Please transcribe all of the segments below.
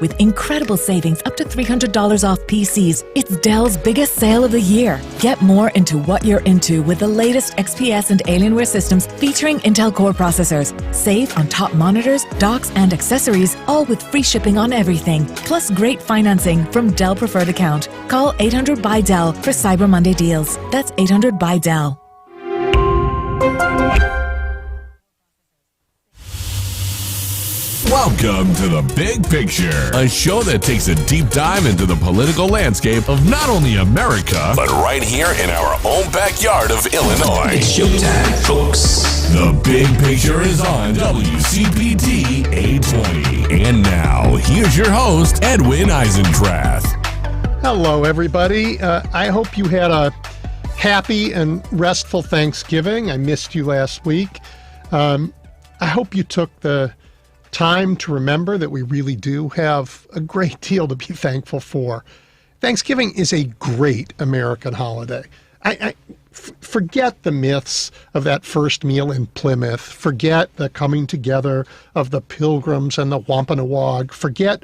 with incredible savings up to $300 off PCs. It's Dell's biggest sale of the year. Get more into what you're into with the latest XPS and Alienware systems featuring Intel Core processors. Save on top monitors, docks, and accessories, all with free shipping on everything. Plus great financing from Dell Preferred Account. Call 800-BY-DELL for Cyber Monday deals. That's 800-BY-DELL. Welcome to The Big Picture, a show that takes a deep dive into the political landscape of not only America, but right here in our own backyard of Illinois. It's showtime, folks. The Big Picture is on WCPT 820. And now, here's your host, Edwin Eisendrath. Hello, everybody. I hope you had a happy and restful Thanksgiving. I missed you last week. I hope you took the time to remember that we really do have a great deal to be thankful for. Thanksgiving is a great American holiday. Forget the myths of that first meal in Plymouth. Forget the coming together of the Pilgrims and the Wampanoag. Forget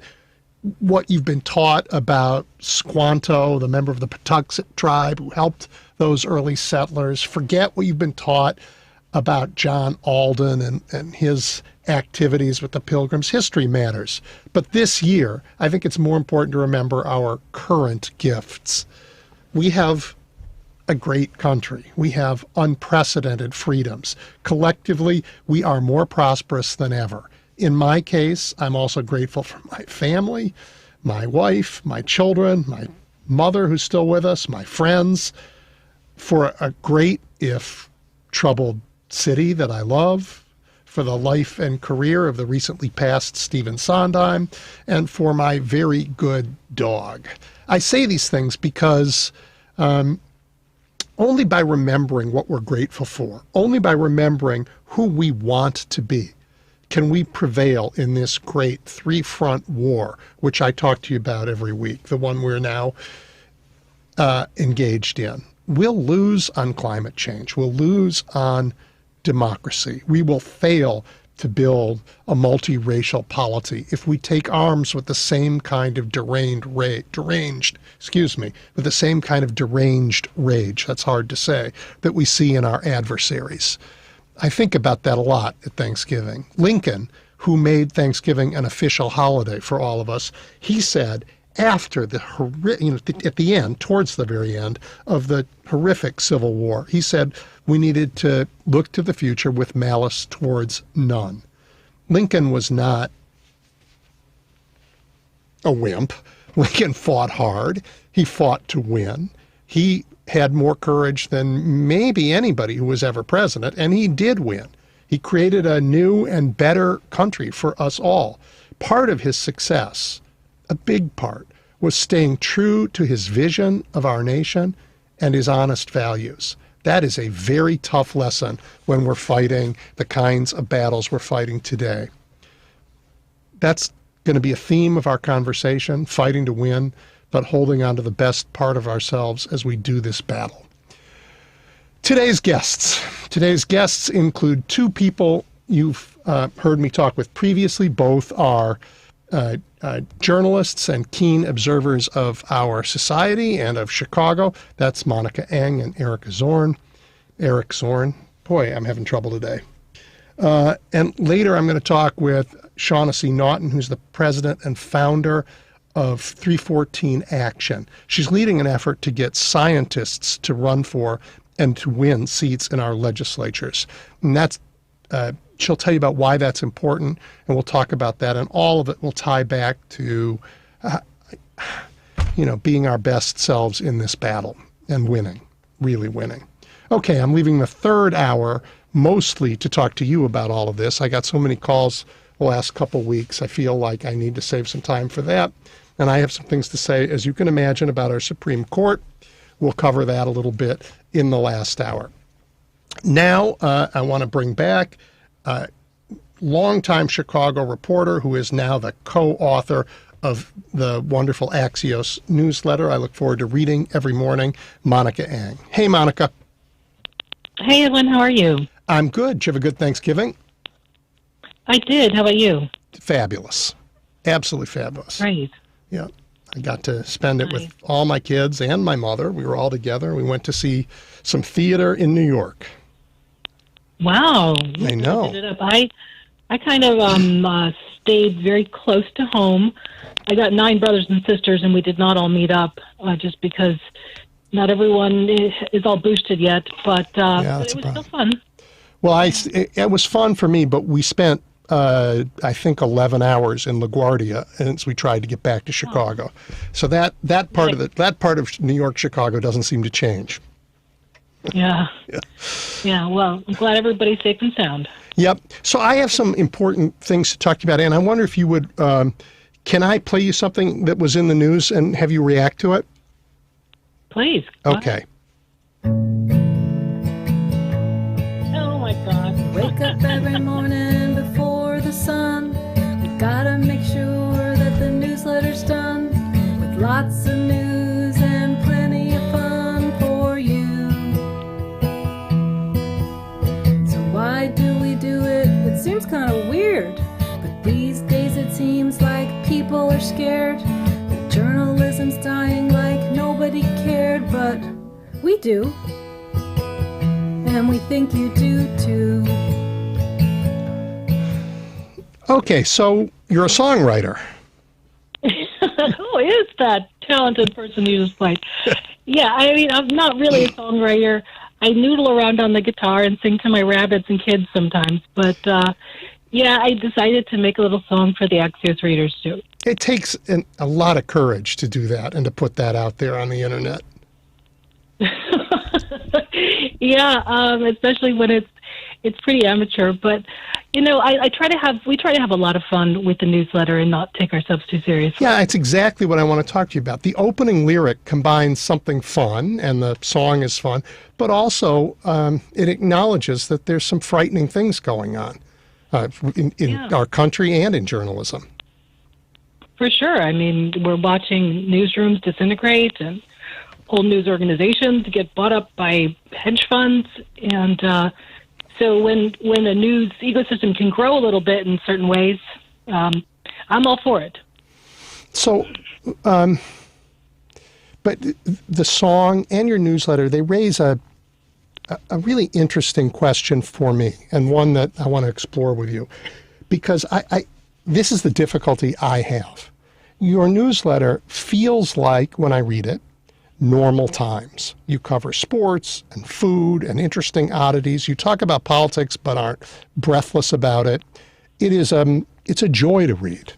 what you've been taught about Squanto, the member of the Patuxet tribe who helped those early settlers. Forget what you've been taught about John Alden and his activities with the Pilgrims. History matters. But this year, I think it's more important to remember our current gifts. We have a great country. We have unprecedented freedoms. Collectively, we are more prosperous than ever. In my case, I'm also grateful for my family, my wife, my children, my mother who's still with us, my friends, for a great, if troubled, city that I love, for the life and career of the recently passed Stephen Sondheim, and for my very good dog. I say these things because only by remembering what we're grateful for, only by remembering who we want to be, can we prevail in this great three-front war, which I talk to you about every week, the one we're now engaged in. We'll lose on climate change. We'll lose on democracy. We will fail to build a multiracial polity if we take arms with the same kind of deranged rage, that's hard to say, that we see in our adversaries. I think about that a lot at Thanksgiving. Lincoln, who made Thanksgiving an official holiday for all of us, he said, after at the end, towards the very end of the horrific Civil War, he said we needed to look to the future with malice towards none. Lincoln was not a wimp. Lincoln fought hard. He fought to win. He had more courage than maybe anybody who was ever president, and he did win. He created a new and better country for us all. Part of his success, a big part, was staying true to his vision of our nation and his honest values. That is a very tough lesson when we're fighting the kinds of battles we're fighting today. That's going to be a theme of our conversation, fighting to win, but holding on to the best part of ourselves as we do this battle. Today's guests include two people you've heard me talk with previously. Both are journalists and keen observers of our society and of Chicago. That's Monica Eng and Eric Zorn. Boy, I'm having trouble today. And later I'm going to talk with Shaughnessy Naughton, who's the president and founder of 314 Action. She's leading an effort to get scientists to run for and to win seats in our legislatures. And that's she'll tell you about why that's important, and we'll talk about that, and all of it will tie back to, being our best selves in this battle and winning, really winning. Okay, I'm leaving the third hour mostly to talk to you about all of this. I got so many calls the last couple weeks. I feel like I need to save some time for that, and I have some things to say, as you can imagine, about our Supreme Court. We'll cover that a little bit in the last hour. Now, I want to bring back a longtime Chicago reporter who is now the co-author of the wonderful Axios newsletter I look forward to reading every morning, Monica Eng. Hey, Monica. Hey, Edwin. How are you? I'm good. Did you have a good Thanksgiving? I did. How about you? Fabulous. Absolutely fabulous. Right. Yeah. I got to spend it with all my kids and my mother. We were all together. We went to see some theater in New York. Wow. I know. Did it up. I kind of stayed very close to home. I got 9 brothers and sisters, and we did not all meet up just because not everyone is all boosted yet. But, Yeah, but it was still fun. Well, it was fun for me, but we spent, I think, 11 hours in LaGuardia as we tried to get back to Chicago. So that part of New York, Chicago doesn't seem to change. Yeah. Yeah. Well, I'm glad everybody's safe and sound. Yep. So I have some important things to talk to you about, and I wonder if you would, can I play you something that was in the news and have you react to it? Please. Okay. Oh, my God. Wake up every morning before the sun. We gotta make sure that the newsletter's done with lots of news and plenty of fun for you. So why do we do it? It seems kind of weird, but these days it seems like people are scared that journalism's dying like nobody cared, but we do. And we think you do too. Okay, so you're a songwriter. Who is that talented person you just played? Yeah, I mean, I'm not really a songwriter. I noodle around on the guitar and sing to my rabbits and kids sometimes. But, yeah, I decided to make a little song for the Axios readers, too. It takes a lot of courage to do that and to put that out there on the internet. Yeah, especially when it's pretty amateur. But you know, we try to have a lot of fun with the newsletter and not take ourselves too seriously. Yeah, it's exactly what I want to talk to you about. The opening lyric combines something fun, and the song is fun, but also it acknowledges that there's some frightening things going on in our country and in journalism. For sure. I mean, we're watching newsrooms disintegrate and whole news organizations get bought up by hedge funds. And so when a news ecosystem can grow a little bit in certain ways, I'm all for it. So, but the song and your newsletter, they raise a really interesting question for me, and one that I want to explore with you, because this is the difficulty I have. Your newsletter feels like, when I read it, normal times. You cover sports and food and interesting oddities. You talk about politics but aren't breathless about it. It's a joy to read,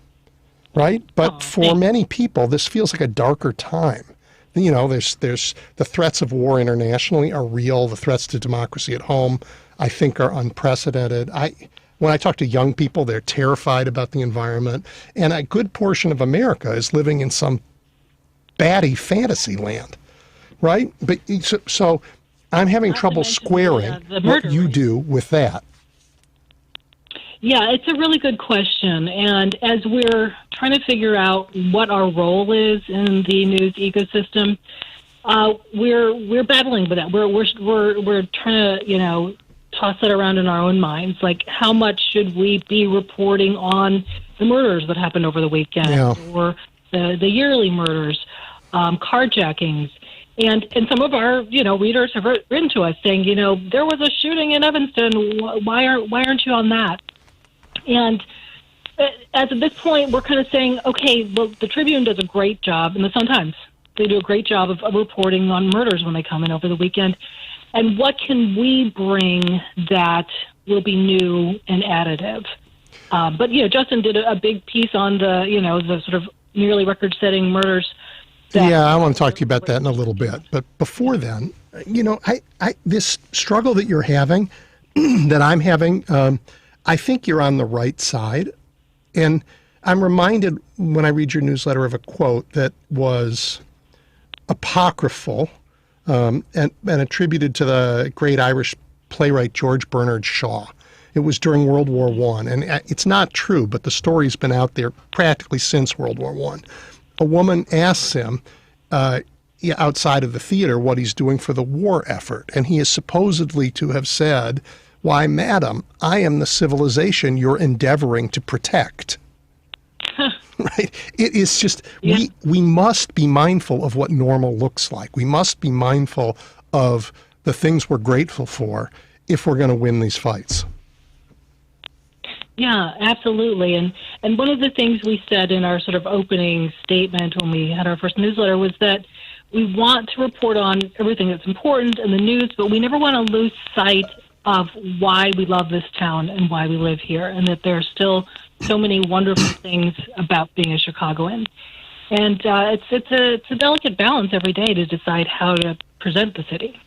right? But for many people, this feels like a darker time. You know, there's the threats of war internationally are real. The threats to democracy at home, I think, are unprecedented. When I talk to young people, they're terrified about the environment. And a good portion of America is living in some batty fantasy land, right? But so I'm having trouble squaring what you do with that. Yeah, it's a really good question. And as we're trying to figure out what our role is in the news ecosystem, we're battling with that. We're trying to, toss it around in our own minds. Like, how much should we be reporting on the murders that happened over the weekend, or the yearly murders, carjackings? And some of our, readers have written to us saying, there was a shooting in Evanston. Why aren't you on that? And as of this point, we're kind of saying, okay, well, the Tribune does a great job, and the Sun-Times, they do a great job of reporting on murders when they come in over the weekend. And what can we bring that will be new and additive? But, Justin did a big piece on the sort of nearly record-setting murders. Yeah, I want to talk to you about that in a little bit. But before then, this struggle that you're having, that I'm having, I think you're on the right side. And I'm reminded when I read your newsletter of a quote that was apocryphal and attributed to the great Irish playwright George Bernard Shaw. It was during World War I. And it's not true, but the story's been out there practically since World War I. A woman asks him outside of the theater what he's doing for the war effort. And he is supposedly to have said, "Why, madam, I am the civilization you're endeavoring to protect." right? It is just, we must be mindful of what normal looks like. We must be mindful of the things we're grateful for if we're going to win these fights. Yeah, absolutely. And one of the things we said in our sort of opening statement when we had our first newsletter was that we want to report on everything that's important in the news, but we never want to lose sight of why we love this town and why we live here, and that there are still so many wonderful things about being a Chicagoan. And it's a delicate balance every day to decide how to present the city.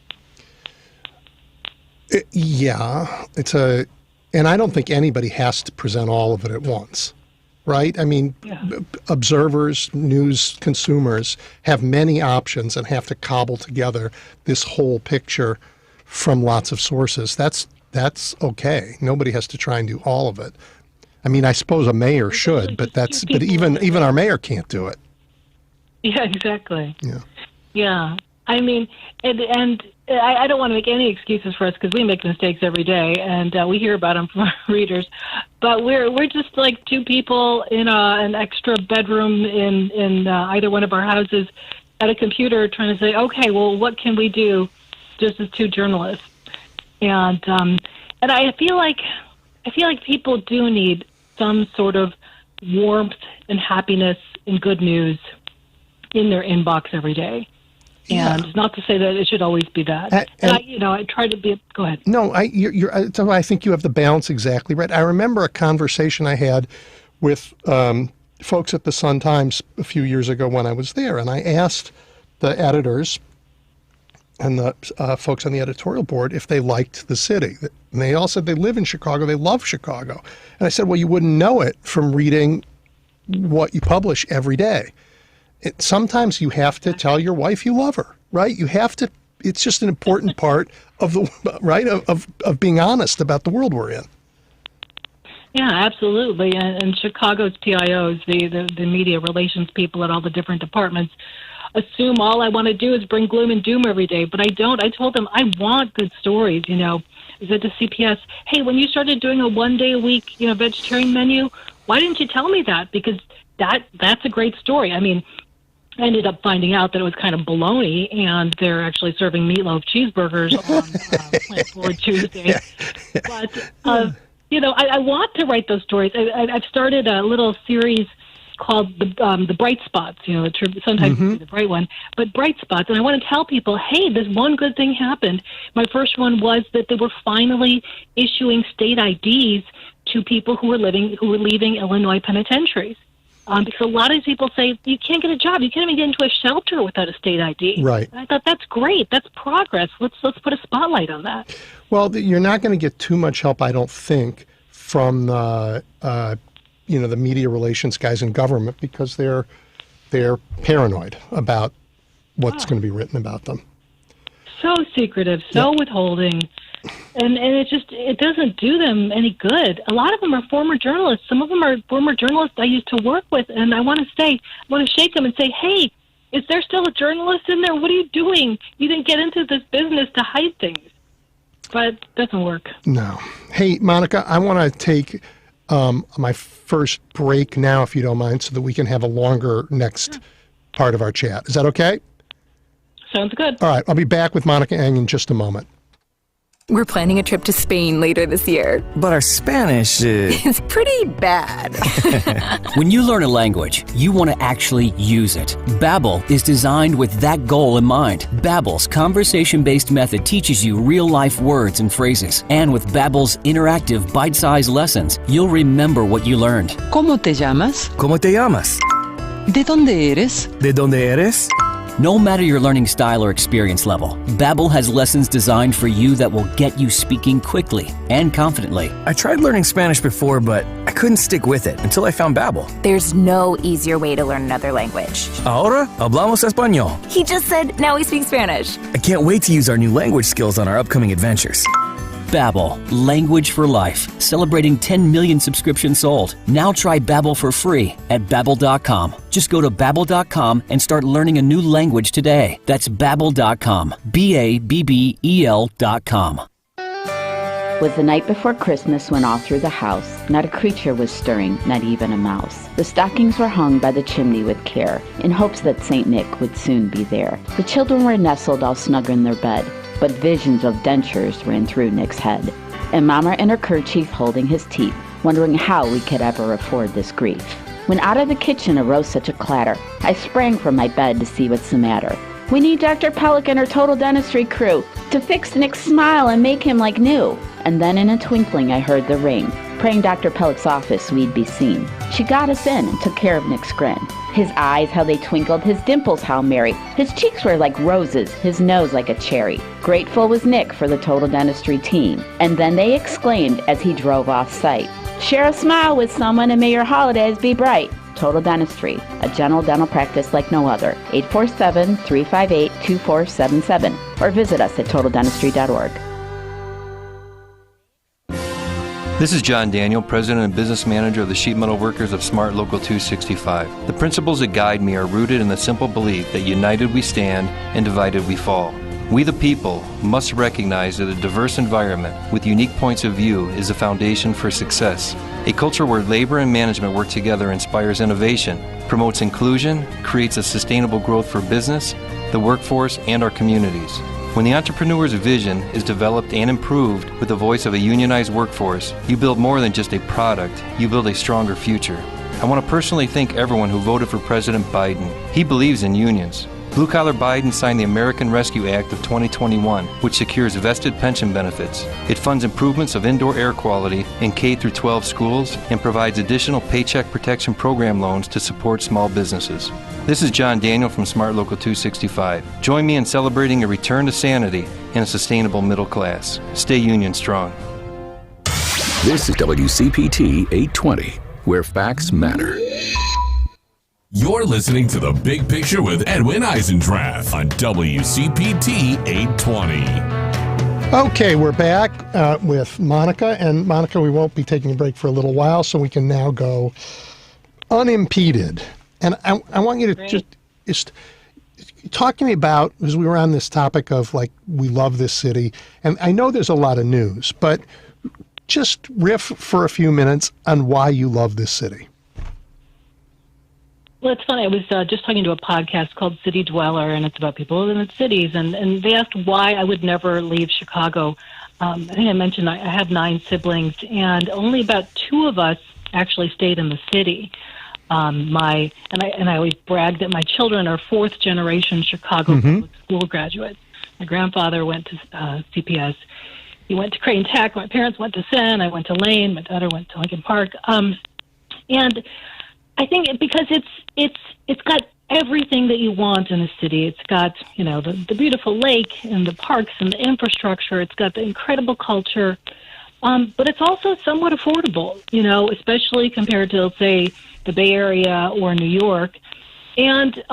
And I don't think anybody has to present all of it at once, right? I mean, observers, news consumers have many options and have to cobble together this whole picture from lots of sources. That's okay. Nobody has to try and do all of it. I mean, I suppose a mayor should, but even our mayor can't do it. Yeah, exactly. Yeah. I mean, and I don't want to make any excuses for us because we make mistakes every day, and we hear about them from our readers. But we're just like two people in an extra bedroom in either one of our houses at a computer trying to say, okay, well, what can we do? Just as two journalists, and I feel like people do need some sort of warmth and happiness and good news in their inbox every day. Yeah. And not to say that it should always be that. I try to be. Go ahead. No, I think you have the balance exactly right. I remember a conversation I had with folks at the Sun-Times a few years ago when I was there, and I asked the editors and the folks on the editorial board if they liked the city. And they all said they live in Chicago, they love Chicago. And I said, well, you wouldn't know it from reading what you publish every day. Sometimes you have to tell your wife you love her, right? You have to, it's just an important part of of being honest about the world we're in. Yeah, absolutely. And Chicago's PIOs, the media relations people at all the different departments, assume all I want to do is bring gloom and doom every day, but I don't. I told them I want good stories, I said to CPS, hey, when you started doing a 1 day a week, vegetarian menu, why didn't you tell me that? Because that's a great story. I mean, I ended up finding out that it was kind of baloney, and they're actually serving meatloaf cheeseburgers on Plant Forward Tuesday. But, I want to write those stories. I've started a little series called the Bright Spots, sometimes it's the bright one, but Bright Spots. And I want to tell people, hey, this one good thing happened. My first one was that they were finally issuing state IDs to people who were leaving Illinois penitentiaries. Because a lot of people say, you can't get a job. You can't even get into a shelter without a state ID. Right. And I thought, that's great. That's progress. Let's put a spotlight on that. Well, you're not going to get too much help, I don't think, from the media relations guys in government, because they're paranoid about what's going to be written about them. So secretive, so withholding. And it doesn't do them any good. A lot of them are former journalists. Some of them are former journalists I used to work with, and I want to shake them and say, hey, is there still a journalist in there? What are you doing? You didn't get into this business to hide things. But it doesn't work. No. Hey, Monica, I want to take my first break now, if you don't mind, so that we can have a longer next part of our chat. Is that okay? Sounds good. All right. I'll be back with Monica Eng in just a moment. We're planning a trip to Spain later this year. But our Spanish is pretty bad. When you learn a language, you want to actually use it. Babbel is designed with that goal in mind. Babbel's conversation-based method teaches you real-life words and phrases. And with Babbel's interactive, bite-sized lessons, you'll remember what you learned. ¿Cómo te llamas? ¿Cómo te llamas? ¿De dónde eres? ¿De dónde eres? No matter your learning style or experience level, Babbel has lessons designed for you that will get you speaking quickly and confidently. I tried learning Spanish before, but I couldn't stick with it until I found Babbel. There's no easier way to learn another language. Ahora hablamos español. He just said, now we speak Spanish. I can't wait to use our new language skills on our upcoming adventures. Babbel, language for life. Celebrating 10 million subscriptions sold. Now try Babbel for free at Babbel.com. Just go to Babbel.com and start learning a new language today. That's Babbel.com. Babbel.com. Was the night before Christmas when all through the house, not a creature was stirring, not even a mouse. The stockings were hung by the chimney with care, in hopes that St. Nick would soon be there. The children were nestled all snug in their bed, but visions of dentures ran through Nick's head. And Mama in her kerchief holding his teeth, wondering how we could ever afford this grief. When out of the kitchen arose such a clatter, I sprang from my bed to see what's the matter. We need Dr. Pellick and her total dentistry crew to fix Nick's smile and make him like new. And then in a twinkling I heard the ring, praying Dr. Pellick's office we'd be seen. She got us in and took care of Nick's grin. His eyes, how they twinkled, his dimples, how merry. His cheeks were like roses, his nose like a cherry. Grateful was Nick for the total dentistry team. And then they exclaimed as he drove off site, share a smile with someone and may your holidays be bright. Total Dentistry, a general dental practice like no other. 847-358-2477 or visit us at totaldentistry.org. This is John Daniel, President and Business Manager of the Sheet Metal Workers of Smart Local 265. The principles that guide me are rooted in the simple belief that united we stand and divided we fall. We the people must recognize that a diverse environment with unique points of view is the foundation for success. A culture where labor and management work together inspires innovation, promotes inclusion, creates a sustainable growth for business, the workforce, and our communities. When the entrepreneur's vision is developed and improved with the voice of a unionized workforce, you build more than just a product, you build a stronger future. I want to personally thank everyone who voted for President Biden. He believes in unions. Blue Collar Biden signed the American Rescue Act of 2021, which secures vested pension benefits. It funds improvements of indoor air quality in K-12 schools and provides additional Paycheck Protection Program loans to support small businesses. This is John Daniel from Smart Local 265. Join me in celebrating a return to sanity and a sustainable middle class. Stay union strong. This is WCPT 820, where facts matter. You're listening to The Big Picture with Edwin Eisendrath on WCPT 820. Okay, we're back with Monica. And Monica, we won't be taking a break for a little while, so we can now go unimpeded. And I want you to just talk to me about, because we were on this topic of, like, we love this city. And I know there's a lot of news, but just riff for a few minutes on why you love this city. Well, it's funny. I was just talking to a podcast called City Dweller, and it's about people who live in cities. And they asked why I would never leave Chicago. I think I mentioned I have 9 siblings, and only about 2 of us actually stayed in the city. I always brag that my children are 4th generation Chicago public school graduates. My grandfather went to CPS. He went to Creighton Tech. My parents went to Senn. I went to Lane. My daughter went to Lincoln Park. And I think because it's got everything that you want in a city. It's got, you know, the beautiful lake and the parks and the infrastructure. It's got the incredible culture. But it's also somewhat affordable, you know, especially compared to, let's say, the Bay Area or New York. And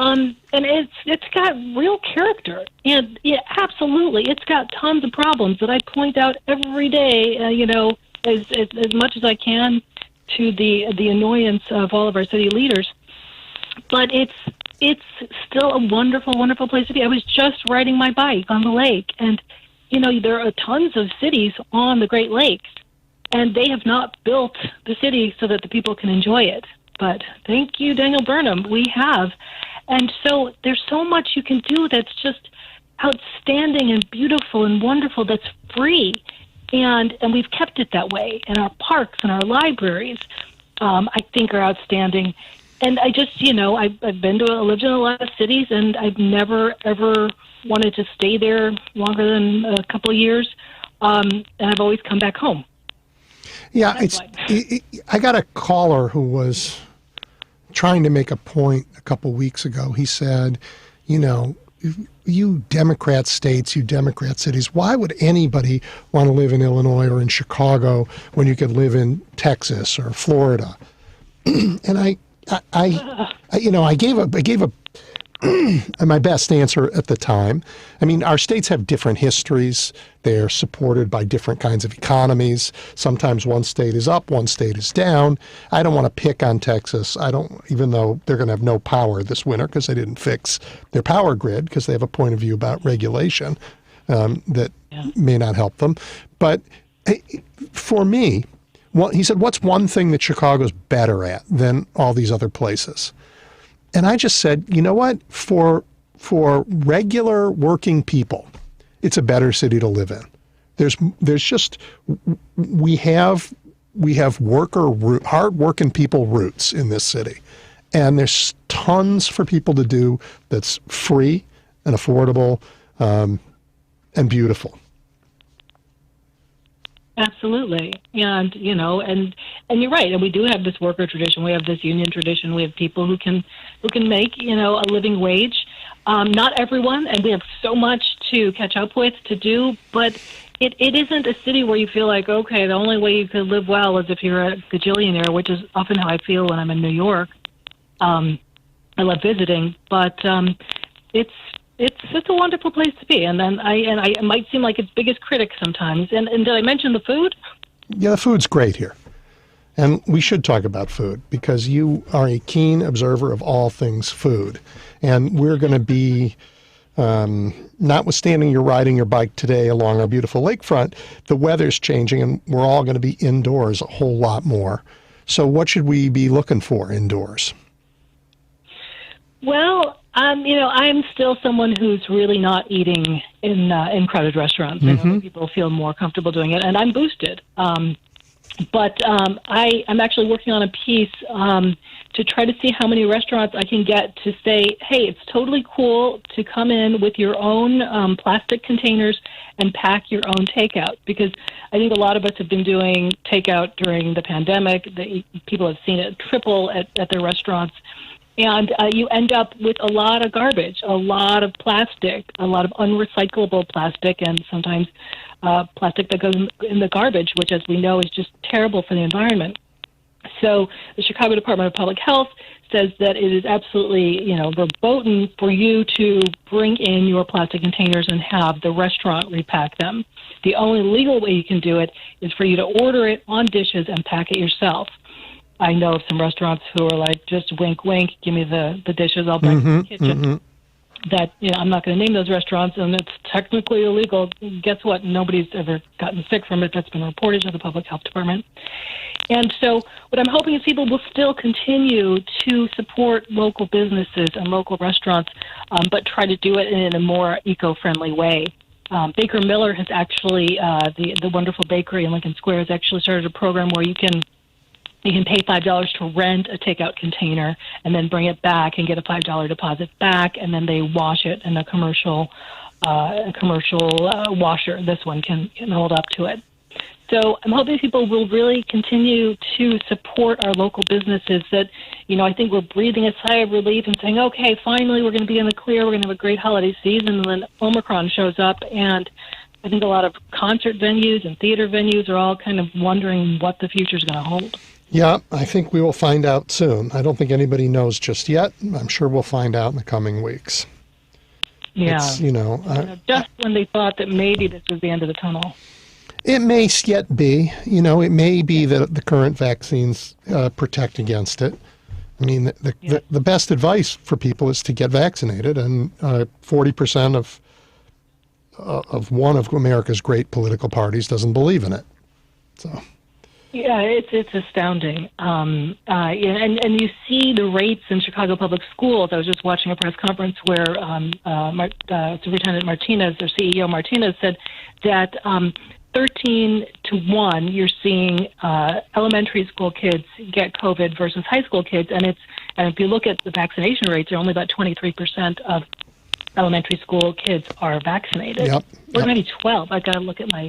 it's got real character. And yeah, absolutely, it's got tons of problems that I point out every day, you know, as much as I can, to the annoyance of all of our city leaders. But it's still a wonderful, wonderful place to be. I was just riding my bike on the lake, and, you know, there are tons of cities on the Great Lakes, and they have not built the city so that the people can enjoy it. But thank you, Daniel Burnham, we have. And so there's so much you can do that's just outstanding and beautiful and wonderful, that's free. And we've kept it that way. And our parks and our libraries, I think, are outstanding. And I just, you know, I've lived in a lot of cities, and I've never, ever wanted to stay there longer than a couple of years. And I've always come back home. Yeah, I got a caller who was trying to make a point a couple weeks ago. He said, you know, you Democrat states, you Democrat cities, why would anybody want to live in Illinois or in Chicago when you could live in Texas or Florida? And I gave a my best answer at the time. I mean, our states have different histories. They're supported by different kinds of economies. Sometimes one state is up, one state is down. I don't want to pick on Texas. Even though they're going to have no power this winter because they didn't fix their power grid, because they have a point of view about regulation that may not help them. But For me, he said, what's one thing that Chicago's better at than all these other places? And I just said, you know what? For regular working people, it's a better city to live in. There's just, we have hard-working people roots in this city. And there's tons for people to do that's free and affordable and beautiful. Absolutely. And, and you're right. And we do have this worker tradition. We have this union tradition. We have people who can make, a living wage. Not everyone, and we have so much to catch up with, to do, but it isn't a city where you feel like, okay, the only way you can live well is if you're a gajillionaire, which is often how I feel when I'm in New York. I love visiting, but it's a wonderful place to be. And then I might seem like its biggest critic sometimes. And did I mention the food? Yeah, the food's great here. And we should talk about food because you are a keen observer of all things food. And we're going to be, notwithstanding you're riding your bike today along our beautiful lakefront, the weather's changing and we're all going to be indoors a whole lot more. So what should we be looking for indoors? Well, I'm still someone who's really not eating in crowded restaurants. I know that people feel more comfortable doing it, and I'm boosted. But I'm actually working on a piece to try to see how many restaurants I can get to say, hey, it's totally cool to come in with your own plastic containers and pack your own takeout. Because I think a lot of us have been doing takeout during the pandemic. People have seen it triple at their restaurants. And you end up with a lot of garbage, a lot of plastic, a lot of unrecyclable plastic, and sometimes plastic that goes in the garbage, which, as we know, is just terrible for the environment. So the Chicago Department of Public Health says that it is absolutely, verboten for you to bring in your plastic containers and have the restaurant repack them. The only legal way you can do it is for you to order it on dishes and pack it yourself. I know of some restaurants who are like, just wink, wink, give me the dishes, I'll bring it to the kitchen. That, I'm not going to name those restaurants, and it's technically illegal. Guess what? Nobody's ever gotten sick from it. That's been reported to the Public Health Department. And so what I'm hoping is people will still continue to support local businesses and local restaurants, but try to do it in a more eco-friendly way. Baker Miller has actually, the wonderful bakery in Lincoln Square, has actually started a program where you can pay $5 to rent a takeout container and then bring it back and get a $5 deposit back, and then they wash it in a commercial washer. This one can hold up to it. So I'm hoping people will really continue to support our local businesses that, I think we're breathing a sigh of relief and saying, okay, finally we're going to be in the clear, we're going to have a great holiday season, and then Omicron shows up, and I think a lot of concert venues and theater venues are all kind of wondering what the future is going to hold. Yeah, I think we will find out soon. I don't think anybody knows just yet. I'm sure we'll find out in the coming weeks. Yeah. It's, just when they thought that maybe this was the end of the tunnel. It may yet be. It may be that the current vaccines protect against it. I mean, the best advice for people is to get vaccinated, and 40% of one of America's great political parties doesn't believe in it. So. Yeah, it's astounding. And you see the rates in Chicago public schools. I was just watching a press conference where Superintendent Martinez, or CEO Martinez, said that 13-1, you're seeing elementary school kids get COVID versus high school kids, and if you look at the vaccination rates, only about 23% of elementary school kids are vaccinated. Yep. Or maybe 12. I've got to look at my.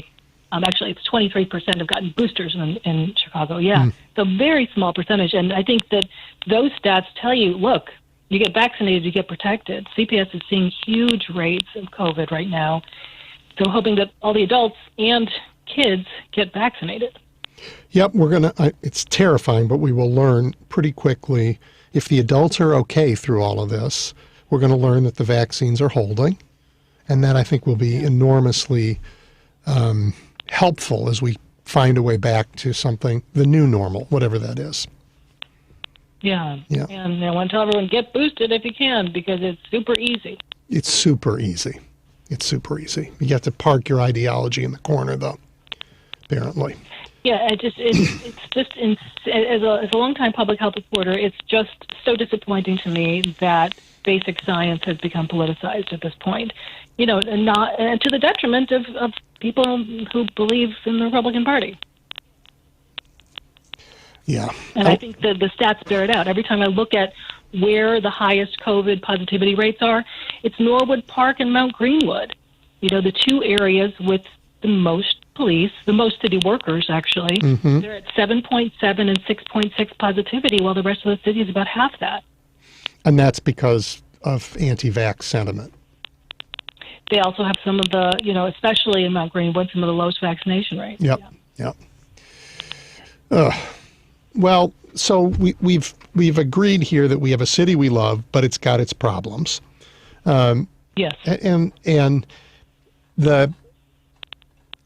Actually, it's 23% have gotten boosters in Chicago. Yeah, It's a very small percentage, and I think that those stats tell you, look, you get vaccinated, you get protected. CPS is seeing huge rates of COVID right now, so hoping that all the adults and kids get vaccinated. Yep, it's terrifying, but we will learn pretty quickly. If the adults are okay through all of this, we're going to learn that the vaccines are holding, and that I think will be enormously helpful as we find a way back to something, the new normal, whatever that is. Yeah. And I want to tell everyone, get boosted if you can, because it's super easy. It's super easy. You have to park your ideology in the corner, though. apparently. Yeah, it's just as a longtime public health reporter, it's just so disappointing to me that basic science has become politicized at this point. You know, and to the detriment of people who believe in the Republican Party. Yeah. And I think the stats bear it out. Every time I look at where the highest COVID positivity rates are, it's Norwood Park and Mount Greenwood. You know, the two areas with the most police, the most city workers, actually. Mm-hmm. They're at 7.7 and 6.6 positivity, while the rest of the city is about half that. And that's because of anti-vax sentiment. They also have some of the, you know, especially in Mount Greenwood, some of the lowest vaccination rates. Yep. Well, so we've agreed here that we have a city we love, but it's got its problems. Yes. And the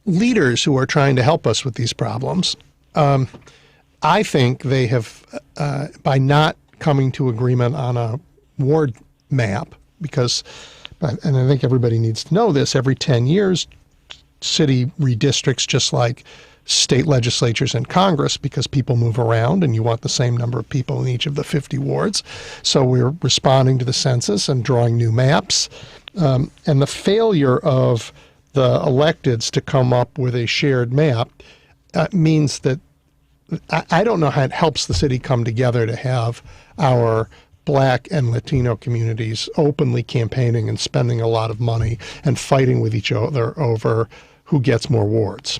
leaders who are trying to help us with these problems, I think they have, by not coming to agreement on a ward map, because, and I think everybody needs to know this, every 10 years, city redistricts just like state legislatures and Congress, because people move around and you want the same number of people in each of the 50 wards. So we're responding to the census and drawing new maps. And the failure of the electeds to come up with a shared map means that I don't know how it helps the city come together to have our Black and Latino communities openly campaigning and spending a lot of money and fighting with each other over who gets more wards.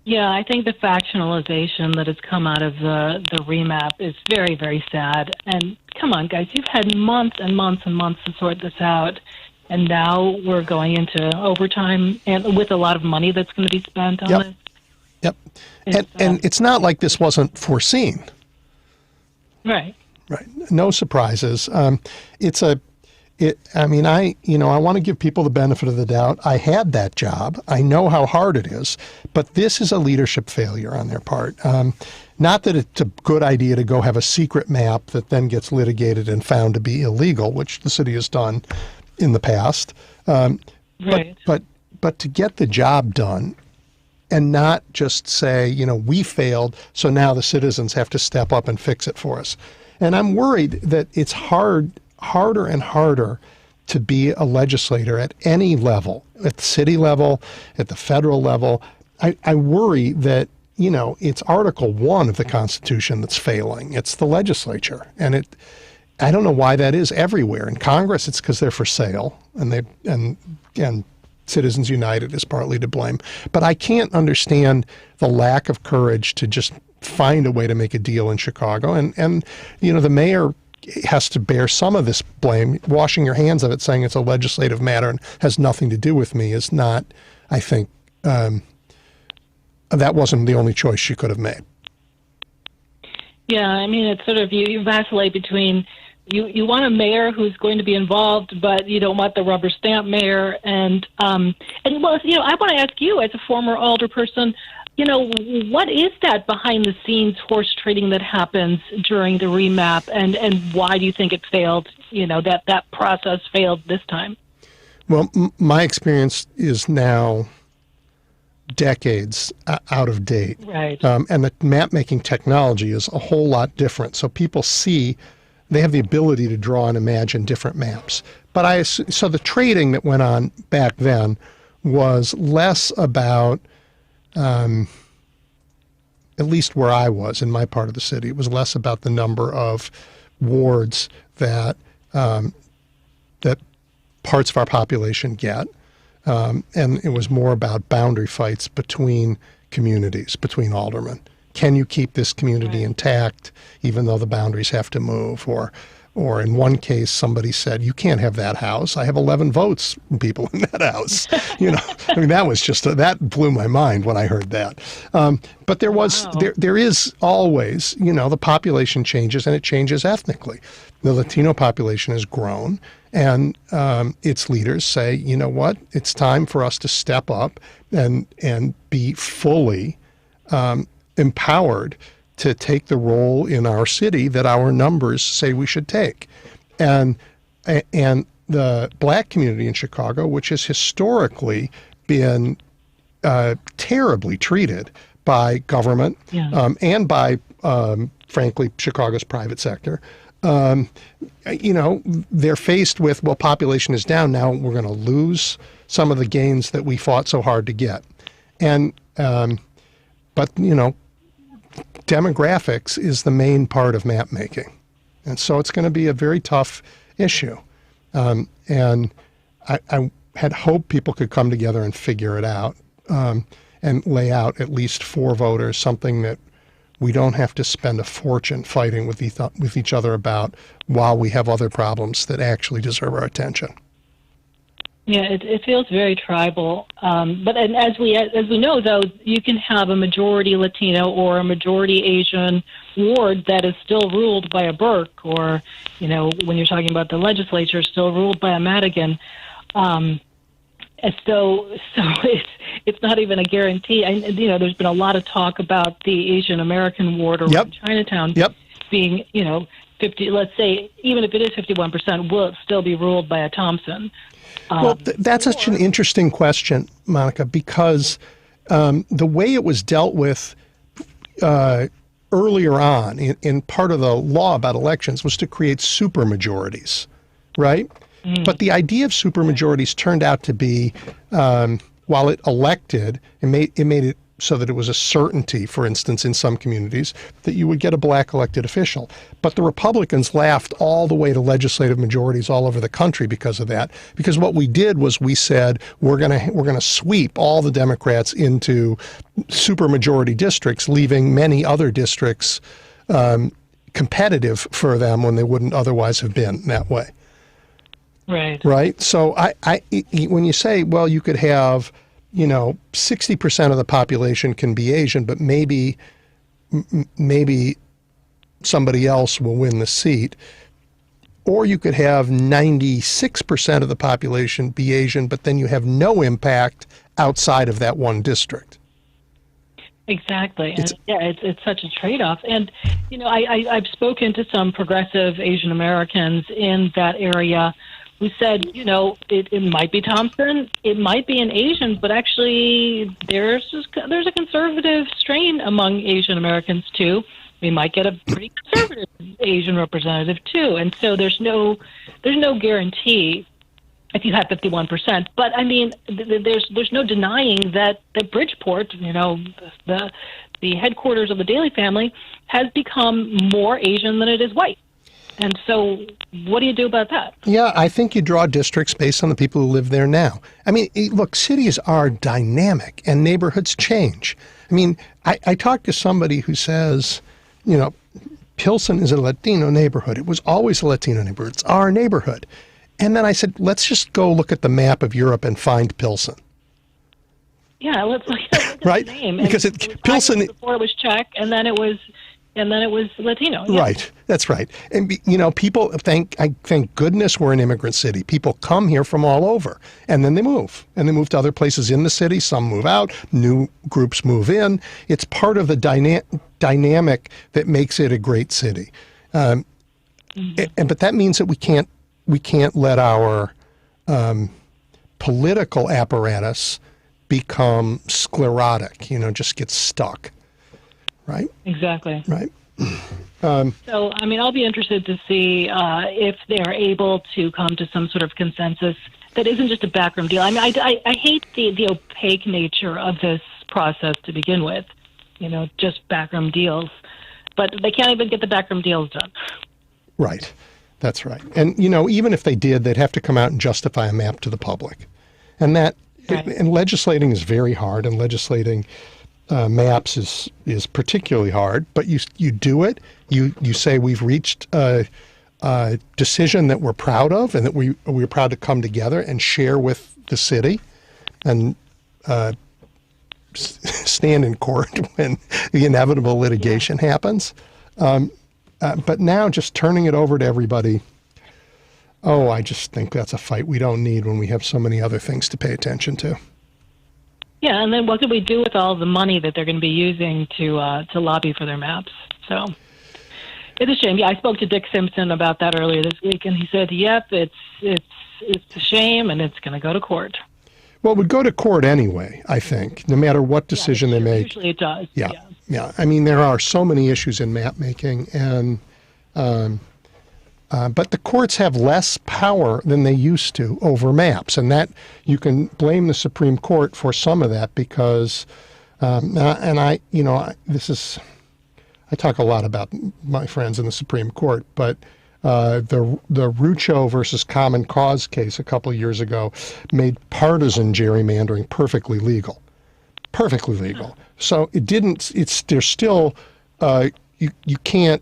Yeah, I think the factionalization that has come out of the remap is very, very sad. And come on, guys, you've had months and months and months to sort this out. And now we're going into overtime and with a lot of money that's going to be spent on this. Yep. And it's not like this wasn't foreseen. Right. Right. No surprises. I want to give people the benefit of the doubt. I had that job. I know how hard it is, but this is a leadership failure on their part. Not that it's a good idea to go have a secret map that then gets litigated and found to be illegal, which the city has done in the past. Right. But to get the job done and not just say, we failed, so now the citizens have to step up and fix it for us. And I'm worried that it's harder and harder to be a legislator at any level, at the city level, at the federal level. I worry that, it's Article 1 of the Constitution that's failing. It's the legislature. And I don't know why that is everywhere. In Congress, it's because they're for sale, and Citizens United is partly to blame. But I can't understand the lack of courage to just find a way to make a deal in Chicago. And the mayor has to bear some of this blame. Washing your hands of it, saying it's a legislative matter and has nothing to do with me is not, I think, that wasn't the only choice she could have made. Yeah, I mean, it's sort of, you vacillate between, you want a mayor who's going to be involved, but you don't want the rubber stamp mayor. And I want to ask you, as a former alderperson, what is that behind the scenes horse trading that happens during the remap, and why do you think it failed, that process failed this time? Well, my experience is now decades out of date. Right. And the map-making technology is a whole lot different. So people they have the ability to draw and imagine different maps. But so the trading that went on back then was less about, at least where I was in my part of the city, it was less about the number of wards that parts of our population get. And it was more about boundary fights between communities, between aldermen. Can you keep this community intact even though the boundaries have to move? Or in one case, somebody said, you can't have that house. I have 11 votes from people in that house. That was that blew my mind when I heard that. But there is always, the population changes, and it changes ethnically. The Latino population has grown, and its leaders say, you know what, it's time for us to step up and be fully empowered to take the role in our city that our numbers say we should take. And the Black community in Chicago, which has historically been terribly treated by government and by, frankly, Chicago's private sector. They're faced with, well, population is down now. We're going to lose some of the gains that we fought so hard to get. And, but demographics is the main part of map making. And so it's going to be a very tough issue. And I had hoped people could come together and figure it out and lay out at least 4 voters, something that we don't have to spend a fortune fighting with each other about while we have other problems that actually deserve our attention. Yeah, it feels very tribal. But as we know, though, you can have a majority Latino or a majority Asian ward that is still ruled by a Burke, or when you're talking about the legislature, still ruled by a Madigan. So it's not even a guarantee. There's been a lot of talk about the Asian American ward around Chinatown being 50. Let's say even if it is 51%, will it still be ruled by a Thompson? Well, that's such an interesting question, Monica, because the way it was dealt with earlier on in part of the law about elections was to create supermajorities, right? But the idea of supermajorities turned out to be, while it elected, it made it so that it was a certainty, for instance, in some communities, that you would get a black elected official. But the Republicans laughed all the way to legislative majorities all over the country because of that. Because what we did was we said we're gonna sweep all the Democrats into supermajority districts, leaving many other districts competitive for them when they wouldn't otherwise have been that way. Right. So I when you say, well, you could have 60% of the population can be Asian, but maybe somebody else will win the seat. Or you could have 96% of the population be Asian, but then you have no impact outside of that one district. Exactly. It's such a trade-off. And, I've spoken to some progressive Asian Americans in that area who said, it might be Thompson, it might be an Asian, but actually there's a conservative strain among Asian Americans too. We might get a pretty conservative Asian representative too, and so there's no guarantee if you have 51%. But I mean, there's no denying that Bridgeport, the headquarters of the Daley family, has become more Asian than it is white. And so what do you do about that? Yeah, I think you draw districts based on the people who live there now. I mean, look, cities are dynamic and neighborhoods change. I mean, I talked to somebody who says, Pilsen is a Latino neighborhood. It was always a Latino neighborhood. It's our neighborhood. And then I said, let's just go look at the map of Europe and find Pilsen. Yeah, let's look at right? the name. Because Pilsen before it was Czech, and then it was Latino. Yeah. Right. That's right. And people thank goodness we're an immigrant city. People come here from all over, and then they move, to other places in the city. Some move out. New groups move in. It's part of the dynamic that makes it a great city. But that means that we can't let our political apparatus become sclerotic. Just get stuck. Right? Exactly. Right. So, I mean, I'll be interested to see if they're able to come to some sort of consensus that isn't just a backroom deal. I mean, I hate the opaque nature of this process to begin with, just backroom deals. But they can't even get the backroom deals done. Right. That's right. And, even if they did, they'd have to come out and justify a map to the public. And and legislating is very hard, and legislating maps is particularly hard, but you do it. You say we've reached a decision that we're proud of, and that we're proud to come together and share with the city, and stand in court when the inevitable litigation happens. But now just turning it over to everybody, I just think that's a fight we don't need when we have so many other things to pay attention to. Yeah, and then what do we do with all the money that they're going to be using to lobby for their maps? So it's a shame. Yeah, I spoke to Dick Simpson about that earlier this week, and he said, "Yep, it's a shame, and it's going to go to court." Well, it would go to court anyway, I think, no matter what decision they make. Usually it does. Yeah. I mean, there are so many issues in map making, and but the courts have less power than they used to over maps, and that you can blame the Supreme Court for some of that because, I talk a lot about my friends in the Supreme Court, but the Rucho versus Common Cause case a couple of years ago made partisan gerrymandering perfectly legal. So there's still, you can't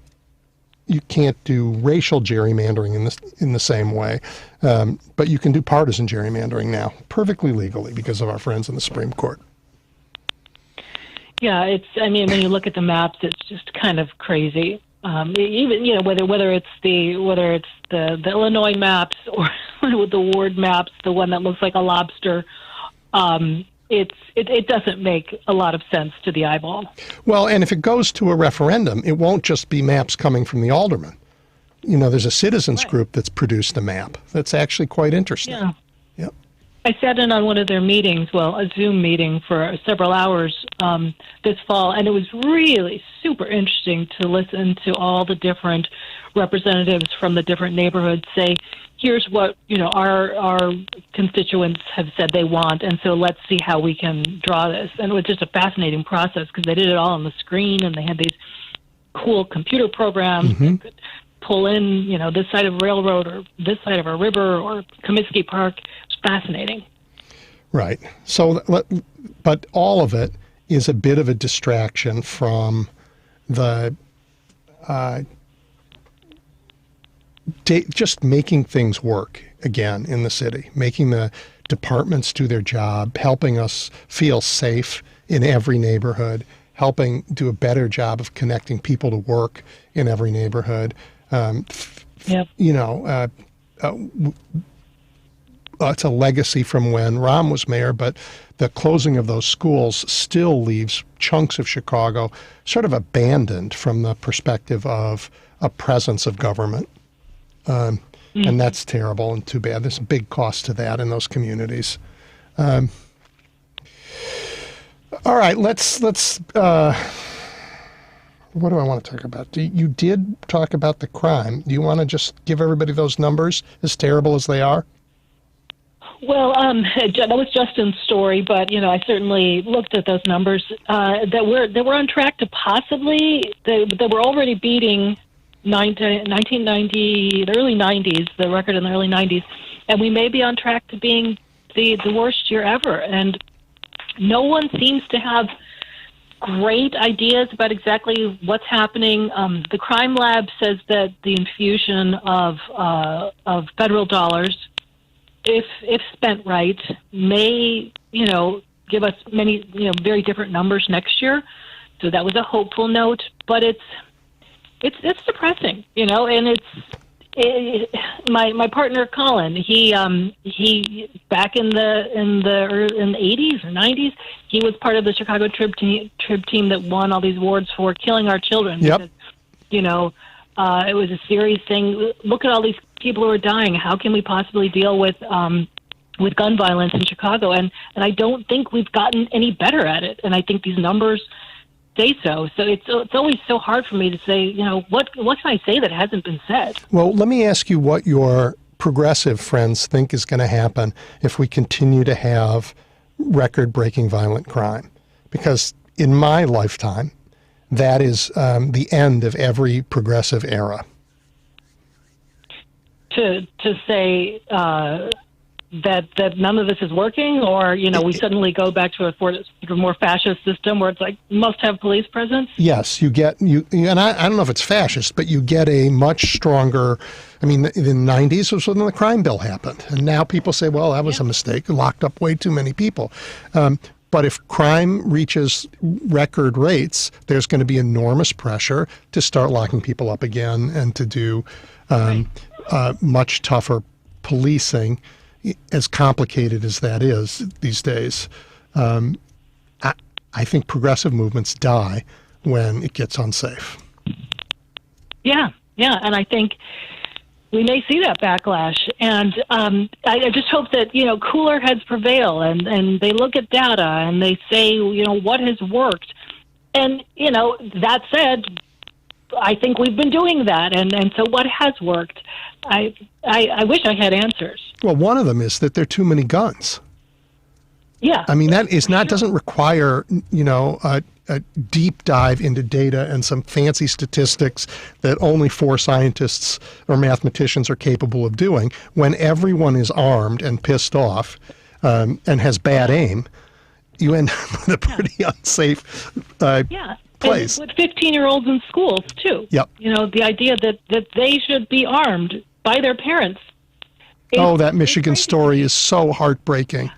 do racial gerrymandering in the same way, but you can do partisan gerrymandering now perfectly legally because of our friends in the Supreme Court. Yeah, when you look at the maps, it's just kind of crazy. Even whether it's the Illinois maps or the ward maps, the one that looks like a lobster, it doesn't make a lot of sense to the eyeball. Well, and if it goes to a referendum, it won't just be maps coming from the alderman. There's a citizens group that's produced a map that's actually quite interesting. Yeah. Yep. I sat in on one of their meetings, a Zoom meeting for several hours this fall, and it was really super interesting to listen to all the different representatives from the different neighborhoods say, here's what our constituents have said they want, and so let's see how we can draw this. And it was just a fascinating process because they did it all on the screen, and they had these cool computer programs that could pull in, this side of a railroad or this side of a river or Comiskey Park. It's fascinating. Right. So, but all of it is a bit of a distraction from the just making things work again in the city, making the departments do their job, helping us feel safe in every neighborhood, helping do a better job of connecting people to work in every neighborhood. It's a legacy from when Rahm was mayor, but the closing of those schools still leaves chunks of Chicago sort of abandoned from the perspective of a presence of government. And that's terrible and too bad. There's a big cost to that in those communities. All right, let's what do I want to talk about? You did talk about the crime. Do you want to just give everybody those numbers, as terrible as they are? Well, that was Justin's story, but I certainly looked at those numbers that were on track to possibly that were already beating 1990, the early 90s, the record in the early 90s, and we may be on track to being the worst year ever. And no one seems to have great ideas about exactly what's happening. The crime lab says that the infusion of federal dollars, if spent right, may give us many very different numbers next year. So that was a hopeful note, but it's depressing, and my partner Colin, he back in the 80s or 90s, he was part of the Chicago Trib team that won all these awards for killing our children. Yep. Because, it was a serious thing. Look at all these people who are dying. How can we possibly deal with gun violence in Chicago? And I don't think we've gotten any better at it. And I think these numbers say so. So it's always so hard for me to say, what can I say that hasn't been said? Well, let me ask you what your progressive friends think is going to happen if we continue to have record-breaking violent crime. Because in my lifetime, that is the end of every progressive era. To say that none of this is working, or we suddenly go back to a more fascist system where it's like must have police presence. Yes, you and I don't know if it's fascist, but you get a much stronger. I mean, in the 90s was when the crime bill happened, and now people say, well, that was a mistake, locked up way too many people. But if crime reaches record rates, there's going to be enormous pressure to start locking people up again and to do much tougher policing, as complicated as that is these days. I think progressive movements die when it gets unsafe. Yeah, and I think we may see that backlash. And I just hope that, cooler heads prevail and they look at data and they say, what has worked. And, that said, I think we've been doing that. And so what has worked? I wish I had answers. Well, one of them is that there are too many guns. Yeah. I mean, doesn't require, a deep dive into data and some fancy statistics that only 4 scientists or mathematicians are capable of doing. When everyone is armed and pissed off and has bad aim, you end up with a pretty unsafe place. And with 15-year-olds in schools, too. Yep. The idea that they should be armed by their parents. That Michigan story is so heartbreaking.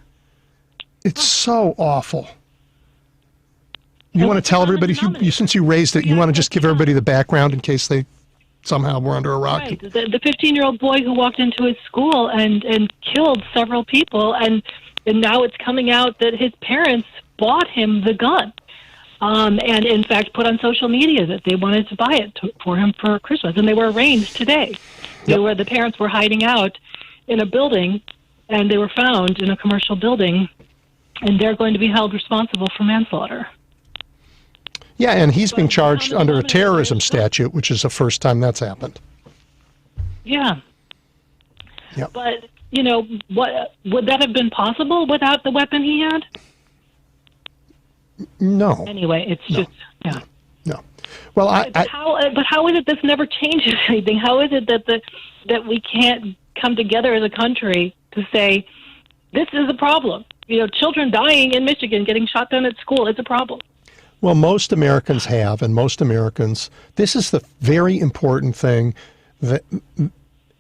It's so awful. You want to tell everybody, since you raised it, you want to just give everybody the background in case they somehow were under a rock? Right. The 15-year-old boy who walked into his school and killed several people, and now it's coming out that his parents bought him the gun. And in fact put on social media that they wanted to buy it for him for Christmas. And they were arraigned today. Yep. The parents were hiding out in a building, and they were found in a commercial building, and they're going to be held responsible for manslaughter. Yeah, and he's being charged under a terrorism statute, which is the first time that's happened. Yeah. Yep. But, what would that have been possible without the weapon he had? No. Anyway, it's just, yeah. No. Well, how is it this never changes anything? How is it that we can't come together as a country to say, this is a problem? Children dying in Michigan, getting shot down at school, it's a problem. Well, most Americans have, and most Americans, this is the very important thing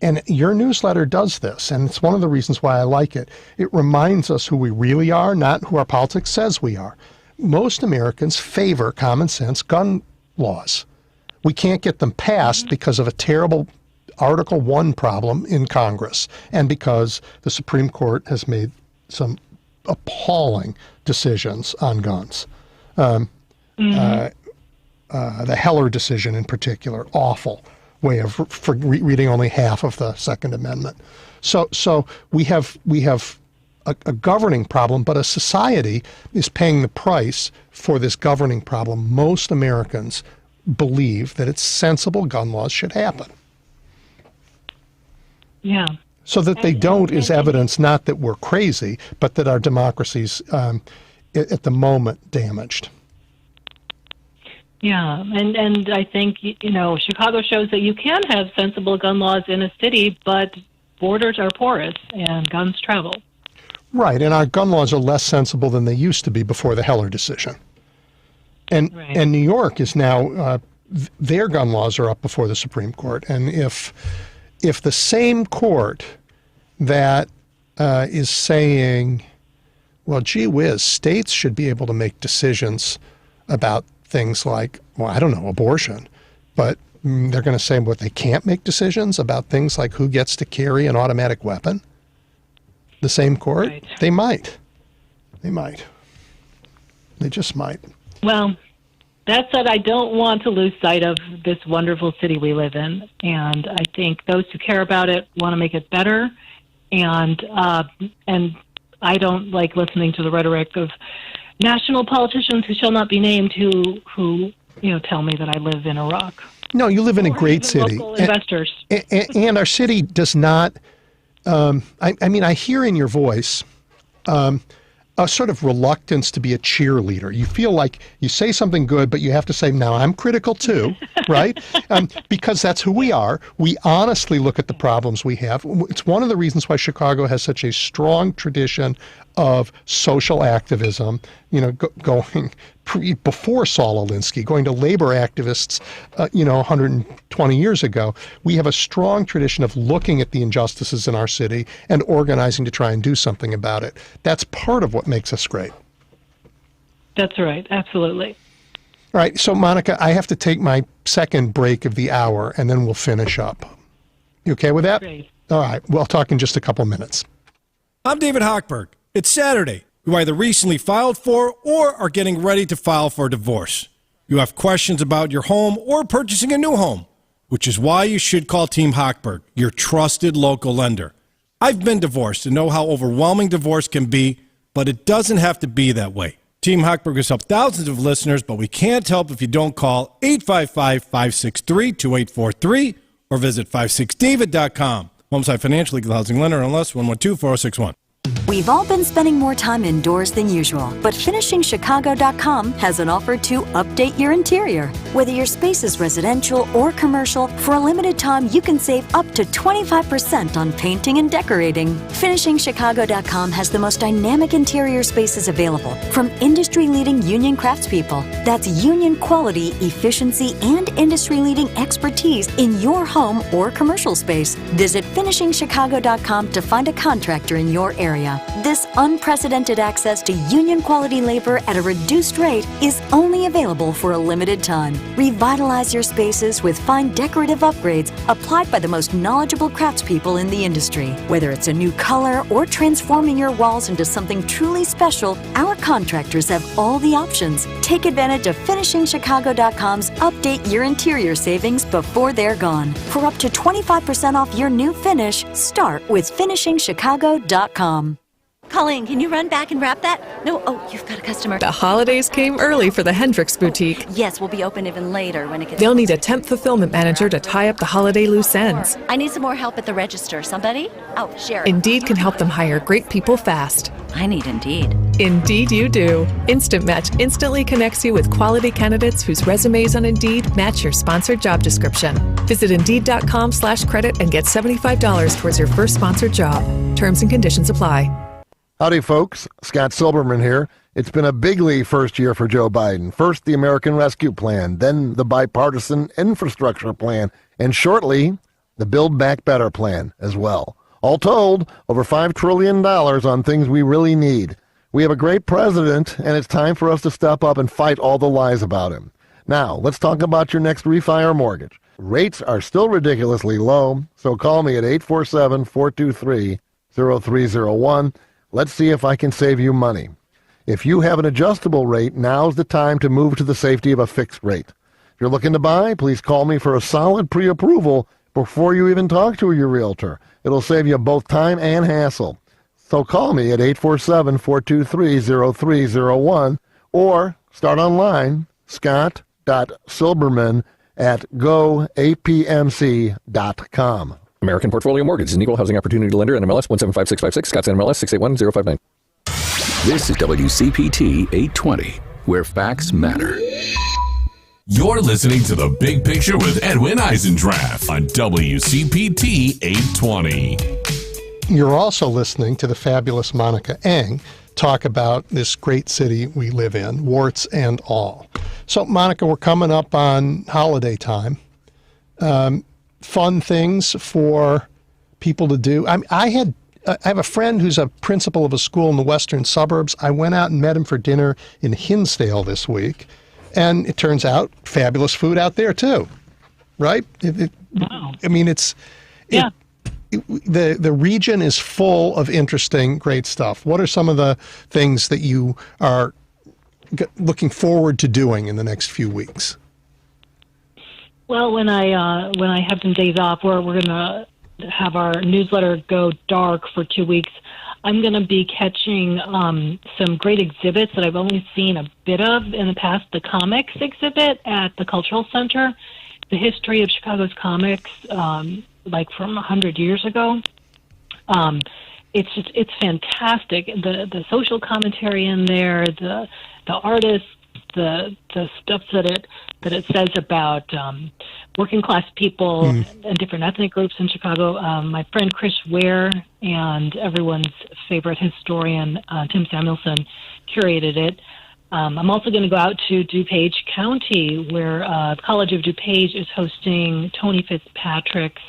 and your newsletter does this, and it's one of the reasons why I like it. It reminds us who we really are, not who our politics says we are. Most Americans favor common sense gun laws. We can't get them passed because of a terrible Article 1 problem in Congress, and because the Supreme Court has made some appalling decisions on guns. The Heller decision in particular, awful way of reading only half of the Second Amendment. So we have a governing problem, but a society is paying the price for this governing problem. Most Americans believe that it's sensible gun laws should happen. Yeah. So that they don't is evidence not that we're crazy, but that our democracy's at the moment damaged. Yeah, and I think, Chicago shows that you can have sensible gun laws in a city, but borders are porous and guns travel. Right, and our gun laws are less sensible than they used to be before the Heller decision. And New York is now, their gun laws are up before the Supreme Court. And if the same court that is saying, well, gee whiz, states should be able to make decisions about things like, abortion, but they're going to say what they can't make decisions about things like who gets to carry an automatic weapon. The same court, right. They might. They just might. Well, that said, I don't want to lose sight of this wonderful city we live in, and I think those who care about it want to make it better, and I don't like listening to the rhetoric of national politicians who shall not be named who tell me that I live in Iraq. No, you live in a great city. Local investors. And our city does not, I hear in your voice a sort of reluctance to be a cheerleader. You feel like you say something good, but you have to say, now I'm critical too, right? Because that's who we are. We honestly look at the problems we have. It's one of the reasons why Chicago has such a strong tradition of social activism, going before Saul Alinsky, going to labor activists, 120 years ago. We have a strong tradition of looking at the injustices in our city and organizing to try and do something about it. That's part of what makes us great. That's right. Absolutely. All right. So, Monica, I have to take my second break of the hour, and then we'll finish up. You okay with that? Great. All right. We'll talk in just a couple minutes. I'm David Hochberg. It's Saturday. You either recently filed for or are getting ready to file for a divorce. You have questions about your home or purchasing a new home. which is why you should call Team Hochberg, your trusted local lender. I've been divorced and know how overwhelming divorce can be, but it doesn't have to be that way. Team Hochberg has helped thousands of listeners, but we can't help if you don't call 855-563-2843 or visit 56david.com. Homeside Financial Legal Housing Lender, unless 112-4061. We've all been spending more time indoors than usual, but FinishingChicago.com has an offer to update your interior. Whether your space is residential or commercial, for a limited time you can save up to 25% on painting and decorating. FinishingChicago.com has the most dynamic interior spaces available from industry-leading union craftspeople. That's union quality, efficiency, and industry-leading expertise in your home or commercial space. Visit FinishingChicago.com to find a contractor in your area. This unprecedented access to union quality labor at a reduced rate is only available for a limited time. Revitalize your spaces with fine decorative upgrades applied by the most knowledgeable craftspeople in the industry. Whether it's a new color or transforming your walls into something truly special, our contractors have all the options. Take advantage of FinishingChicago.com's Update Your Interior savings before they're gone. For up to 25% off your new finish, start with FinishingChicago.com. Colleen, can you run back and wrap that? No, you've got a customer. The holidays came early for the Hendricks Boutique. Yes, we'll be open even later when it gets... They'll need a temp fulfillment manager to tie up the holiday loose ends. I need some more help at the register. Somebody? Oh, Sharon. Indeed can help them hire great people fast. I need Indeed. Indeed you do. Instant Match instantly connects you with quality candidates whose resumes on Indeed match your sponsored job description. Visit Indeed.com/credit and get $75 towards your first sponsored job. Terms and conditions apply. Howdy, folks. Scott Silberman here. It's been a bigly first year for Joe Biden. First, the American Rescue Plan, then the Bipartisan Infrastructure Plan, and shortly, the Build Back Better Plan as well. All told, over $5 trillion on things we really need. We have a great president, and it's time for us to step up and fight all the lies about him. Now, let's talk about your next refi or mortgage. Rates are still ridiculously low, so call me at 847-423-0301. Let's see if I can save you money. If you have an adjustable rate, now's the time to move to the safety of a fixed rate. If you're looking to buy, please call me for a solid pre-approval before you even talk to your realtor. It'll save you both time and hassle. So call me at 847-423-0301 or start online, scott.silberman@goapmc.com. American Portfolio Mortgage is an equal housing opportunity lender and MLS 175656, Scott's NMLS 681059. This is WCPT 820, where facts matter. You're listening to The Big Picture with Edwin Eisendrath on WCPT 820. You're also listening to the fabulous Monica Eng talk about this great city we live in, warts and all. So, Monica, we're coming up on holiday time. Fun things for people to do. I have a friend who's a principal of a school in the western suburbs. I went out and met him for dinner in Hinsdale this week, and it turns out fabulous food out there too, right? Wow. I mean, the region is full of interesting, great stuff. What are some of the things that you are looking forward to doing in the next few weeks? Well, when I have some days off, we're going to have our newsletter go dark for 2 weeks. I'm going to be catching some great exhibits that I've only seen a bit of in the past. The comics exhibit at the Cultural Center, the history of Chicago's comics, like from 100 years ago. It's fantastic. The social commentary in there, the artists, the stuff that it says about working class people and different ethnic groups in Chicago. My friend Chris Ware and everyone's favorite historian Tim Samuelson curated it. I'm also going to go out to DuPage County, where the College of DuPage is hosting Tony Fitzpatrick's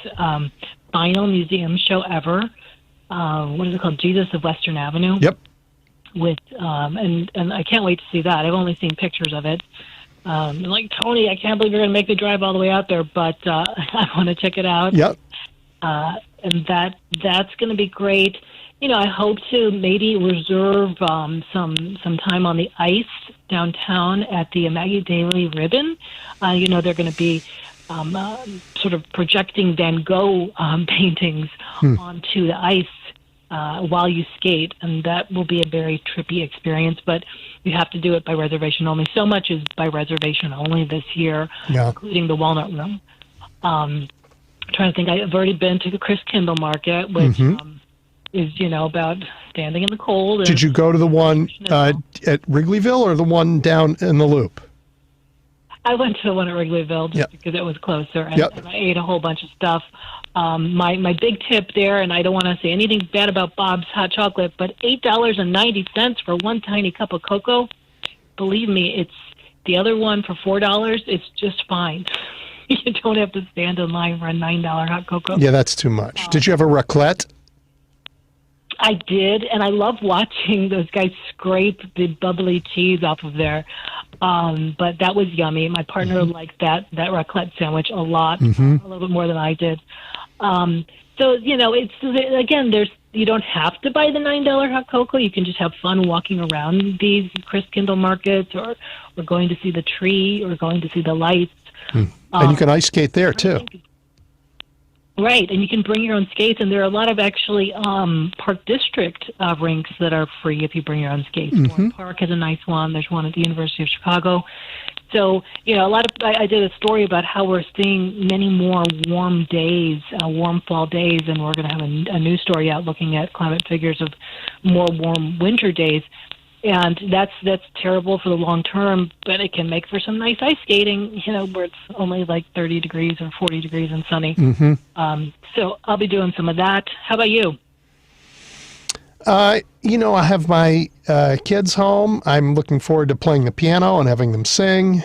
final museum show ever. What is it called? Jesus of Western Avenue. Yep. With and I can't wait to see that. I've only seen pictures of it. Like, Tony, I can't believe you're going to make the drive all the way out there, but I want to check it out. Yep. And that's going to be great. You know, I hope to maybe reserve some time on the ice downtown at the Maggie Daley Ribbon. You know, they're going to be sort of projecting Van Gogh paintings onto the ice while you skate, and that will be a very trippy experience, but you have to do it by reservation only. So much is by reservation only this year, including the Walnut Room. I'm trying to think, I've already been to the Chris Kindle Market, which is, about standing in the cold. Did you go to the one at Wrigleyville or the one down in the Loop? I went to the one at Wrigleyville just because it was closer, and I ate a whole bunch of stuff. My big tip there, and I don't want to say anything bad about Bob's Hot Chocolate, but $8.90 for one tiny cup of cocoa. Believe me, it's the other one for $4. It's just fine. You don't have to stand in line for a $9 hot cocoa. Yeah, that's too much. Did you have a raclette? I did, and I love watching those guys scrape the bubbly cheese off of there. But that was yummy. My partner liked that raclette sandwich a lot, a little bit more than I did. So, it's, again, you don't have to buy the $9 hot cocoa. You can just have fun walking around these Chris Kindle markets, or going to see the tree, or going to see the lights. And you can ice skate there, too. Right, and you can bring your own skates, and there are a lot of actually Park District rinks that are free if you bring your own skates. Zorn Park has a nice one. There's one at the University of Chicago. So, I did a story about how we're seeing many more warm days, warm fall days, and we're going to have a new story out looking at climate figures of more warm winter days. And that's terrible for the long term, but it can make for some nice ice skating, where it's only like 30 degrees or 40 degrees and sunny. So I'll be doing some of that. How about you? I have my kids home. I'm looking forward to playing the piano and having them sing,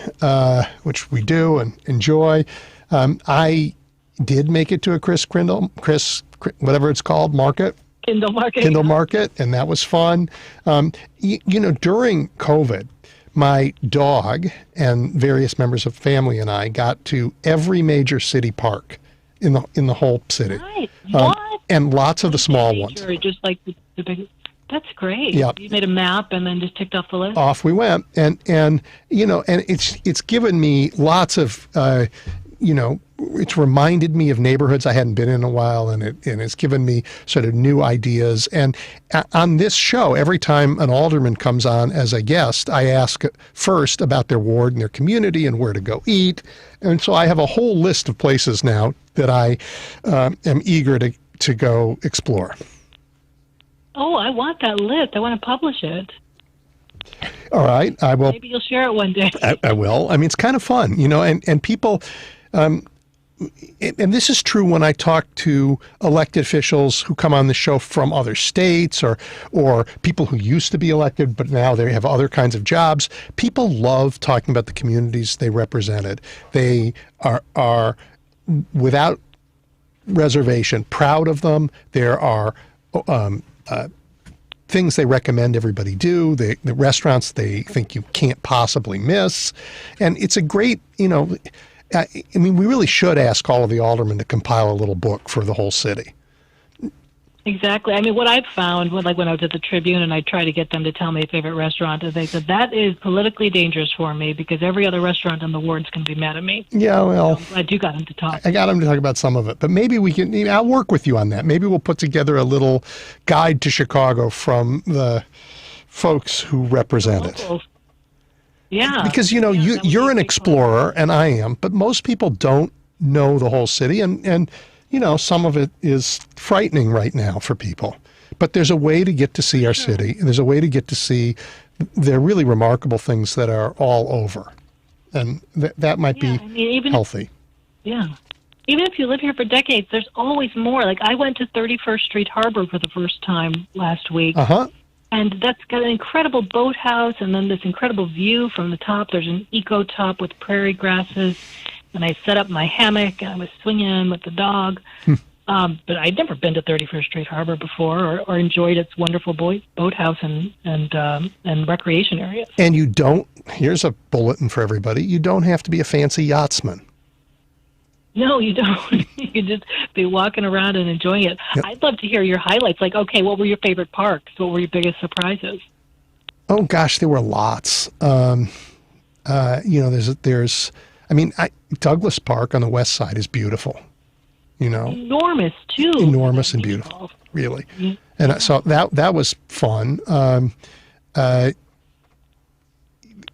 which we do and enjoy. I did make it to a Chris whatever it's called, market. Kindle Market, and that was fun. During COVID, my dog and various members of family and I got to every major city park in the whole city. Right. What? And lots of the small ones. Just like the big. That's great. Yep. You made a map and then just ticked off the list. Off we went, and it's given me lots of it's reminded me of neighborhoods I hadn't been in a while, and it's given me sort of new ideas. And on this show, every time an alderman comes on as a guest, I ask first about their ward and their community and where to go eat. And so I have a whole list of places now that I am eager to go explore. Oh, I want that list. I want to publish it. All right, I will. Maybe you'll share it one day. I will. I mean, it's kind of fun, and people. And this is true when I talk to elected officials who come on the show from other states, or people who used to be elected but now they have other kinds of jobs. People love talking about the communities they represented. They are without reservation proud of them. There are things they recommend everybody do, the restaurants they think you can't possibly miss. And it's a great, we really should ask all of the aldermen to compile a little book for the whole city. Exactly. I mean, what I've found, when I was at the Tribune and I try to get them to tell me a favorite restaurant, is they said, that is politically dangerous for me because every other restaurant in the ward's going to be mad at me. Yeah, well. So I'm glad you got them to talk. I got them to talk about some of it. But maybe we can, I'll work with you on that. Maybe we'll put together a little guide to Chicago from the folks who represent it. Yeah. Because, you're an explorer and I am, but most people don't know the whole city. And some of it is frightening right now for people. But there's a way to get to see our city. And there's a way to get to see the really remarkable things that are all over. And that might be healthy. Yeah. Even if you live here for decades, there's always more. Like, I went to 31st Street Harbor for the first time last week. And that's got an incredible boathouse and then this incredible view from the top. There's an eco top with prairie grasses. And I set up my hammock and I was swinging with the dog. But I'd never been to 31st Street Harbor before or enjoyed its wonderful boathouse and recreation areas. And here's a bulletin for everybody, you don't have to be a fancy yachtsman. No, you don't. You can just be walking around and enjoying it. Yep. I'd love to hear your highlights. Like, okay, what were your favorite parks? What were your biggest surprises? Oh, gosh, there were lots. There's I mean, Douglas Park on the west side is beautiful. Enormous too. Enormous and beautiful, really. Mm-hmm. And so that was fun.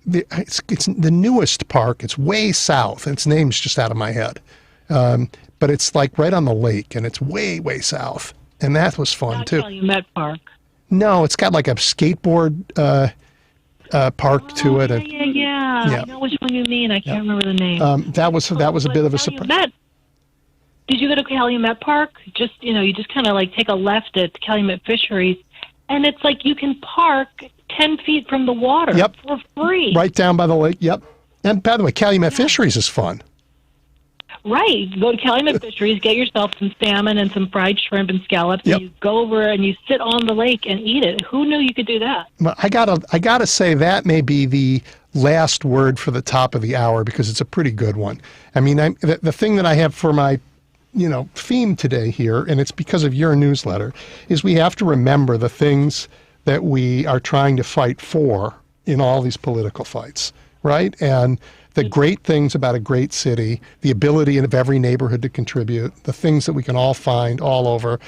It's the newest park. It's way south. Its name's just out of my head, but it's like right on the lake, and it's way, way south. And that was fun Not too. Calumet Park. No, it's got like a skateboard park to it. Yeah. I know which one you mean. I can't remember the name. That was a bit of a surprise. Did you go to Calumet Park? Just you just kind of like take a left at Calumet Fisheries, and it's like you can park 10 feet from the water for free. Right down by the lake. Yep. And by the way, Calumet Fisheries is fun. Right. Go to Calumet Fisheries, get yourself some salmon and some fried shrimp and scallops, and you go over and you sit on the lake and eat it. Who knew you could do that? Well, I gotta say that may be the last word for the top of the hour, because it's a pretty good one. I mean, the thing that I have for my theme today here, and it's because of your newsletter, is we have to remember the things that we are trying to fight for in all these political fights, right? And the great things about a great city, the ability of every neighborhood to contribute, the things that we can all find all over,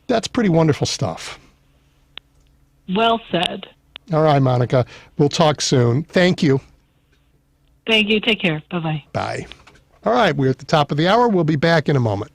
that's pretty wonderful stuff. Well said. All right, Monica. We'll talk soon. Thank you. Thank you. Take care. Bye-bye. Bye. All right, we're at the top of the hour. We'll be back in a moment.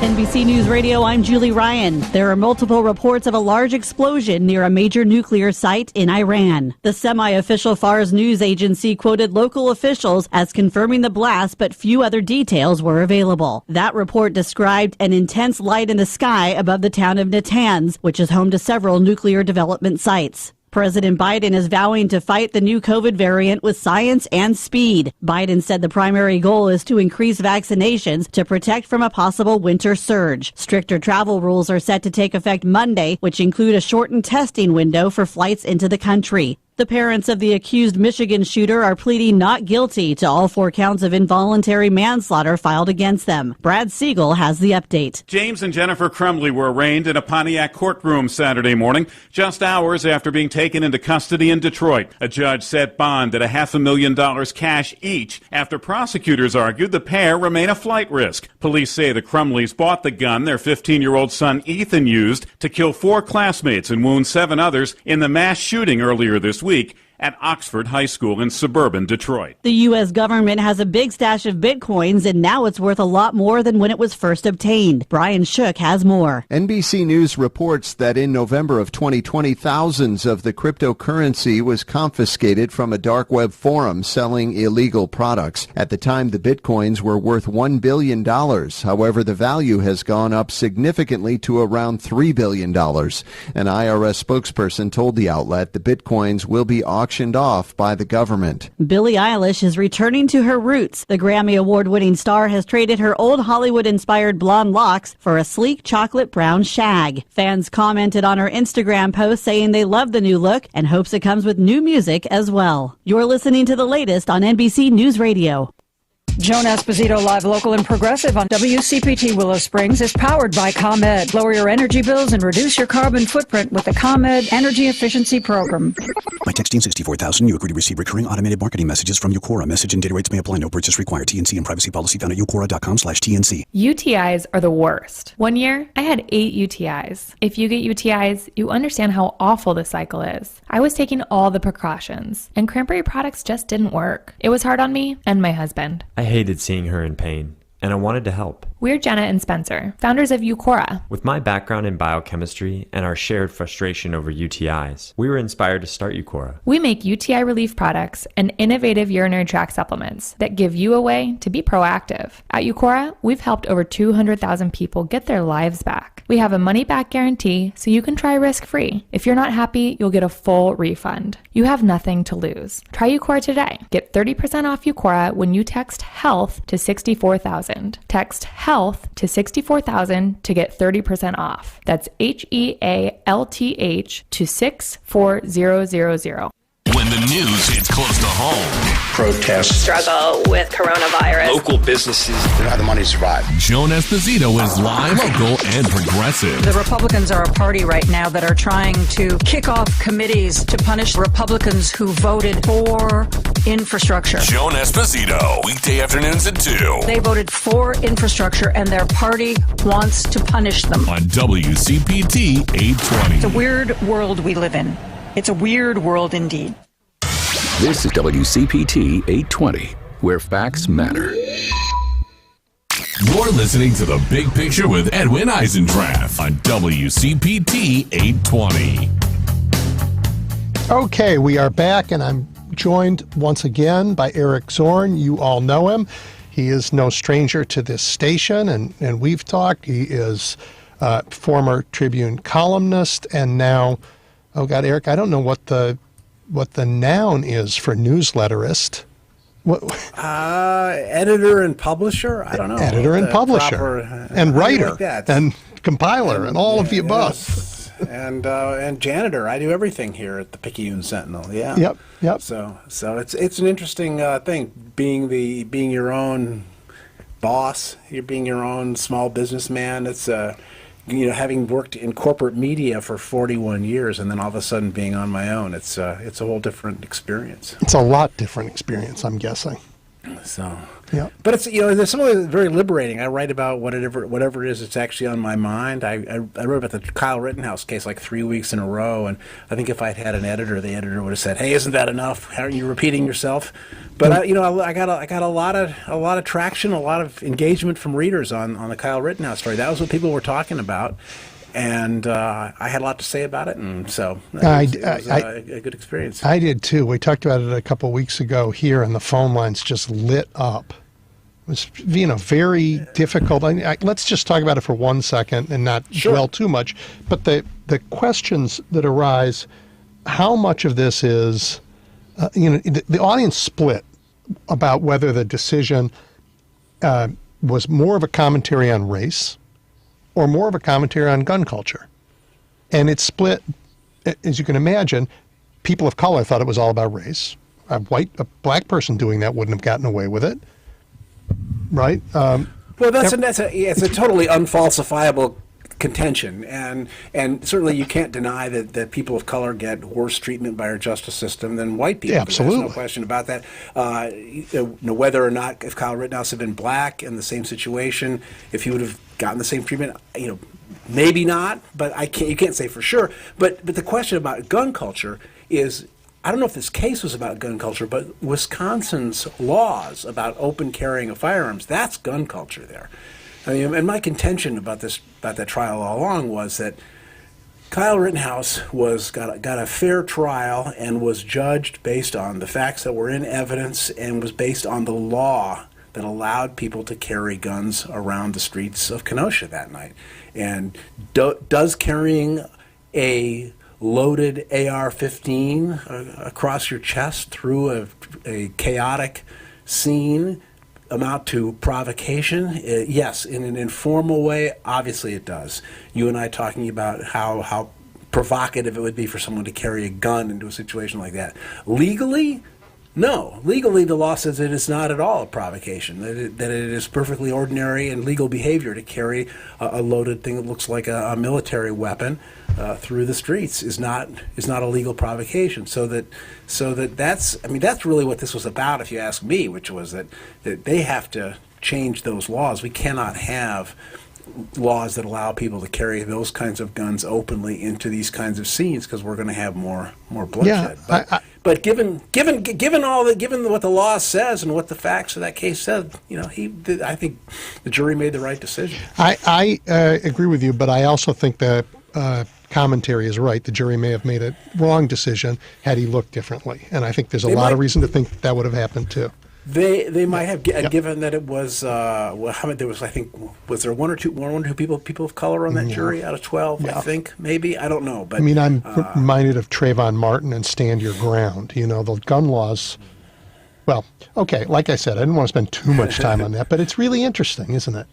NBC News Radio, I'm Julie Ryan. There are multiple reports of a large explosion near a major nuclear site in Iran. The semi-official Fars news agency quoted local officials as confirming the blast, but few other details were available. That report described an intense light in the sky above the town of Natanz, which is home to several nuclear development sites. President Biden is vowing to fight the new COVID variant with science and speed. Biden said the primary goal is to increase vaccinations to protect from a possible winter surge. Stricter travel rules are set to take effect Monday, which include a shortened testing window for flights into the country. The parents of the accused Michigan shooter are pleading not guilty to all 4 counts of involuntary manslaughter filed against them. Brad Siegel has the update. James and Jennifer Crumley were arraigned in a Pontiac courtroom Saturday morning, just hours after being taken into custody in Detroit. A judge set bond at $500,000 cash each after prosecutors argued the pair remain a flight risk. Police say the Crumleys bought the gun their 15-year-old son Ethan used to kill 4 classmates and wound 7 others in the mass shooting earlier this week at Oxford High School in suburban Detroit. The U.S. government has a big stash of bitcoins, and now it's worth a lot more than when it was first obtained. Brian Shook has more. NBC News reports that in November of 2020, thousands of the cryptocurrency was confiscated from a dark web forum selling illegal products. At the time, the bitcoins were worth $1 billion. However, the value has gone up significantly to around $3 billion. An IRS spokesperson told the outlet the bitcoins will be auctioned off by the government. Billie Eilish is returning to her roots. The Grammy Award-winning star has traded her old Hollywood-inspired blonde locks for a sleek chocolate brown shag. Fans commented on her Instagram post saying they love the new look and hopes it comes with new music as well. You're listening to the latest on NBC News Radio. Joan Esposito, live, local, and progressive on WCPT Willow Springs is powered by ComEd. Lower your energy bills and reduce your carbon footprint with the ComEd Energy Efficiency Program. By texting 64,000, you agree to receive recurring automated marketing messages from Ucora. Message and data rates may apply. No purchase required. TNC and privacy policy found at ucora.com/TNC. UTIs are the worst. One year, I had 8 UTIs. If you get UTIs, you understand how awful the cycle is. I was taking all the precautions, and cranberry products just didn't work. It was hard on me and my husband. I hated seeing her in pain, and I wanted to help. We're Jenna and Spencer, founders of Ucora. With my background in biochemistry and our shared frustration over UTIs, we were inspired to start Ucora. We make UTI relief products and innovative urinary tract supplements that give you a way to be proactive. At Ucora, we've helped over 200,000 people get their lives back. We have a money-back guarantee, so you can try risk-free. If you're not happy, you'll get a full refund. You have nothing to lose. Try Ucora today. Get 30% off Ucora when you text HEALTH to 64,000. Text HEALTH to 64,000 to get 30% off. That's HEALTH to 64000. When the news hits close to home. Protests. Struggle with coronavirus. Local businesses don't have the money to survive. Joan Esposito is live, local, and progressive. The Republicans are a party right now that are trying to kick off committees to punish Republicans who voted for infrastructure. Joan Esposito, weekday afternoons at 2. They voted for infrastructure, and their party wants to punish them. On WCPT 820. It's a weird world we live in. It's a weird world indeed. This is WCPT 820, where facts matter. You're listening to The Big Picture with Edwin Eisendrath on WCPT 820. Okay, we are back, and I'm joined once again by Eric Zorn. You all know him. He is no stranger to this station, and we've talked. He is former Tribune columnist, and now, oh God, Eric, I don't know what the noun is for newsletterist. What? Editor and publisher? I don't know. Editor and publisher, proper, and writer, like and compiler, and all of the above. Yes. And janitor. I do everything here at the Picayune Sentinel. Yeah. Yep. So it's an interesting thing being your own boss. You're being your own small businessman. It's having worked in corporate media for 41 years and then all of a sudden being on my own, it's a whole different experience. It's a lot different experience, I'm guessing. So, yeah. But it's there's something very liberating. I write about whatever it is that's actually on my mind. I wrote about the Kyle Rittenhouse case like 3 weeks in a row, and I think if I'd had an editor, the editor would have said, "Hey, isn't that enough? Aren't you repeating yourself?" But I got a lot of traction, a lot of engagement from readers on the Kyle Rittenhouse story. That was what people were talking about. And I had a lot to say about it, and so it was a good experience. I did too. We talked about it a couple of weeks ago here, and the phone lines just lit up. It was, very difficult. Let's just talk about it for 1 second and not dwell too much. But the questions that arise, how much of this is, the audience split about whether the decision was more of a commentary on race or more of a commentary on gun culture. And it's split, as you can imagine. People of color thought it was all about race. A black person doing that wouldn't have gotten away with it, right? Well, it's a totally unfalsifiable contention, and certainly you can't deny that people of color get worse treatment by our justice system than white people. Yeah, absolutely. There's no question about that. Whether or not, if Kyle Rittenhouse had been black in the same situation, if he would have gotten the same treatment, maybe not, but you can't say for sure. But the question about gun culture is, I don't know if this case was about gun culture, but Wisconsin's laws about open carrying of firearms, that's gun culture there. And my contention about that trial all along was that Kyle Rittenhouse got a fair trial and was judged based on the facts that were in evidence and was based on the law that allowed people to carry guns around the streets of Kenosha that night. And does carrying a loaded AR-15 across your chest through a chaotic scene amount to provocation? Yes, in an informal way, obviously it does. You and I talking about how provocative it would be for someone to carry a gun into a situation like that. Legally, no. Legally, the law says it is not at all a provocation, that it is perfectly ordinary and legal behavior to carry a loaded thing that looks like a military weapon through the streets is not a legal provocation. So that's really what this was about, if you ask me, which was that they have to change those laws. We cannot have laws that allow people to carry those kinds of guns openly into these kinds of scenes, because we're going to have more bloodshed. Yeah, but given what the law says and what the facts of that case said, I think the jury made the right decision. I agree with you, but I also think that commentary is right. The jury may have made a wrong decision had he looked differently, and I think there's a lot of reason to think that would have happened too. They might have given that it was how many there was. I think was there one or two people of color on that jury out of 12. I think maybe, I don't know. But I'm reminded of Trayvon Martin and Stand Your Ground. The gun laws. Well, okay, like I said, I didn't want to spend too much time on that, but it's really interesting, isn't it?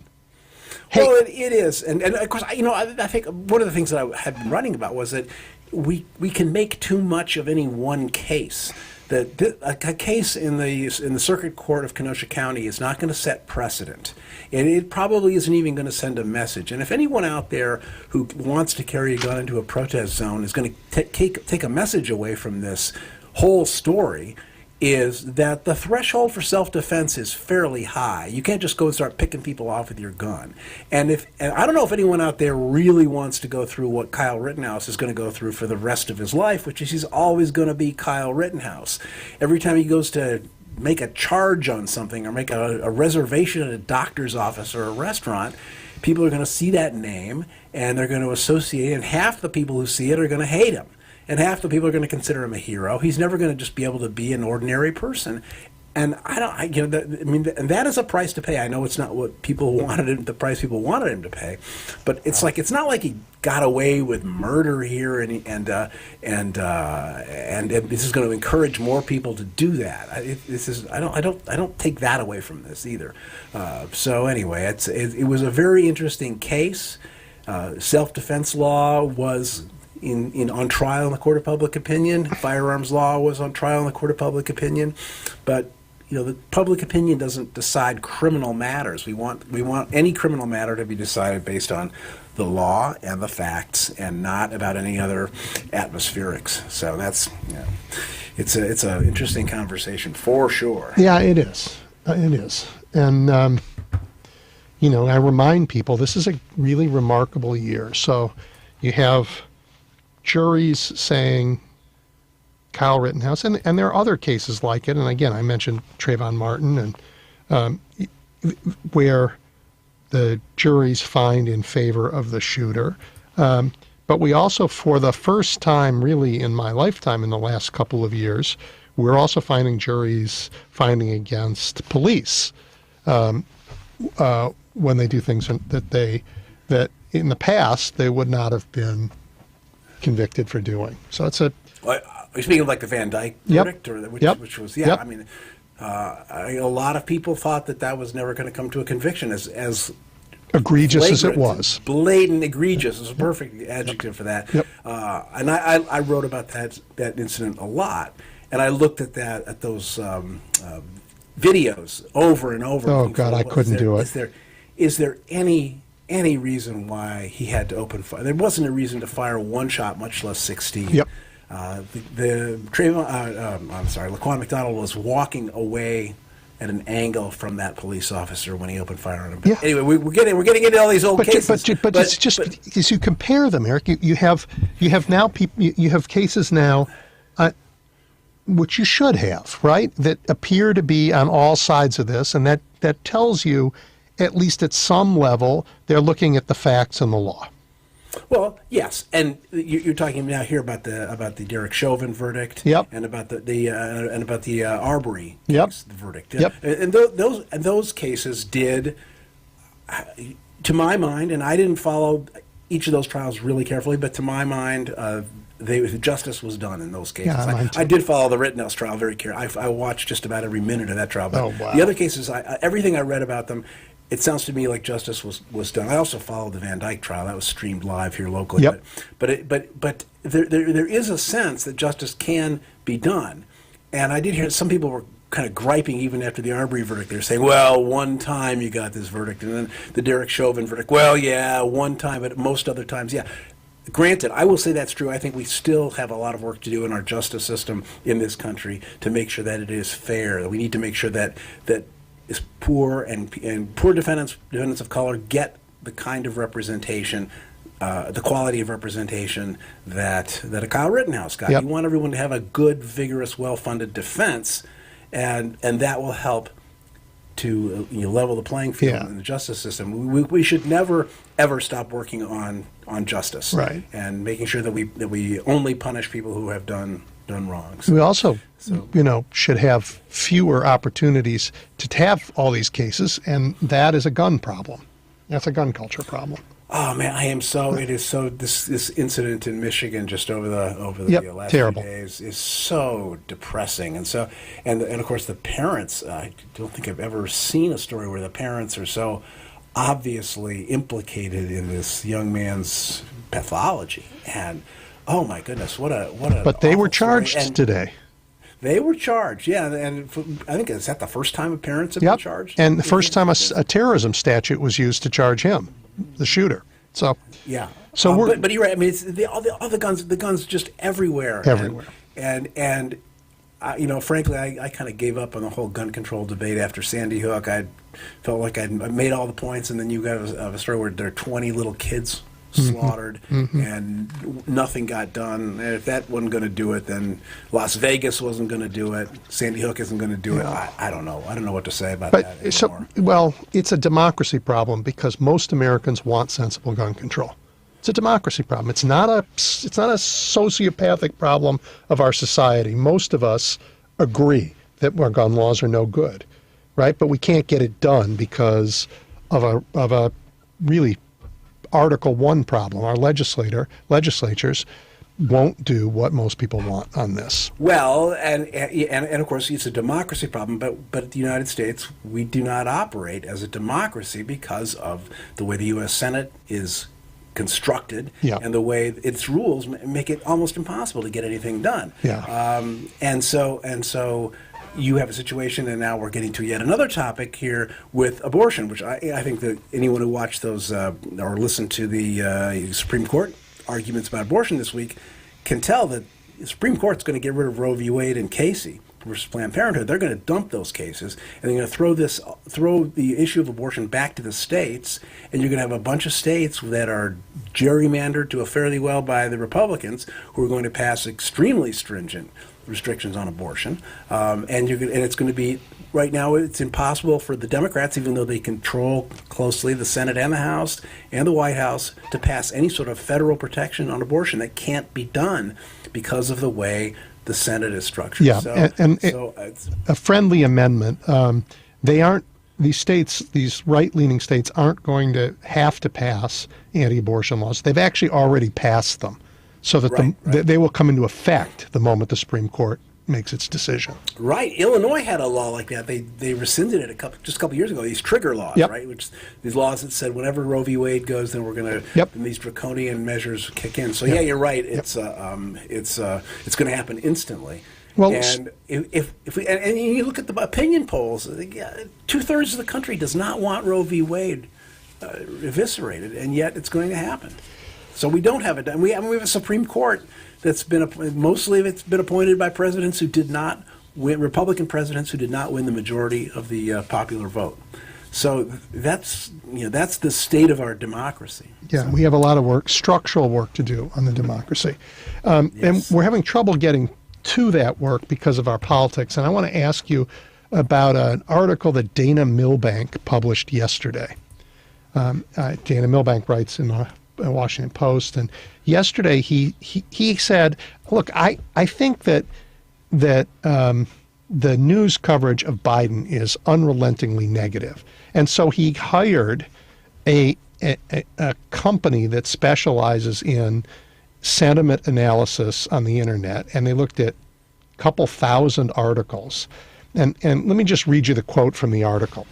Hey. Well, it is, and of course, I think one of the things that I had been writing about was that we can make too much of any one case. that a case in the Circuit Court of Kenosha County is not going to set precedent, and it probably isn't even going to send a message. And if anyone out there who wants to carry a gun into a protest zone is going to take a message away from this whole story, is that the threshold for self-defense is fairly high. You can't just go and start picking people off with your gun. And I don't know if anyone out there really wants to go through what Kyle Rittenhouse is going to go through for the rest of his life, which is he's always going to be Kyle Rittenhouse. Every time he goes to make a charge on something or make a reservation at a doctor's office or a restaurant, people are going to see that name and they're going to associate it, and half the people who see it are going to hate him. And half the people are going to consider him a hero. He's never going to just be able to be an ordinary person. And and that is a price to pay. I know it's not what people wanted him, the price people wanted him to pay, but it's it's not like he got away with murder here, and this is going to encourage more people to do that. I don't take that away from this either. So anyway, it was a very interesting case. Self-defense law was on trial in the court of public opinion. Firearms law was on trial in the court of public opinion, but the public opinion doesn't decide criminal matters. We want any criminal matter to be decided based on the law and the facts, and not about any other atmospherics. So that's it's an interesting conversation for sure. Yeah, it is. It is, and I remind people this is a really remarkable year. So you have juries saying Kyle Rittenhouse, and there are other cases like it. And again, I mentioned Trayvon Martin, and where the juries find in favor of the shooter. But we also, for the first time really in my lifetime in the last couple of years, we're also finding juries finding against police when they do things that in the past they would not have been convicted for doing. So it's a... Are you speaking of like the Van Dyke verdict? Which was, I mean, a lot of people thought that was never going to come to a conviction, as egregious as it was. Blatant egregious is a perfect adjective for that. And I wrote about that incident a lot, and I looked at those videos over and over. Oh God, I couldn't do it. Is there any reason why he had to open fire? There wasn't a reason to fire one shot, much less 16. Yep. Laquan McDonald was walking away at an angle from that police officer when he opened fire on him. Yeah. Anyway, we're getting into all these old cases. But it's just as you compare them, Eric. You have now people. You have cases now, which you should have, right? That appear to be on all sides of this, and that tells you, at least at some level, they're looking at the facts and the law. Well, yes, and you're talking now here about the Derek Chauvin verdict, and about the Arbery case, the verdict, and those cases did, to my mind, and I didn't follow each of those trials really carefully, but to my mind, justice was done in those cases. Yeah, I did follow the Rittenhouse trial very carefully. I watched just about every minute of that trial. But wow. The other cases, everything I read about them, it sounds to me like justice was done. I also followed the Van Dyke trial. That was streamed live here locally. Yep. But there is a sense that justice can be done. And I did hear some people were kind of griping even after the Arbery verdict. They're saying, well, one time you got this verdict. And then the Derek Chauvin verdict, well, yeah, one time, but most other times, yeah. Granted, I will say that's true. I think we still have a lot of work to do in our justice system in this country to make sure that it is fair. We need to make sure that is poor and poor defendants of color get the kind of representation, the quality of representation that a Kyle Rittenhouse got. Yep. You want everyone to have a good, vigorous, well-funded defense, and that will help to level the playing field in the justice system. We should never ever stop working on justice, right, and making sure that we only punish people who have done wrong. We also, should have fewer opportunities to have all these cases, and that is a gun problem. That's a gun culture problem. Oh man, it is so. This incident in Michigan just over the last terrible. few days is so depressing, and of course the parents. I don't think I've ever seen a story where the parents are so obviously implicated in this young man's pathology, and oh my goodness, what a. But they were charged today. They were charged, yeah, and I think is that the first time parents have been charged? And the first time a terrorism statute was used to charge him, the shooter. So yeah, so but you're right. I mean, it's all the guns just everywhere. Everywhere. And you know, frankly, I kind of gave up on the whole gun control debate after Sandy Hook. I felt like I'd made all the points, and then you got a story where there are 20 little kids slaughtered, and nothing got done. And if that wasn't going to do it, then Las Vegas wasn't going to do it. Sandy Hook isn't going to do it. I don't know. I don't know what to say about that anymore. So, well, it's a democracy problem because most Americans want sensible gun control. It's a democracy problem. It's not a sociopathic problem of our society. Most of us agree that our gun laws are no good, right? But we can't get it done because of a really Article 1 problem. Our legislatures won't do what most people want on this. Well, and of course it's a democracy problem, but in the United States we do not operate as a democracy because of the way the U.S. Senate is constructed and the way its rules make it almost impossible to get anything done. And so you have a situation, and now we're getting to yet another topic here with abortion, which I think that anyone who watched those or listened to the Supreme Court arguments about abortion this week can tell that the Supreme Court's going to get rid of Roe v. Wade and Casey versus Planned Parenthood. They're going to dump those cases, and they're going to throw the issue of abortion back to the states, and you're going to have a bunch of states that are gerrymandered to a fairly well by the Republicans who are going to pass extremely stringent restrictions on abortion, and it's going to be, right now it's impossible for the Democrats, even though they control closely the Senate and the House and the White House, to pass any sort of federal protection on abortion. That can't be done because of the way the Senate is structured. Yeah, and a friendly amendment. These states, these right-leaning states, aren't going to have to pass anti-abortion laws. They've actually already passed them, so that they will come into effect the moment the Supreme Court makes its decision. Right. Illinois had a law like that. They rescinded it just a couple of years ago. These trigger laws, right? Which these laws that said whenever Roe v. Wade goes, then we're going to then these draconian measures kick in. So yeah, you're right. It's going to happen instantly. Well, and if you look at the opinion polls, 2/3 of the country does not want Roe v. Wade eviscerated, and yet it's going to happen. So we don't have it. We have a Supreme Court that's been mostly it's been appointed by presidents who did not win, Republican presidents who did not win the majority of the popular vote. So that's the state of our democracy. Yeah, we have a lot of structural work to do on the democracy, and we're having trouble getting to that work because of our politics. And I want to ask you about an article that Dana Milbank published yesterday. Dana Milbank writes in the Washington Post, and yesterday he said, "Look, I think that the news coverage of Biden is unrelentingly negative, and so he hired a company that specializes in sentiment analysis on the internet, and they looked at a couple thousand articles, and let me just read you the quote from the article."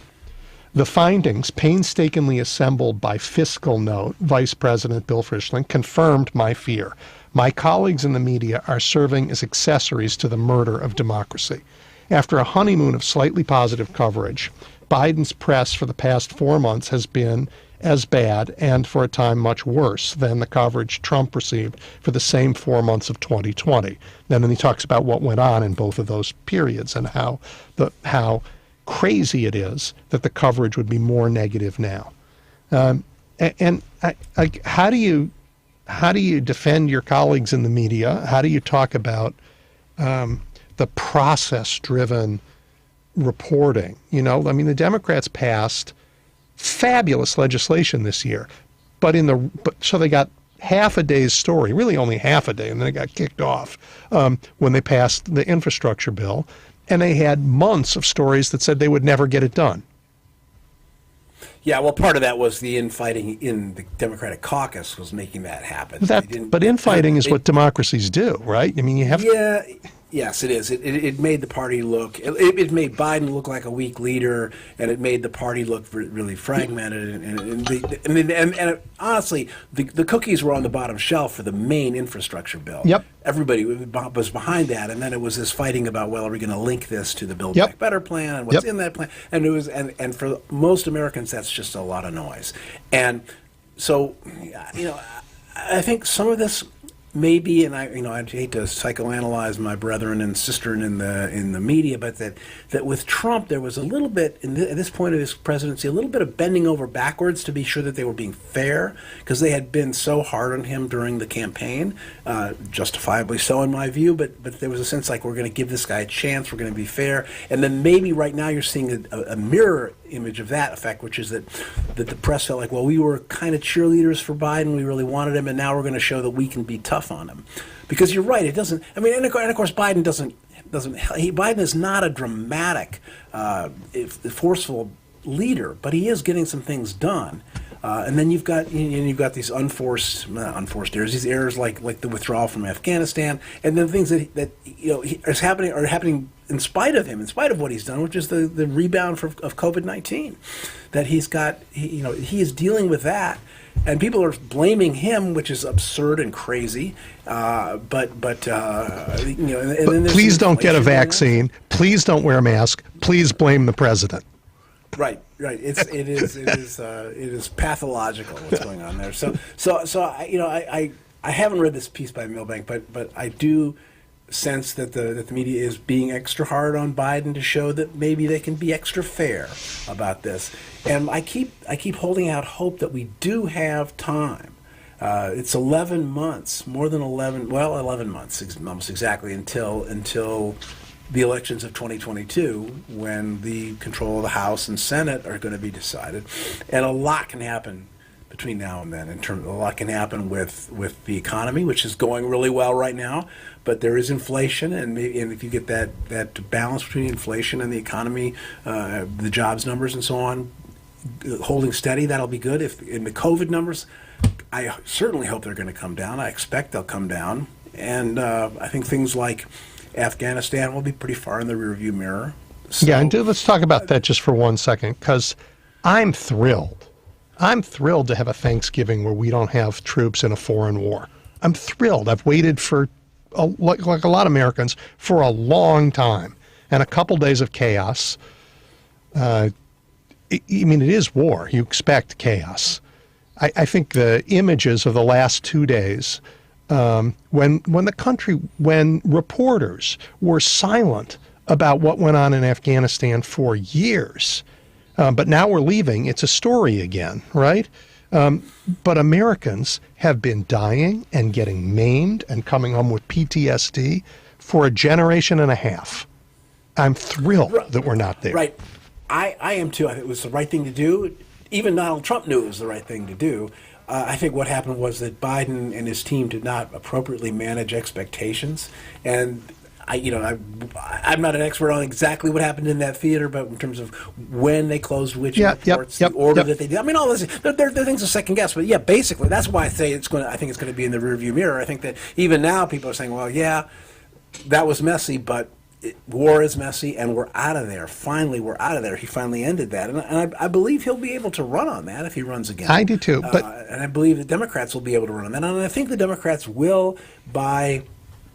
The findings, painstakingly assembled by Fiscal Note Vice President Bill Frischling, confirmed my fear. My colleagues in the media are serving as accessories to the murder of democracy. After a honeymoon of slightly positive coverage, Biden's press for the past 4 months has been as bad and for a time much worse than the coverage Trump received for the same 4 months of 2020. And then he talks about what went on in both of those periods and how crazy it is that the coverage would be more negative now. How do you defend your colleagues in the media? How do you talk about the process-driven reporting? The Democrats passed fabulous legislation this year, so they got half a day's story, really only half a day, and then it got kicked off when they passed the infrastructure bill. And they had months of stories that said they would never get it done. Yeah, well, part of that was the infighting in the Democratic Caucus was making that happen. But infighting is what democracies do, right? I mean, you have. Yes, it is. It made the party look. It made Biden look like a weak leader, and it made the party look really fragmented. And honestly, the cookies were on the bottom shelf for the main infrastructure bill. Yep. Everybody was behind that, and then it was this fighting about, well, are we going to link this to the Build Back Better plan and what's in that plan? And it was, and for most Americans, that's just a lot of noise. And so, I think some of this. Maybe, and I'd hate to psychoanalyze my brethren and sister in the media, but that with Trump there was a little bit at this point of his presidency, a little bit of bending over backwards to be sure that they were being fair, because they had been so hard on him during the campaign, justifiably so in my view. But there was a sense like, we're going to give this guy a chance, we're going to be fair, and then maybe right now you're seeing a mirror image of that effect, which is that the press felt like, well, we were kind of cheerleaders for Biden, we really wanted him, and now we're going to show that we can be tough on him. Because you're right, it doesn't. I mean, and of course, Biden doesn't. Biden is not a dramatic, forceful leader, but he is getting some things done. And then you've got these unforced errors, these errors like the withdrawal from Afghanistan, and then things that are happening in spite of him, in spite of what he's done, which is the rebound of COVID-19, that he's got. He is dealing with that. And people are blaming him, which is absurd and crazy. But please don't get a vaccine. Please don't wear a mask. Please blame the president. Right. It is pathological what's going on there. So I haven't read this piece by Milbank, but I do sense that the media is being extra hard on Biden to show that maybe they can be extra fair about this. And I keep holding out hope that we do have time. It's 11 months, more than 11 months, almost exactly, until the elections of 2022, when the control of the House and Senate are going to be decided. And a lot can happen between now and then. A lot can happen with the economy, which is going really well right now, but there is inflation, and if you get that balance between inflation and the economy, the jobs numbers and so on, holding steady, that'll be good. If in the COVID numbers, I certainly hope they're going to come down. I expect they'll come down, and I think things like Afghanistan will be pretty far in the rearview mirror. So, and let's talk about that just for 1 second, because I'm thrilled. I'm thrilled to have a Thanksgiving where we don't have troops in a foreign war. I'm thrilled. I've waited for, like a lot of Americans, for a long time. And a couple days of chaos. It is war. You expect chaos. I think the images of the last 2 days, when reporters were silent about what went on in Afghanistan for years, but now we're leaving, it's a story again, right? But Americans have been dying and getting maimed and coming home with PTSD for a generation and a half. I'm thrilled that we're not there. Right. I am too. I think it was the right thing to do. Even Donald Trump knew it was the right thing to do. I think what happened was that Biden and his team did not appropriately manage expectations. And I'm not an expert on exactly what happened in that theater, but in terms of when they closed which reports, the order that they did. I mean, all this, there are things to second guess. But yeah, basically, that's why I say I think it's going to be in the rearview mirror. I think that even now people are saying, well, yeah, that was messy, but war is messy, and we're out of there. Finally, we're out of there. He finally ended that, and I believe he'll be able to run on that if he runs again. I do too. And I believe the Democrats will be able to run on that, and I think the Democrats will by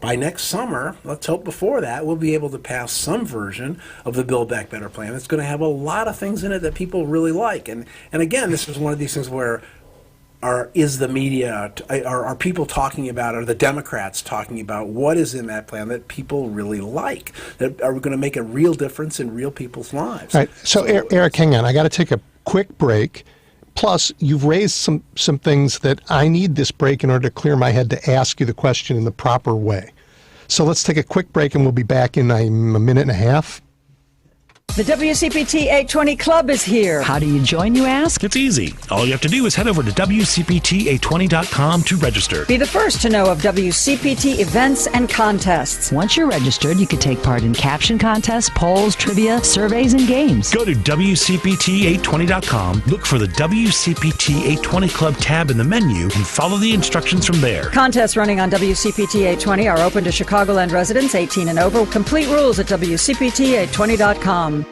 next summer. Let's hope before that we'll be able to pass some version of the Build Back Better plan. It's going to have a lot of things in it that people really like, and again, this is one of these things where. Is the media, are people talking about, are the Democrats talking about what is in that plan that people really like, that are going to make a real difference in real people's lives? All right. So Eric, hang on. I got to take a quick break. Plus, you've raised some things that I need this break in order to clear my head to ask you the question in the proper way. So let's take a quick break, and we'll be back in a minute and a half. The WCPT 820 Club is here. How do you join, you ask? It's easy. All you have to do is head over to WCPT820.com to register. Be the first to know of WCPT events and contests. Once you're registered, you can take part in caption contests, polls, trivia, surveys, and games. Go to WCPT820.com, look for the WCPT 820 Club tab in the menu, and follow the instructions from there. Contests running on WCPT 820 are open to Chicagoland residents 18 and over. Complete rules at WCPT820.com.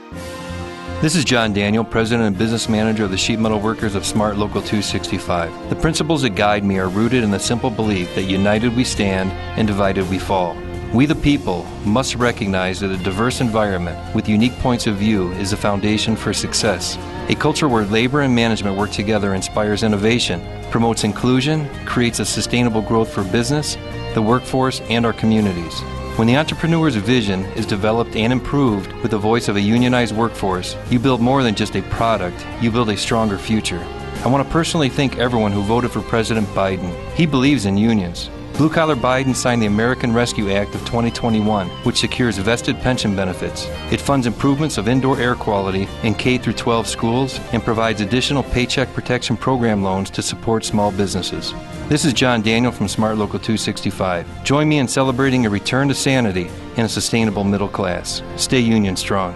This is John Daniel, President and Business Manager of the Sheet Metal Workers of Smart Local 265. The principles that guide me are rooted in the simple belief that united we stand and divided we fall. We the people must recognize that a diverse environment with unique points of view is the foundation for success. A culture where labor and management work together inspires innovation, promotes inclusion, creates a sustainable growth for business, the workforce, and our communities. When the entrepreneur's vision is developed and improved with the voice of a unionized workforce, you build more than just a product, you build a stronger future. I want to personally thank everyone who voted for President Biden. He believes in unions. Blue Collar Biden signed the American Rescue Act of 2021, which secures vested pension benefits. It funds improvements of indoor air quality in K-12 schools and provides additional Paycheck Protection Program loans to support small businesses. This is John Daniel from Smart Local 265. Join me in celebrating a return to sanity and a sustainable middle class. Stay union strong.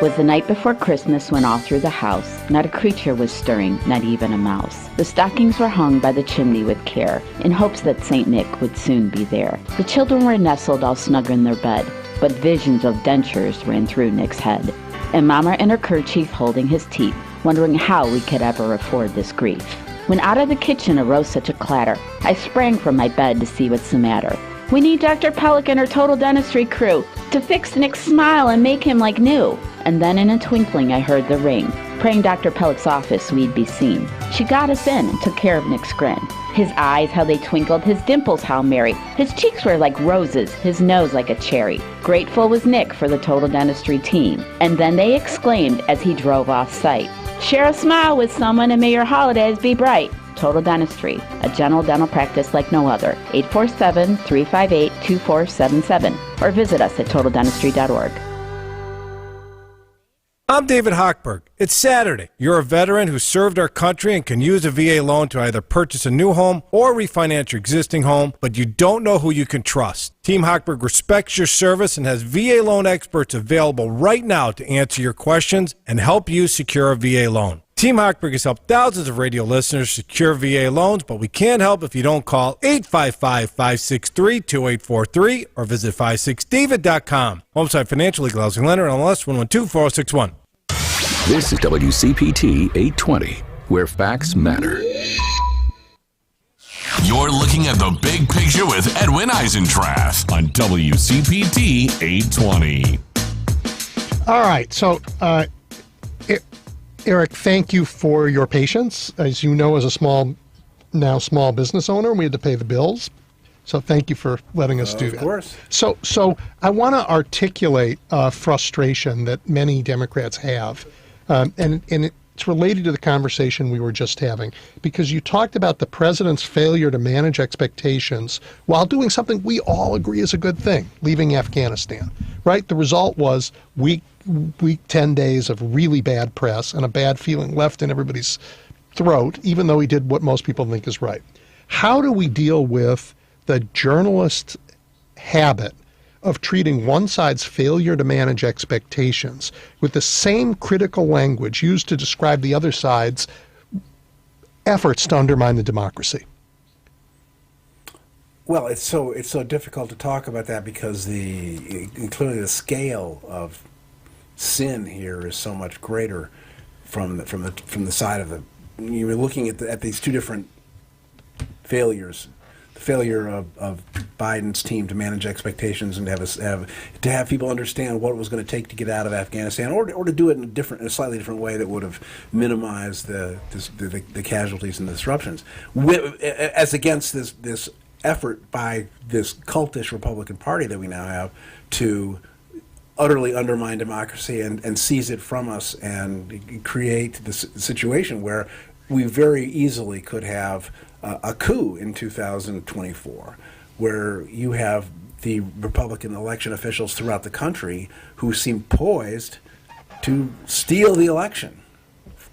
Was the night before Christmas when all through the house, not a creature was stirring, not even a mouse. The stockings were hung by the chimney with care, in hopes that St. Nick would soon be there. The children were nestled all snug in their bed, but visions of dentures ran through Nick's head. And Mama in her kerchief holding his teeth, wondering how we could ever afford this grief. When out of the kitchen arose such a clatter, I sprang from my bed to see what's the matter. We need Dr. Pellick and her total dentistry crew to fix Nick's smile and make him like new. And then in a twinkling I heard the ring, praying Dr. Pellick's office we'd be seen. She got us in and took care of Nick's grin. His eyes, how they twinkled, his dimples, how merry. His cheeks were like roses, his nose like a cherry. Grateful was Nick for the total dentistry team. And then they exclaimed as he drove off site, "Share a smile with someone and may your holidays be bright." Total Dentistry, a general dental practice like no other. 847-358-2477 or visit us at totaldentistry.org. I'm David Hochberg. It's Saturday. You're a veteran who served our country and can use a VA loan to either purchase a new home or refinance your existing home, but you don't know who you can trust. Team Hochberg respects your service and has VA loan experts available right now to answer your questions and help you secure a VA loan. Team Hochberg has helped thousands of radio listeners secure VA loans, but we can't help if you don't call 855-563-2843 or visit 56david.com. Homeside Financial Legal Housing Lender, NMLS 1124061. This is WCPT 820, where facts matter. You're looking at the big picture with Edwin Eisendrath on WCPT 820. All right, so Eric, thank you for your patience. As you know, as a small business owner, we had to pay the bills. So thank you for letting us do that. Of course. So I want to articulate frustration that many Democrats have, and it's related to the conversation we were just having, because you talked about the president's failure to manage expectations while doing something we all agree is a good thing, leaving Afghanistan, right? The result was week 10 days of really bad press and a bad feeling left in everybody's throat, even though he did what most people think is right. How do we deal with the journalist habit of treating one side's failure to manage expectations with the same critical language used to describe the other side's efforts to undermine the democracy? Well, it's so difficult to talk about that because clearly the scale of sin here is so much greater from the side of you're looking at these two different failures. The failure of Biden's team to manage expectations and to have people understand what it was going to take to get out of Afghanistan, or to do it in a slightly different way that would have minimized the casualties and the disruptions, as against this effort by this cultish Republican Party that we now have to utterly undermine democracy and seize it from us and create this situation where we very easily could have a coup in 2024, where you have the Republican election officials throughout the country who seem poised to steal the election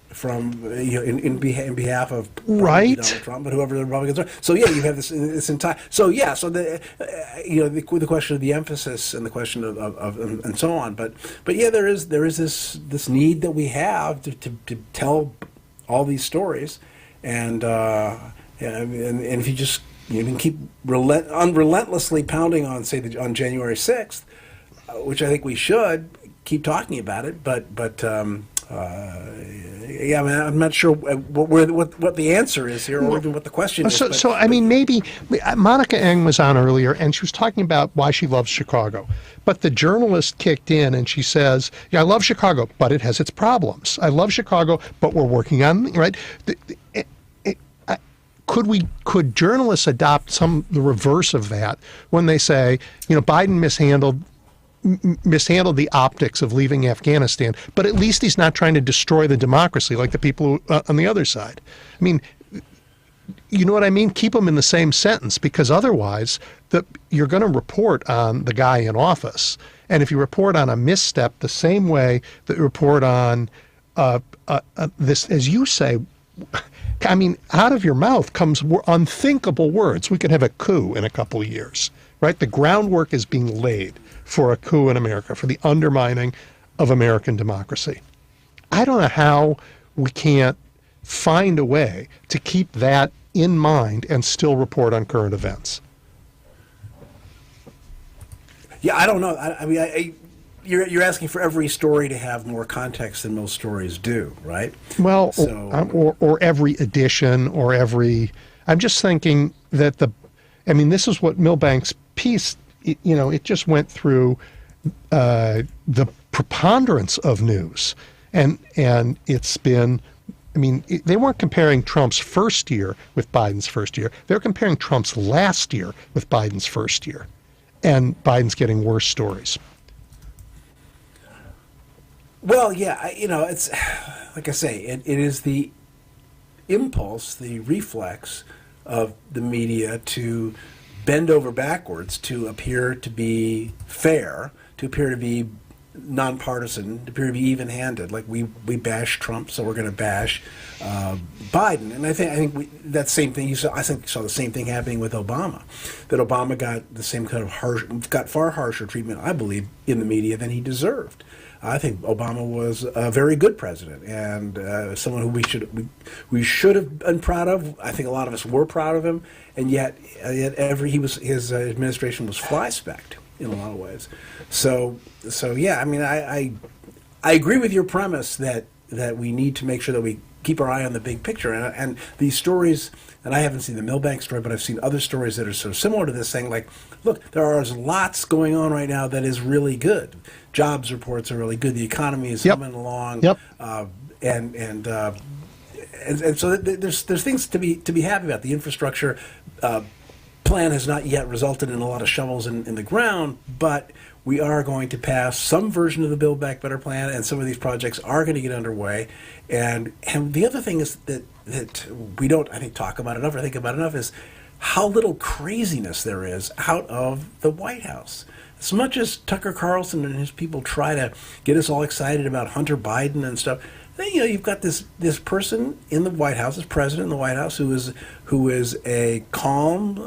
from in behalf of right Donald Trump, but whoever the Republicans are. So yeah, you have this entire. So yeah, so the the question of the emphasis and the question of and so on. But yeah, there is this need that we have to tell all these stories, and if you just can keep unrelentlessly pounding on, say, on January 6th, which I think we should keep talking about it, but yeah, I mean, I'm not sure what the answer is here, or even what the question is. So I mean, maybe Monica Eng was on earlier, and she was talking about why she loves Chicago. But the journalist kicked in, and she says, "Yeah, I love Chicago, but it has its problems. I love Chicago, but we're working on right." Could journalists adopt the reverse of that when they say, Biden mishandled the optics of leaving Afghanistan, but at least he's not trying to destroy the democracy like the people on the other side. I mean, you know what I mean? Keep them in the same sentence, because otherwise you're going to report on the guy in office. And if you report on a misstep the same way that you report on this, as you say, I mean, out of your mouth comes unthinkable words. We could have a coup in a couple of years, right? The groundwork is being laid for a coup in America, for the undermining of American democracy. I don't know how we can't find a way to keep that in mind and still report on current events. Yeah, I don't know. I mean, you're asking for every story to have more context than most stories do, right? Well, or every edition, or every. I'm just thinking that this is what Milbank's piece. It just went through the preponderance of news, and it's been. I mean, they weren't comparing Trump's first year with Biden's first year. They're comparing Trump's last year with Biden's first year, and Biden's getting worse stories. Well, yeah, it's like I say, it is the impulse, the reflex of the media to bend over backwards to appear to be fair, to appear to be nonpartisan, to appear to be even-handed. Like we bash Trump, so we're going to bash Biden. And I think that same thing I think you saw the same thing happening with Obama. That Obama got the same kind of got far harsher treatment, I believe, in the media than he deserved. I think Obama was a very good president, and someone who we should have been proud of. I think a lot of us were proud of him, and yet his administration was fly-specked in a lot of ways. So yeah, I mean, I agree with your premise that we need to make sure that we keep our eye on the big picture, and these stories. And I haven't seen the Milbank story, but I've seen other stories that are sort of similar to this, saying like, look, there are lots going on right now that is really good. Jobs reports are really good. The economy is humming along. Yep. And so there's things to be happy about. The infrastructure plan has not yet resulted in a lot of shovels in the ground, but we are going to pass some version of the Build Back Better plan, and some of these projects are going to get underway. And the other thing is that we don't, I think, talk about enough or think about enough is how little craziness there is out of the White House. As much as Tucker Carlson and his people try to get us all excited about Hunter Biden and stuff, you've got this person in the White House, this president in the White House, who is a calm,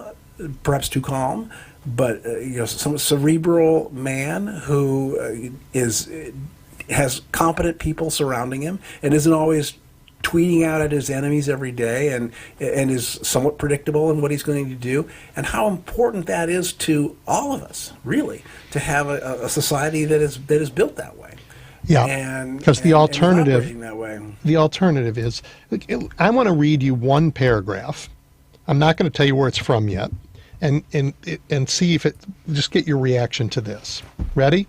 perhaps too calm, but some cerebral man who has competent people surrounding him and isn't always tweeting out at his enemies every day, and is somewhat predictable in what he's going to do, and how important that is to all of us, really, to have a society that is built that way. Yeah, because the alternative is, I want to read you one paragraph. I'm not going to tell you where it's from yet, and see if just get your reaction to this. Ready?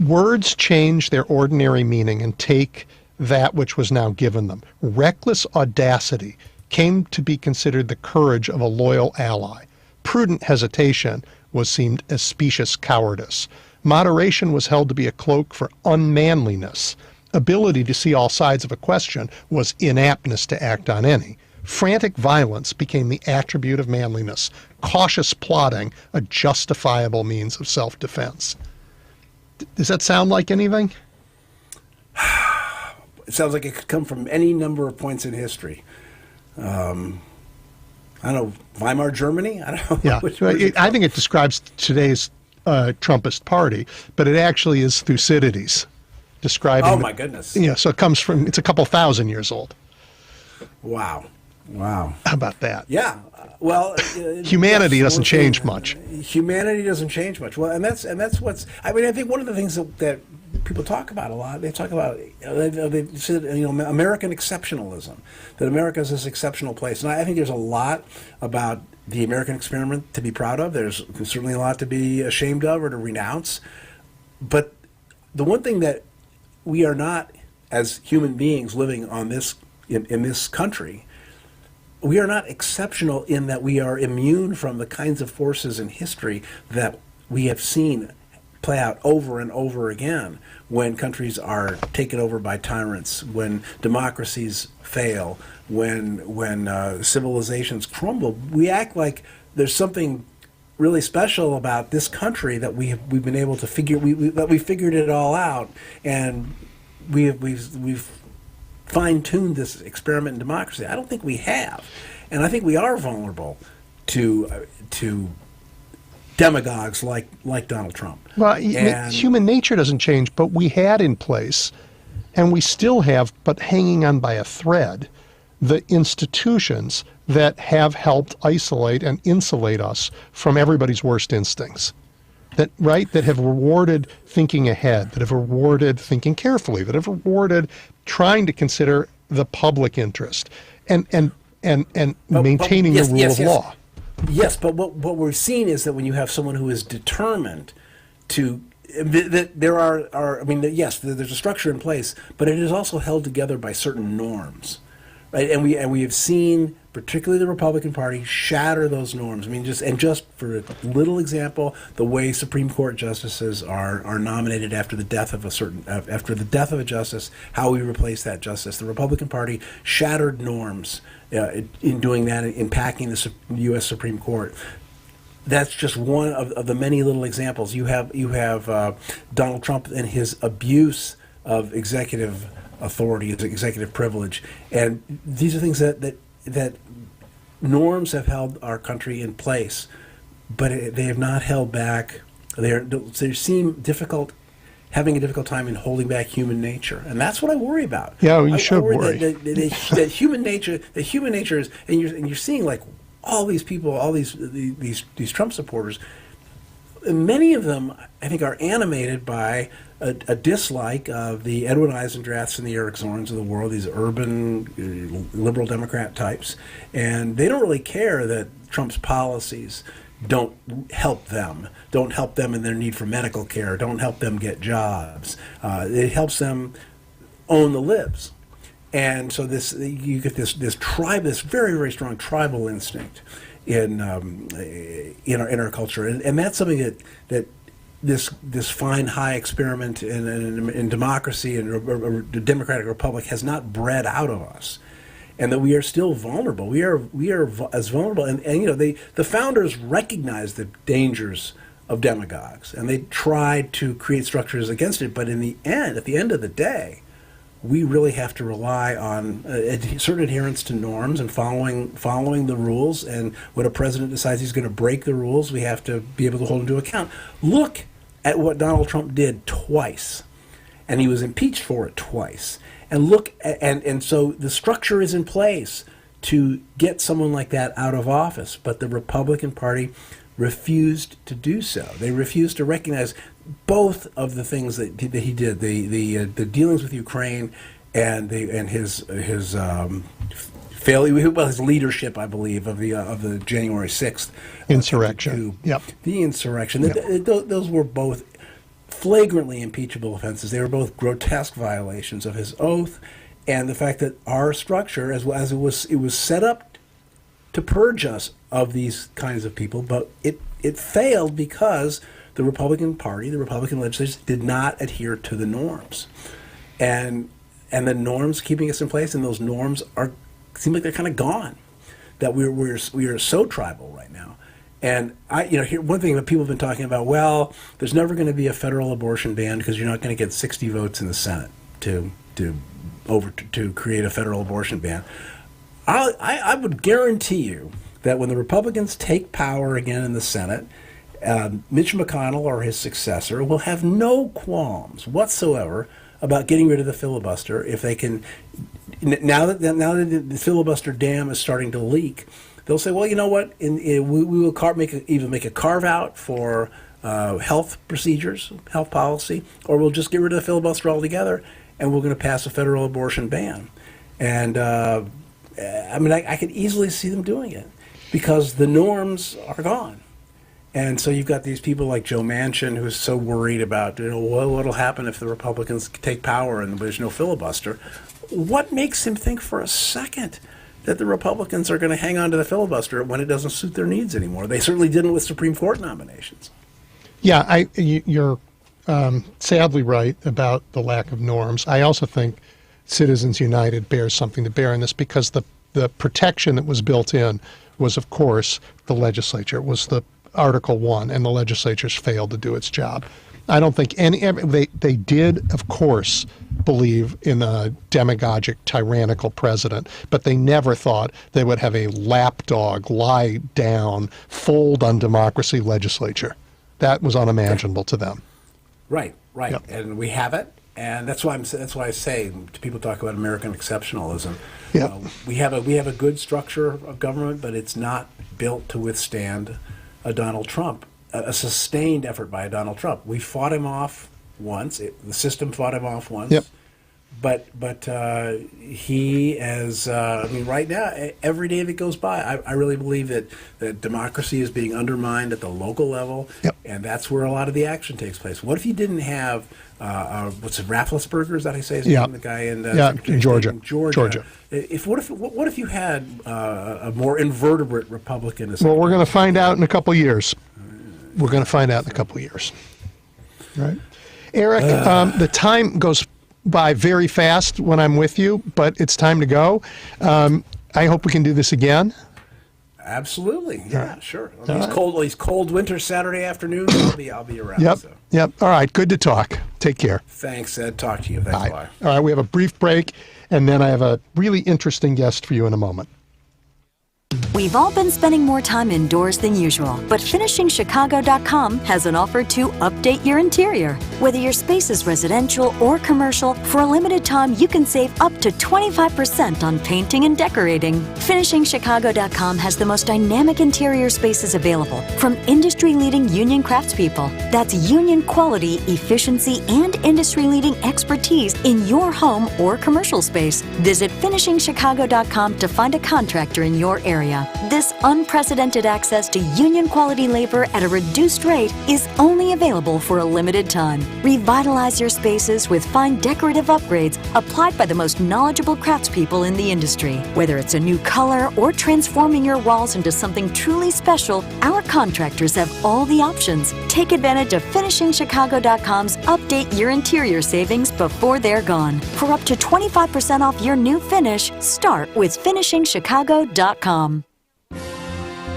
Words change their ordinary meaning and take that which was now given them. Reckless audacity came to be considered the courage of a loyal ally. Prudent hesitation was seen as specious cowardice. Moderation was held to be a cloak for unmanliness. Ability to see all sides of a question was inaptness to act on any. Frantic violence became the attribute of manliness. Cautious plotting, a justifiable means of self-defense. Does that sound like anything? It sounds like it could come from any number of points in history. I don't know, Weimar Germany? I don't know. Yeah, I think it describes today's Trumpist party, but it actually is Thucydides describing. Oh, my goodness. Yeah, so it's a couple thousand years old. Wow. How about that? Yeah. Well, humanity doesn't change much. Humanity doesn't change much. Well, and that's what's. I mean, I think one of the things that people talk about a lot. They talk about they said, American exceptionalism. That America is this exceptional place, and I think there's a lot about the American experiment to be proud of. There's certainly a lot to be ashamed of or to renounce. But the one thing that we are not, as human beings living on this in this country, we are not exceptional in that we are immune from the kinds of forces in history that we have seen play out over and over again when countries are taken over by tyrants, when democracies fail, when civilizations crumble. We act like there's something really special about this country that we've been able to figure that we figured it all out, and we've fine-tuned this experiment in democracy. I don't think we have, and I think we are vulnerable to demagogues like Donald Trump. Well, human nature doesn't change, but we had in place, and we still have, but hanging on by a thread, the institutions that have helped isolate and insulate us from everybody's worst instincts. That have rewarded thinking ahead, that have rewarded thinking carefully, that have rewarded trying to consider the public interest and maintaining the rule of law. Yes, but what we're seeing is that when you have someone who is determined to, that there are yes, there's a structure in place, but it is also held together by certain norms, right? And we have seen, particularly the Republican Party, shatter those norms. I mean, just for a little example, the way Supreme Court justices are nominated after the death of a justice, how we replace that justice. The Republican Party shattered norms in doing that, in packing the U.S. Supreme Court. That's just one of the many little examples. You have Donald Trump and his abuse of executive authority, executive privilege, and these are things that norms have held our country in place, but they have not held back. They seem having a difficult time in holding back human nature, and that's what I worry about. Yeah, you should worry. That human nature is, and you're seeing like all these people, all these Trump supporters. Many of them, I think, are animated by a dislike of the Edwin Eisendraths and the Eric Zorns of the world, these urban liberal Democrat types, and they don't really care that Trump's policies don't help them in their need for medical care, don't help them get jobs. It helps them own the libs. And so you get this very, very strong tribal instinct in our culture, and that's something that this fine high experiment in democracy and a democratic republic has not bred out of us, and that we are still vulnerable. We are as vulnerable, and the founders recognized the dangers of demagogues, and they tried to create structures against it. But at the end of the day, we really have to rely on certain adherence to norms and following the rules. And when a president decides he's going to break the rules, we have to be able to hold him to account. Look at what Donald Trump did twice, and he was impeached for it twice. And and so the structure is in place to get someone like that out of office, but the Republican Party refused to do so. They refused to recognize both of the things that he did, the dealings with Ukraine and his failure, his leadership, I believe, of the January 6th insurrection. The insurrection. Yep. Those were both flagrantly impeachable offenses. They were both grotesque violations of his oath, and the fact that our structure, as it was set up to purge us of these kinds of people, but it failed because the Republican Party, the Republican legislators, did not adhere to the norms, and the norms keeping us in place, and those norms are seem like they're kind of gone. That we are so tribal right now. And here one thing that people have been talking about. Well, there's never going to be a federal abortion ban because you're not going to get 60 votes in the Senate to create a federal abortion ban. I would guarantee you that when the Republicans take power again in the Senate, Mitch McConnell or his successor will have no qualms whatsoever about getting rid of the filibuster if they can. Now that the filibuster dam is starting to leak, they'll say, well, you know what? We will either make a carve out for health procedures, health policy, or we'll just get rid of the filibuster altogether, and we're going to pass a federal abortion ban. And I could easily see them doing it because the norms are gone. And so you've got these people like Joe Manchin, who's so worried about, what'll happen if the Republicans take power and there's no filibuster. What makes him think for a second that the Republicans are going to hang on to the filibuster when it doesn't suit their needs anymore? They certainly didn't with Supreme Court nominations. Yeah, you're sadly right about the lack of norms. I also think Citizens United bears something to bear in this because the protection that was built in was, of course, the legislature. It was the Article 1, and the legislature's failed to do its job. I don't think they did, of course, believe in a demagogic, tyrannical president, but they never thought they would have a lapdog, lie down, fold on democracy legislature. That was unimaginable to them. Right. Yep. And we have it, and that's why I say to people talk about American exceptionalism. Yep. We have a good structure of government, but it's not built to withstand a Donald Trump. A sustained effort by Donald Trump. We fought him off once. The system fought him off once. Yep. But he has. Right now, every day that goes by, I really believe that democracy is being undermined at the local level, and that's where a lot of the action takes place. What if you didn't have Rafflesberger? Is that how you say his name? The guy in Georgia. Georgia. What if you had a more invertebrate Republican? Well, we're going to find out in a couple years. Right, Eric. The time goes by very fast when I'm with you, but it's time to go. I hope we can do this again. Absolutely, yeah, sure. These cold winter Saturday afternoons, I'll be around. Yep. All right, good to talk. Take care. Thanks, Ed. Talk to you. Thanks. Bye. All right, we have a brief break, and then I have a really interesting guest for you in a moment. We've all been spending more time indoors than usual, but FinishingChicago.com has an offer to update your interior. Whether your space is residential or commercial, for a limited time you can save up to 25% on painting and decorating. FinishingChicago.com has the most dynamic interior spaces available from industry-leading union craftspeople. That's union quality, efficiency, and industry-leading expertise in your home or commercial space. Visit FinishingChicago.com to find a contractor in your area. This unprecedented access to union quality labor at a reduced rate is only available for a limited time. Revitalize your spaces with fine decorative upgrades applied by the most knowledgeable craftspeople in the industry. Whether it's a new color or transforming your walls into something truly special, our contractors have all the options. Take advantage of FinishingChicago.com's Update Your Interior savings before they're gone. For up to 25% off your new finish, start with FinishingChicago.com.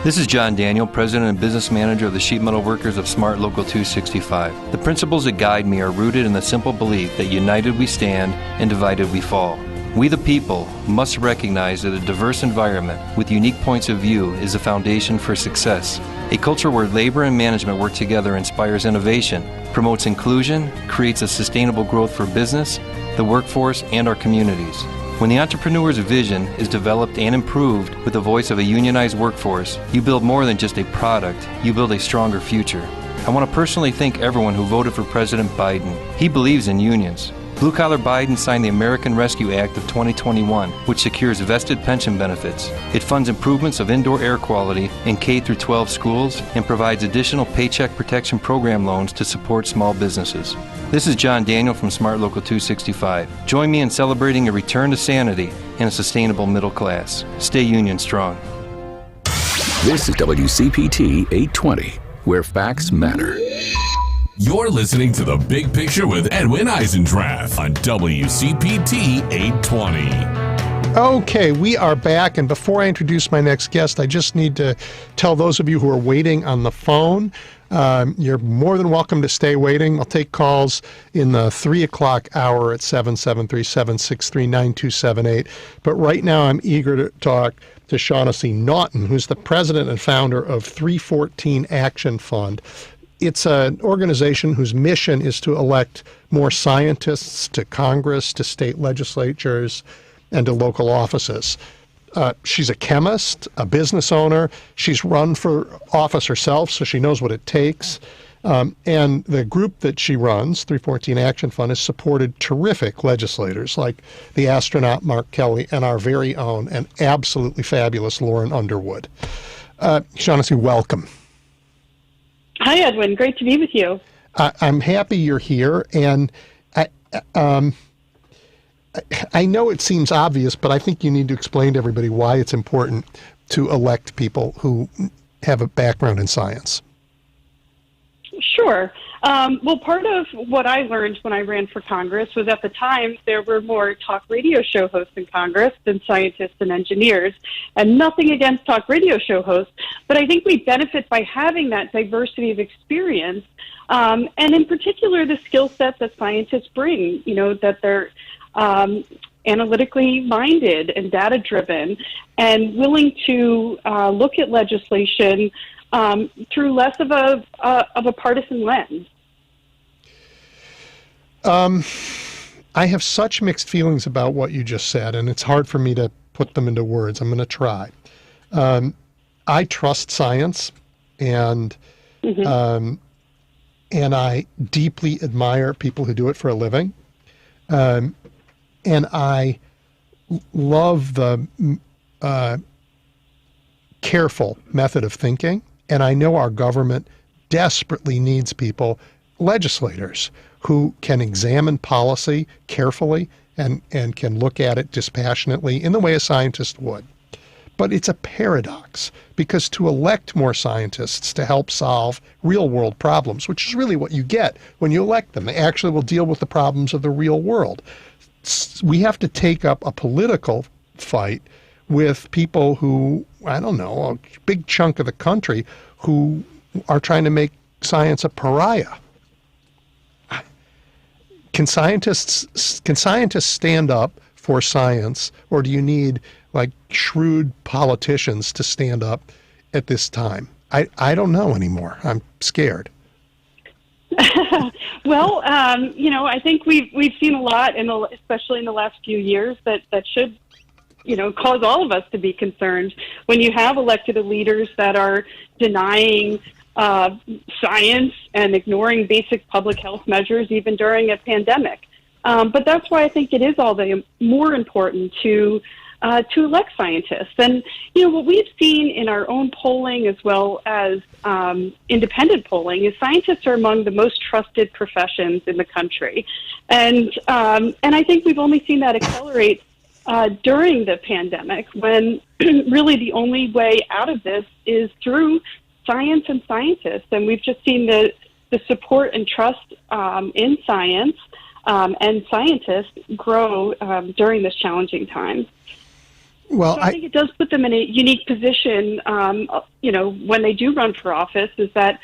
This is John Daniel, President and Business Manager of the Sheet Metal Workers of Smart Local 265. The principles that guide me are rooted in the simple belief that united we stand and divided we fall. We the people must recognize that a diverse environment with unique points of view is the foundation for success. A culture where labor and management work together inspires innovation, promotes inclusion, creates a sustainable growth for business, the workforce, and our communities. When the entrepreneur's vision is developed and improved with the voice of a unionized workforce, you build more than just a product, you build a stronger future. I want to personally thank everyone who voted for President Biden. He believes in unions. Blue Collar Biden signed the American Rescue Act of 2021, which secures vested pension benefits. It funds improvements of indoor air quality in K-12 schools and provides additional Paycheck Protection Program loans to support small businesses. This is John Daniel from Smart Local 265. Join me in celebrating a return to sanity and a sustainable middle class. Stay union strong. This is WCPT 820, where facts matter. You're listening to The Big Picture with Edwin Eisendrath on WCPT 820. Okay, we are back, and before I introduce my next guest, I just need to tell those of you who are waiting on the phone, you're more than welcome to stay waiting. I'll take calls in the 3 o'clock hour at 773-763-9278. But right now I'm eager to talk to Shaughnessy Naughton, who's the president and founder of 314 Action Fund. It's an organization whose mission is to elect more scientists to Congress, to state legislatures, and to local offices. She's a chemist, a business owner. She's run for office herself, so she knows what it takes. And the group that she runs, 314 Action Fund, has supported terrific legislators like the astronaut Mark Kelly and our very own and absolutely fabulous Lauren Underwood. Shaughnessy, welcome. Hi, Edwin. Great to be with you. I'm happy you're here, and I know it seems obvious, but I think you need to explain to everybody why it's important to elect people who have a background in science. Sure. Well, part of what I learned when I ran for Congress was at the time there were more talk radio show hosts in Congress than scientists and engineers, and nothing against talk radio show hosts, but I think we benefit by having that diversity of experience, and in particular the skill set that scientists bring, that they're analytically minded and data-driven and willing to look at legislation through less of a partisan lens. I have such mixed feelings about what you just said, and it's hard for me to put them into words. I'm going to try. I trust science, and and I deeply admire people who do it for a living. And I love the careful method of thinking, and I know our government desperately needs people, legislators, who can examine policy carefully and can look at it dispassionately in the way a scientist would. But it's a paradox, because to elect more scientists to help solve real-world problems, which is really what you get when you elect them, they actually will deal with the problems of the real world. We have to take up a political fight with people who, I don't know, a big chunk of the country who are trying to make science a pariah. Can scientists stand up for science, or do you need like shrewd politicians to stand up at this time? I don't know anymore. I'm scared. Well, I think we've seen a lot, especially in the last few years, that should, cause all of us to be concerned. When you have elected leaders that are denying science and ignoring basic public health measures, even during a pandemic. But that's why I think it is all the more important to elect scientists. And, what we've seen in our own polling as well as independent polling is scientists are among the most trusted professions in the country. And I think we've only seen that accelerate during the pandemic, when really the only way out of this is through science and scientists. And we've just seen the support and trust in science and scientists grow during this challenging time. Well, so I think it does put them in a unique position, when they do run for office, is that,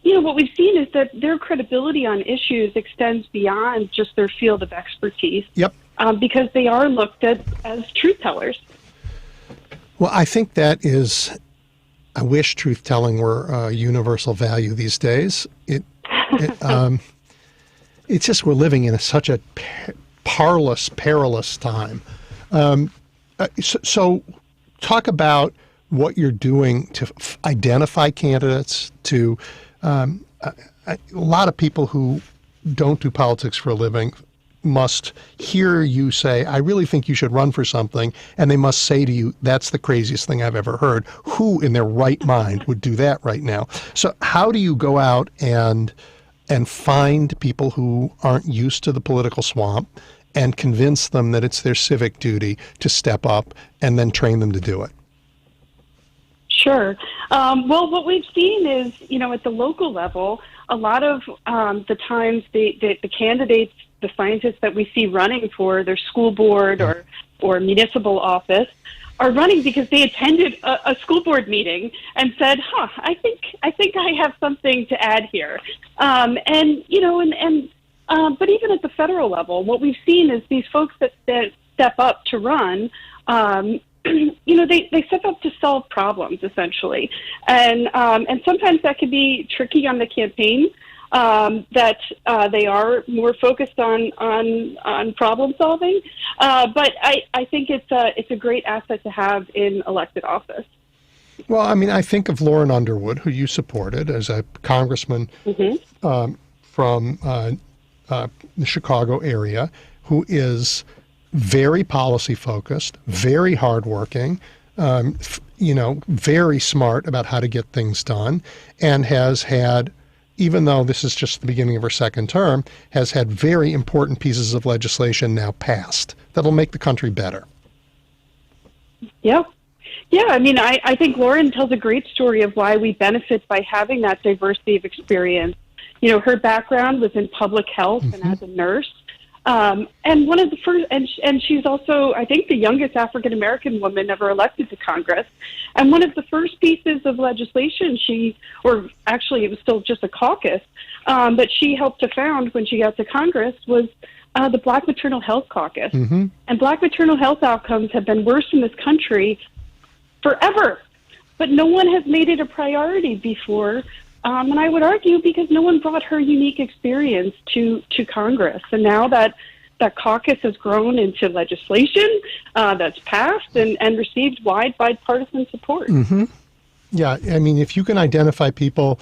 what we've seen is that their credibility on issues extends beyond just their field of expertise. Yep. Because they are looked at as truth tellers. Well, I think that is, I wish truth-telling were a universal value these days. It's just, we're living in such a perilous time. So talk about what you're doing to identify candidates, to a lot of people who don't do politics for a living must hear you say, I really think you should run for something, and they must say to you, that's the craziest thing I've ever heard. Who in their right mind would do that right now? So how do you go out and find people who aren't used to the political swamp and convince them that it's their civic duty to step up, and then train them to do it? Sure. Well, what we've seen is, at the local level, a lot of the times the candidates the scientists that we see running for their school board or municipal office are running because they attended a school board meeting and said, I think I have something to add here. But even at the federal level, what we've seen is these folks that step up to run, they step up to solve problems, essentially. And sometimes that can be tricky on the campaign, that they are more focused on problem solving. But I think it's a great asset to have in elected office. Well, I mean, I think of Lauren Underwood, who you supported as a congressman from the Chicago area, who is very policy focused, very hardworking, very smart about how to get things done, and has had, even though this is just the beginning of her second term, has had very important pieces of legislation now passed that'll make the country better. Yeah. Yeah, I mean, I think Lauren tells a great story of why we benefit by having that diversity of experience. Her background was in public health and as a nurse. And one of the first, and she's also, I think, the youngest African-American woman ever elected to Congress. And one of the first pieces of legislation or actually it was still just a caucus, that she helped to found when she got to Congress was the Black Maternal Health Caucus. And Black maternal health outcomes have been worse in this country forever. But no one has made it a priority before. And I would argue because no one brought her unique experience to Congress. And now that caucus has grown into legislation that's passed and received wide bipartisan support. Yeah, I mean, if you can identify people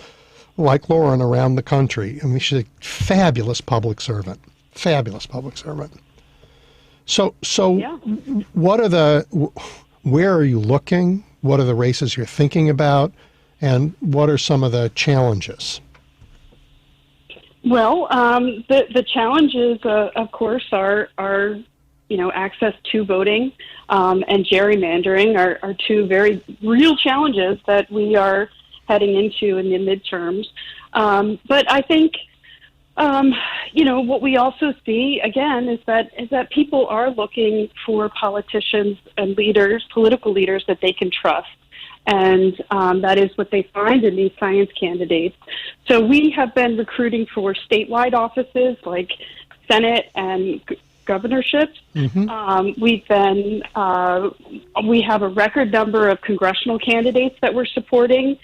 like Lauren around the country, I mean, she's a fabulous public servant. So yeah. Where are you looking? What are the races you're thinking about? And what are some of the challenges? Well, the challenges, of course, are access to voting and gerrymandering are two very real challenges that we are heading into in the midterms. But I think, what we also see again is that people are looking for politicians and political leaders that they can trust. And that is what they find in these science candidates. So we have been recruiting for statewide offices like Senate and governorships. We have a record number of congressional candidates that we're supporting,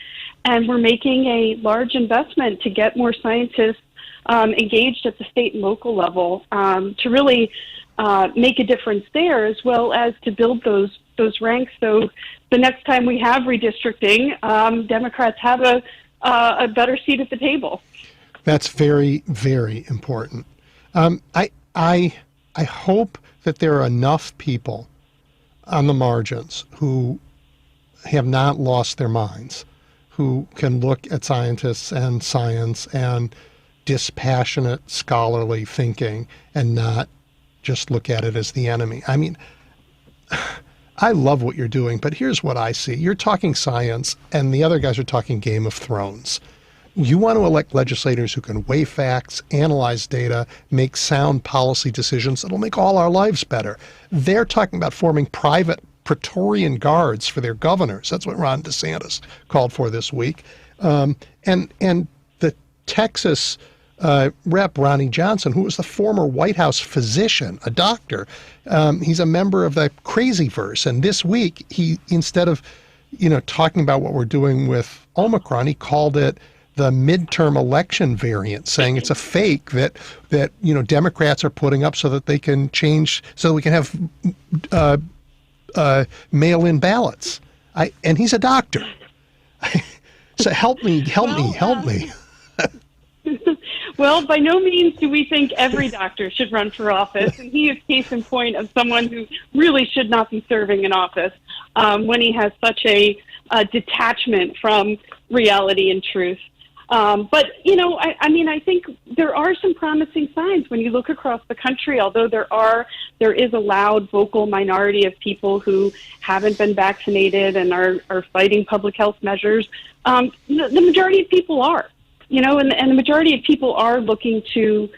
and we're making a large investment to get more scientists engaged at the state and local level to really make a difference there, as well as to build those ranks. So the next time we have redistricting, Democrats have a better seat at the table. That's very, very important. I hope that there are enough people on the margins who have not lost their minds, who can look at scientists and science and dispassionate scholarly thinking and not just look at it as the enemy. I mean, I love what you're doing, but here's what I see. You're talking science, and the other guys are talking Game of Thrones. You want to elect legislators who can weigh facts, analyze data, make sound policy decisions that'll make all our lives better. They're talking about forming private Praetorian guards for their governors. That's what Ron DeSantis called for this week. And the Texas Rep. Ronnie Johnson, who was the former White House physician, a doctor, he's a member of the Crazyverse. And this week, he, instead of, talking about what we're doing with Omicron, he called it the midterm election variant, saying it's a fake that Democrats are putting up so that they can change, so we can have mail-in ballots. And he's a doctor. So help me. Well, by no means do we think every doctor should run for office, and he is case in point of someone who really should not be serving in office when he has such a detachment from reality and truth. But, I think there are some promising signs when you look across the country, although there is a loud, vocal minority of people who haven't been vaccinated and are fighting public health measures. The majority of people are. And the majority of people are looking to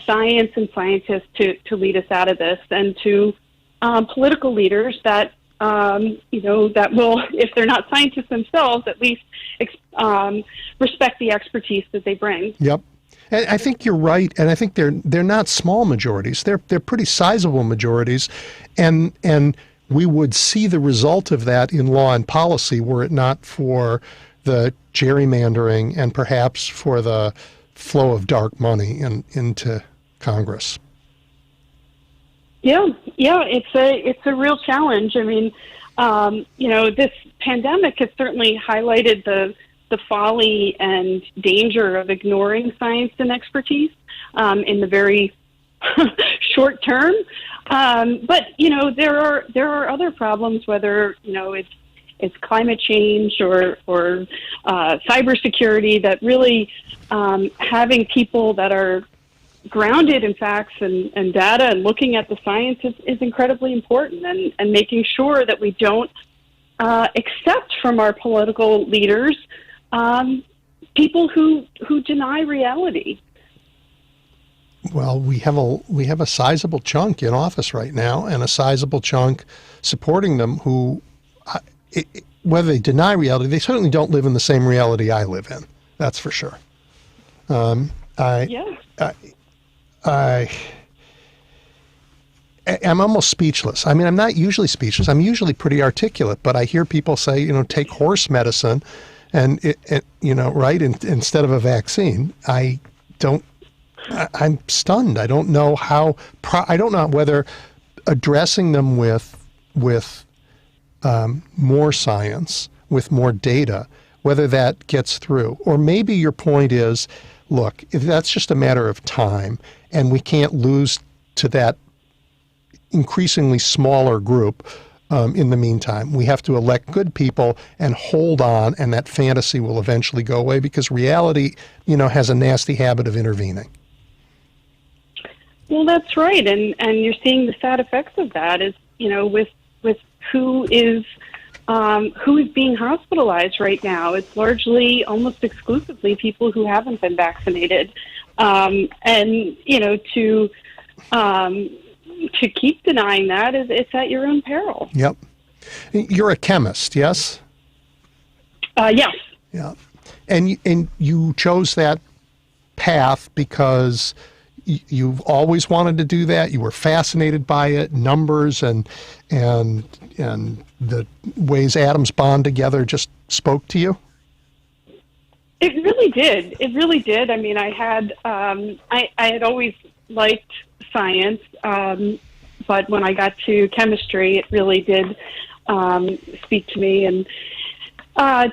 science and scientists to lead us out of this, and to political leaders that that will, if they're not scientists themselves, at least respect the expertise that they bring. Yep. And I think you're right, and I think they're not small majorities. They're pretty sizable majorities, and we would see the result of that in law and policy were it not for the gerrymandering and perhaps for the flow of dark money into Congress. Yeah, it's a real challenge. I mean, this pandemic has certainly highlighted the folly and danger of ignoring science and expertise in the very short term. But there are other problems, whether it's climate change or cybersecurity, that really having people that are grounded in facts and data and looking at the science is incredibly important, and making sure that we don't accept from our political leaders people who deny reality. Well, we have a sizable chunk in office right now, and a sizable chunk supporting them who, whether they deny reality, they certainly don't live in the same reality I live in. That's for sure. I'm almost speechless. I mean, I'm not usually speechless. I'm usually pretty articulate, but I hear people say, take horse medicine, and right, instead of a vaccine. I'm stunned. I don't know how. I don't know whether addressing them with more science, with more data, whether that gets through. Or maybe your point is, look, if that's just a matter of time, and we can't lose to that increasingly smaller group in the meantime. We have to elect good people and hold on, and that fantasy will eventually go away, because reality, has a nasty habit of intervening. Well, that's right, and you're seeing the sad effects of that is, with who is being hospitalized right now. It's largely, almost exclusively, people who haven't been vaccinated, and to keep denying that it's at your own peril. Yep. You're a chemist, yes? Yes. Yeah. And you chose that path because you've always wanted to do that. You were fascinated by it, numbers and the ways atoms bond together just spoke to you? It really did. It really did. I mean, I had always liked science, but when I got to chemistry, it really did speak to me, and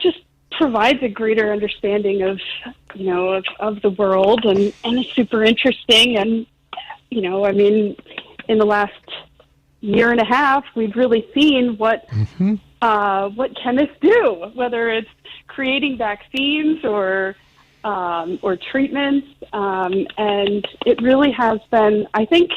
just provides a greater understanding of the world, and it's super interesting. And I mean, in the last year and a half, we've really seen what chemists do, whether it's creating vaccines or treatments, and it really has been, I think,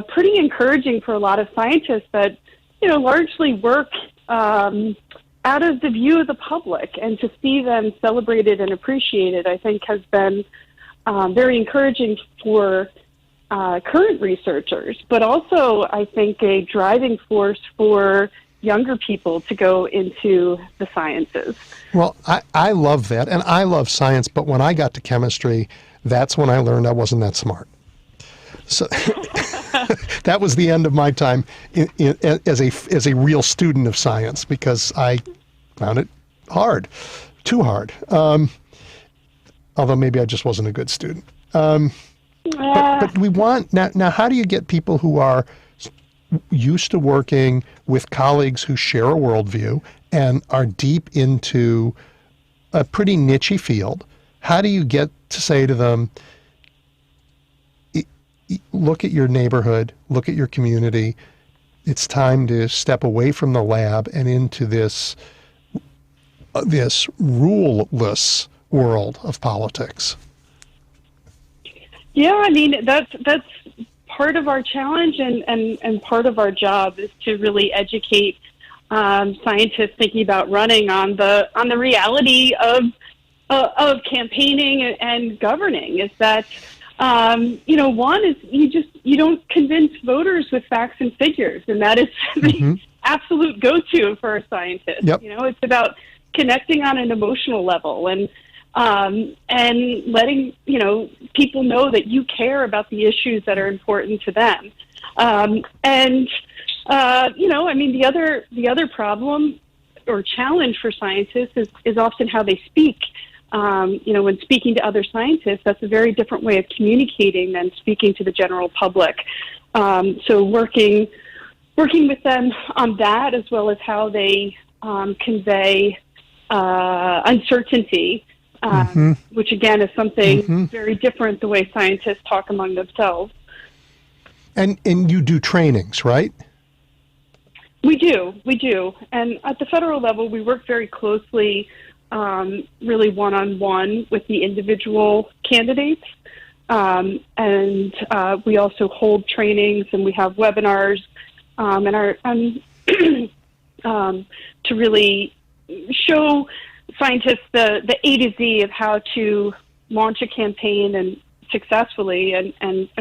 pretty encouraging for a lot of scientists that largely work out of the view of the public, and to see them celebrated and appreciated, I think, has been very encouraging for current researchers, but also, I think, a driving force for younger people to go into the sciences. Well, I love that, and I love science, but when I got to chemistry, that's when I learned I wasn't that smart. So that was the end of my time as a real student of science, because I found it hard, too hard. Although maybe I just wasn't a good student. But we want now. How do you get people who are used to working with colleagues who share a worldview and are deep into a pretty niche field? How do you get to say to them, look at your neighborhood, look at your community, it's time to step away from the lab and into this ruleless world of politics? Yeah, I mean, that's part of our challenge, and part of our job is to really educate scientists thinking about running on the reality of campaigning and governing. Is that One is you don't convince voters with facts and figures, and that is the absolute go-to for a scientist. Yep. It's about connecting on an emotional level and letting people know that you care about the issues that are important to them. The other problem or challenge for scientists is often how they speak. When speaking to other scientists, that's a very different way of communicating than speaking to the general public. So working with them on that, as well as how they convey uncertainty, which again is something very different the way scientists talk among themselves. And you do trainings, right? We do. And at the federal level, we work very closely, really one-on-one with the individual candidates. And we also hold trainings, and we have webinars to really show scientists the A to Z of how to launch a campaign and successfully and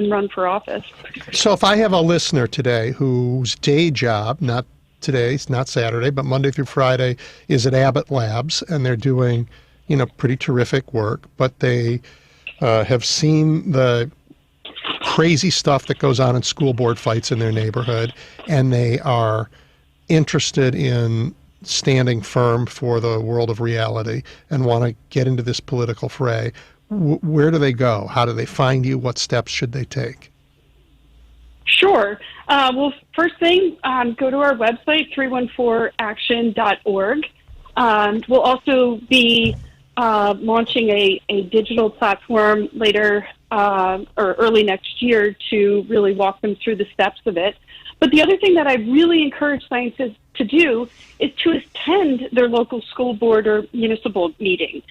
run for office. So if I have a listener today whose day job, not today, it's not Saturday, but Monday through Friday, is at Abbott Labs, and they're doing, pretty terrific work, but they have seen the crazy stuff that goes on in school board fights in their neighborhood, and they are interested in standing firm for the world of reality and want to get into this political fray. Where do they go? How do they find you? What steps should they take? Sure. Well, first thing, go to our website, 314action.org. We'll also be launching a digital platform later or early next year to really walk them through the steps of it. But the other thing that I really encourage scientists to do is to attend their local school board or municipal meeting.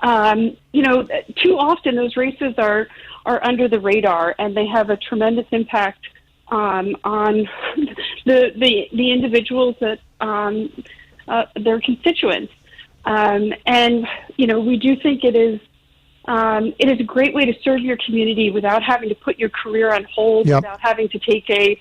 Too often those races are under the radar, and they have a tremendous impact on the individuals that their constituents. We do think it is a great way to serve your community without having to put your career on hold, without having to take a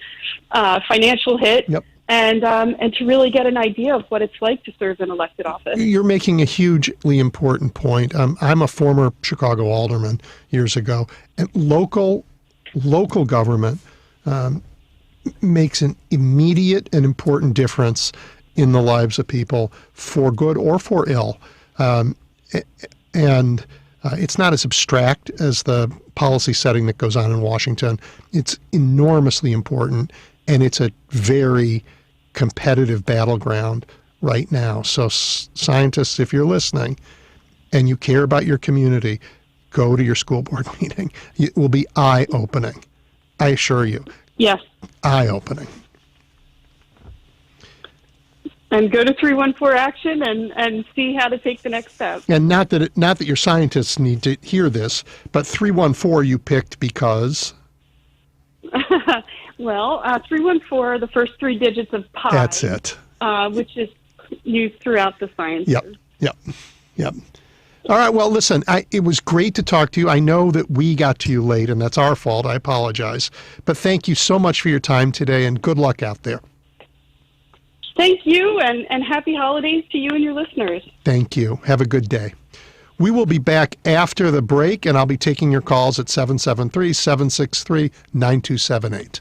financial hit. And to really get an idea of what it's like to serve in elected office. You're making a hugely important point. I'm a former Chicago alderman years ago, and local government makes an immediate and important difference in the lives of people, for good or for ill. And it's not as abstract as the policy setting that goes on in Washington. It's enormously important, and it's a very competitive battleground right now. So scientists, if you're listening and you care about your community, go to your school board meeting. It will be eye-opening. I assure you. Yes. Eye-opening. And go to 314 Action and see how to take the next step. And not that your scientists need to hear this, but 314 you picked because? Well, 314, the first three digits of pi. That's it. Which is used throughout the sciences. Yep. All right, well, listen, it was great to talk to you. I know that we got to you late, and that's our fault. I apologize. But thank you so much for your time today, and good luck out there. Thank you, and happy holidays to you and your listeners. Thank you. Have a good day. We will be back after the break, and I'll be taking your calls at 773-763-9278.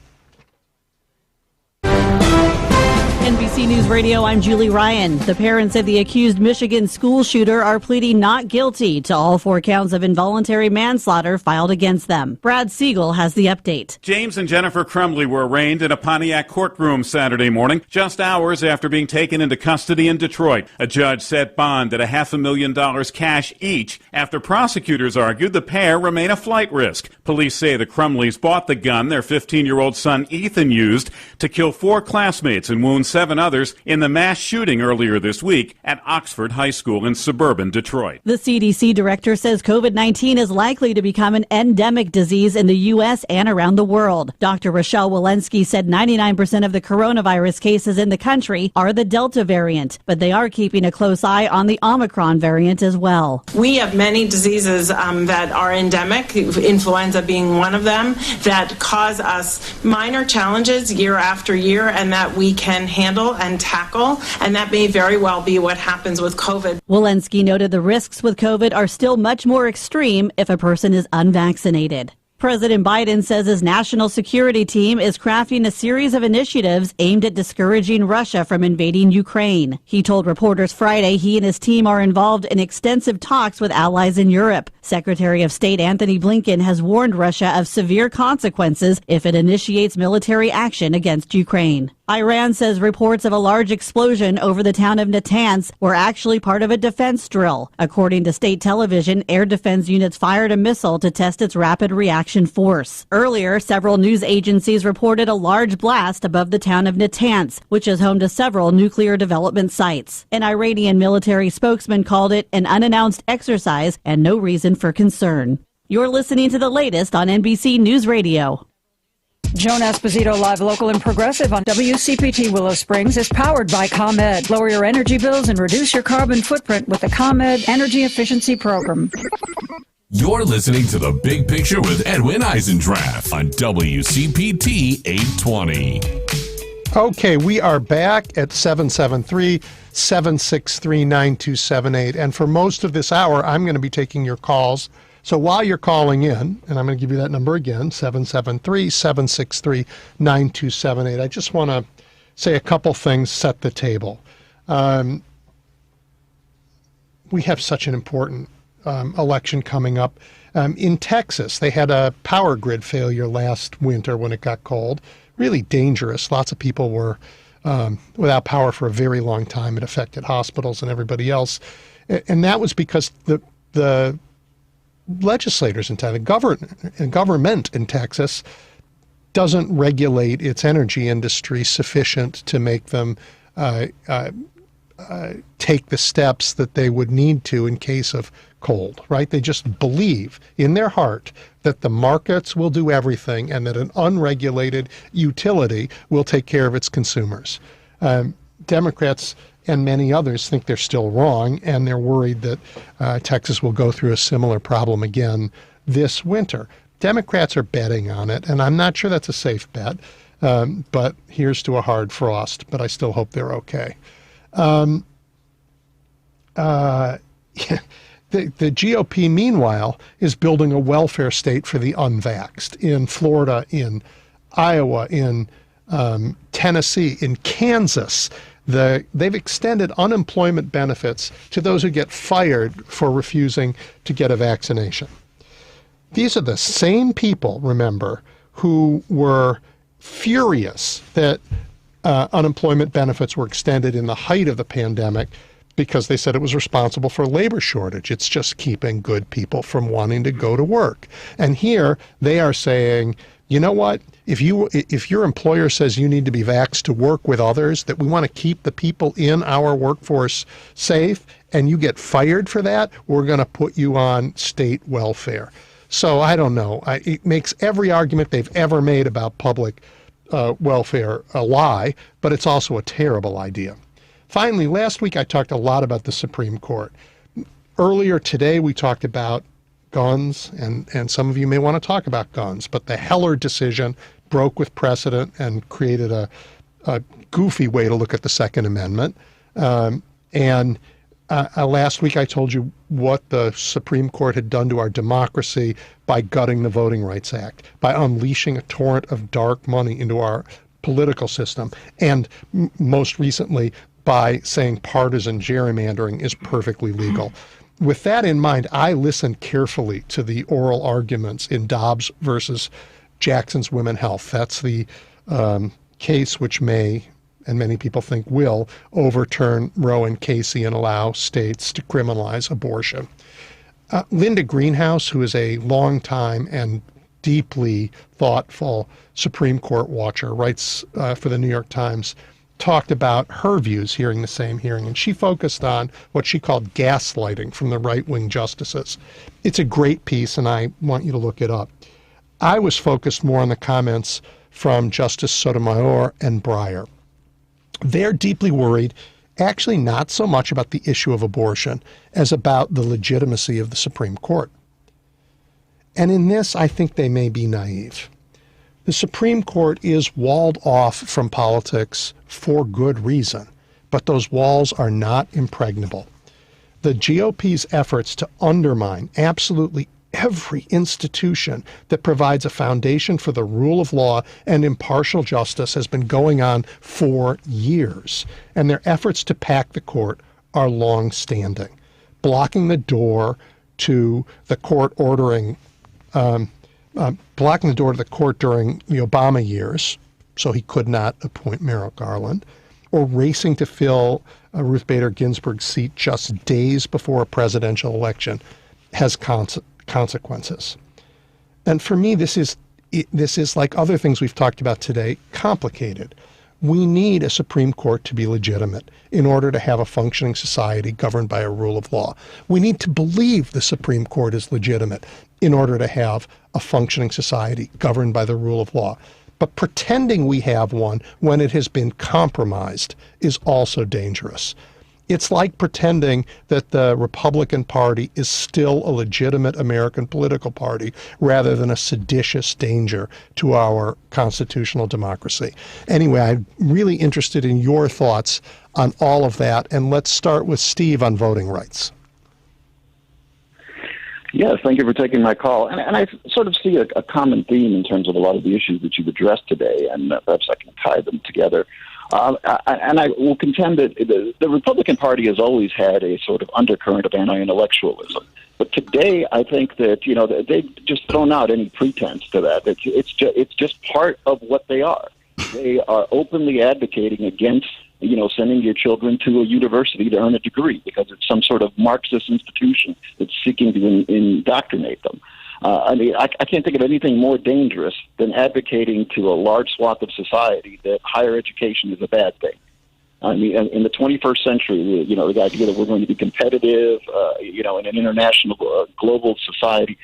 NBC News Radio, I'm Julie Ryan. The parents of the accused Michigan school shooter are pleading not guilty to all 4 counts of involuntary manslaughter filed against them. Brad Siegel has the update. James and Jennifer Crumley were arraigned in a Pontiac courtroom Saturday morning, just hours after being taken into custody in Detroit. A judge set bond at $500,000 cash each after prosecutors argued the pair remain a flight risk. Police say the Crumleys bought the gun their 15-year-old son Ethan used to kill 4 classmates and wound 7 7 others in the mass shooting earlier this week at Oxford High School in suburban Detroit. The CDC director says COVID-19 is likely to become an endemic disease in the U.S. and around the world. Dr. Rochelle Walensky said 99% of the coronavirus cases in the country are the Delta variant, but they are keeping a close eye on the Omicron variant as well. We have many diseases that are endemic, influenza being one of them, that cause us minor challenges year after year and that we can handle and tackle, and that may very well be what happens with COVID. Walensky noted the risks with COVID are still much more extreme if a person is unvaccinated. President Biden says his national security team is crafting a series of initiatives aimed at discouraging Russia from invading Ukraine. He told reporters Friday he and his team are involved in extensive talks with allies in Europe. Secretary of State Anthony Blinken has warned Russia of severe consequences if it initiates military action against Ukraine. Iran says reports of a large explosion over the town of Natanz were actually part of a defense drill. According to state television, air defense units fired a missile to test its rapid reaction force. Earlier, several news agencies reported a large blast above the town of Natanz, which is home to several nuclear development sites. An Iranian military spokesman called it an unannounced exercise and no reason for concern. You're listening to the latest on NBC News Radio. Joan Esposito, live, local, and progressive on WCPT Willow Springs is powered by ComEd. Lower your energy bills and reduce your carbon footprint with the ComEd Energy Efficiency Program. You're listening to The Big Picture with Edwin Eisendrath on WCPT 820. Okay, we are back at 773-763-9278. And for most of this hour, I'm going to be taking your calls. So while you're calling in, and I'm going to give you that number again, 773-763-9278, I just want to say a couple things, set the table. We have such an important election coming up. In Texas, they had a power grid failure last winter when it got cold. Really dangerous. Lots of people were without power for a very long time. It affected hospitals and everybody else. And that was because the legislators in Texas, the government in Texas doesn't regulate its energy industry sufficient to make them take the steps that they would need to in case of cold, right? They just believe in their heart that the markets will do everything and that an unregulated utility will take care of its consumers. Democrats and many others think they're still wrong, and they're worried that Texas will go through a similar problem again this winter. Democrats are betting on it, and I'm not sure that's a safe bet, but here's to a hard frost, but I still hope they're okay. The GOP, meanwhile, is building a welfare state for the unvaxxed in Florida, in Iowa, in Tennessee, in Kansas. They've extended unemployment benefits to those who get fired for refusing to get a vaccination. These are the same people, remember, who were furious that unemployment benefits were extended in the height of the pandemic because they said it was responsible for a labor shortage. It's just keeping good people from wanting to go to work. And here they are saying, you know what? If your employer says you need to be vaxxed to work with others, that we want to keep the people in our workforce safe, and you get fired for that, we're going to put you on state welfare. So I don't know. It makes every argument they've ever made about public welfare a lie, but it's also a terrible idea. Finally, last week I talked a lot about the Supreme Court. Earlier today we talked about guns, and some of you may want to talk about guns, but the Heller decision broke with precedent and created a goofy way to look at the Second Amendment. Last week I told you what the Supreme Court had done to our democracy by gutting the Voting Rights Act, by unleashing a torrent of dark money into our political system, and most recently by saying partisan gerrymandering is perfectly legal. With that in mind, I listened carefully to the oral arguments in Dobbs versus Jackson's Women Health. That's the case which may, and many people think will, overturn Roe and Casey and allow states to criminalize abortion. Linda Greenhouse, who is a longtime and deeply thoughtful Supreme Court watcher, writes for the New York Times talked about her views hearing the same hearing, and she focused on what she called gaslighting from the right-wing justices. It's a great piece, and I want you to look it up. I was focused more on the comments from Justice Sotomayor and Breyer. They're deeply worried, actually not so much about the issue of abortion as about the legitimacy of the Supreme Court. And in this, I think they may be naive. The Supreme Court is walled off from politics for good reason, but those walls are not impregnable. The GOP's efforts to undermine absolutely every institution that provides a foundation for the rule of law and impartial justice has been going on for years, and their efforts to pack the court are long-standing, blocking the door to the court during the Obama years, so he could not appoint Merrick Garland, or racing to fill Ruth Bader Ginsburg's seat just days before a presidential election has consequences. And for me, this is like other things we've talked about today, complicated. We need a Supreme Court to be legitimate in order to have a functioning society governed by a rule of law. We need to believe the Supreme Court is legitimate in order to have a functioning society governed by the rule of law. But pretending we have one when it has been compromised is also dangerous. It's like pretending that the Republican Party is still a legitimate American political party rather than a seditious danger to our constitutional democracy. Anyway, I'm really interested in your thoughts on all of that, and let's start with Steve on voting rights. Yes, thank you for taking my call. And I sort of see a common theme in terms of a lot of the issues that you've addressed today, and perhaps I can tie them together. And I will contend that the Republican Party has always had a sort of undercurrent of anti-intellectualism. But today, I think that, they've just thrown out any pretense to that. It's just part of what they are. They are openly advocating against, sending your children to a university to earn a degree because it's some sort of Marxist institution that's seeking to indoctrinate them. I can't think of anything more dangerous than advocating to a large swath of society that higher education is a bad thing. I mean, in the 21st century, the idea that we're going to be competitive, in an international, global society,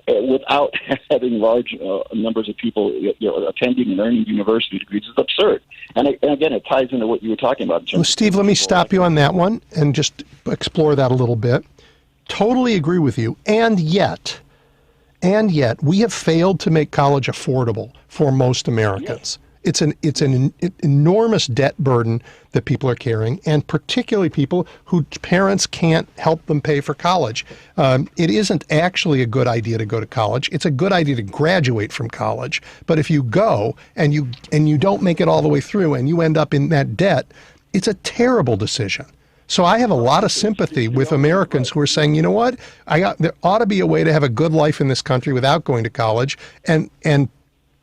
without having large numbers of people, attending and earning university degrees is absurd. And again, it ties into what you were talking about. Well, Steve, let me stop you on that one and just explore that a little bit. Totally agree with you. And yet, we have failed to make college affordable for most Americans. It's an enormous debt burden that people are carrying, and particularly people whose parents can't help them pay for college. It isn't actually a good idea to go to college. It's a good idea to graduate from college. But if you go and you don't make it all the way through and you end up in that debt, it's a terrible decision. So I have a lot of sympathy with Americans who are saying, you know what, there ought to be a way to have a good life in this country without going to college and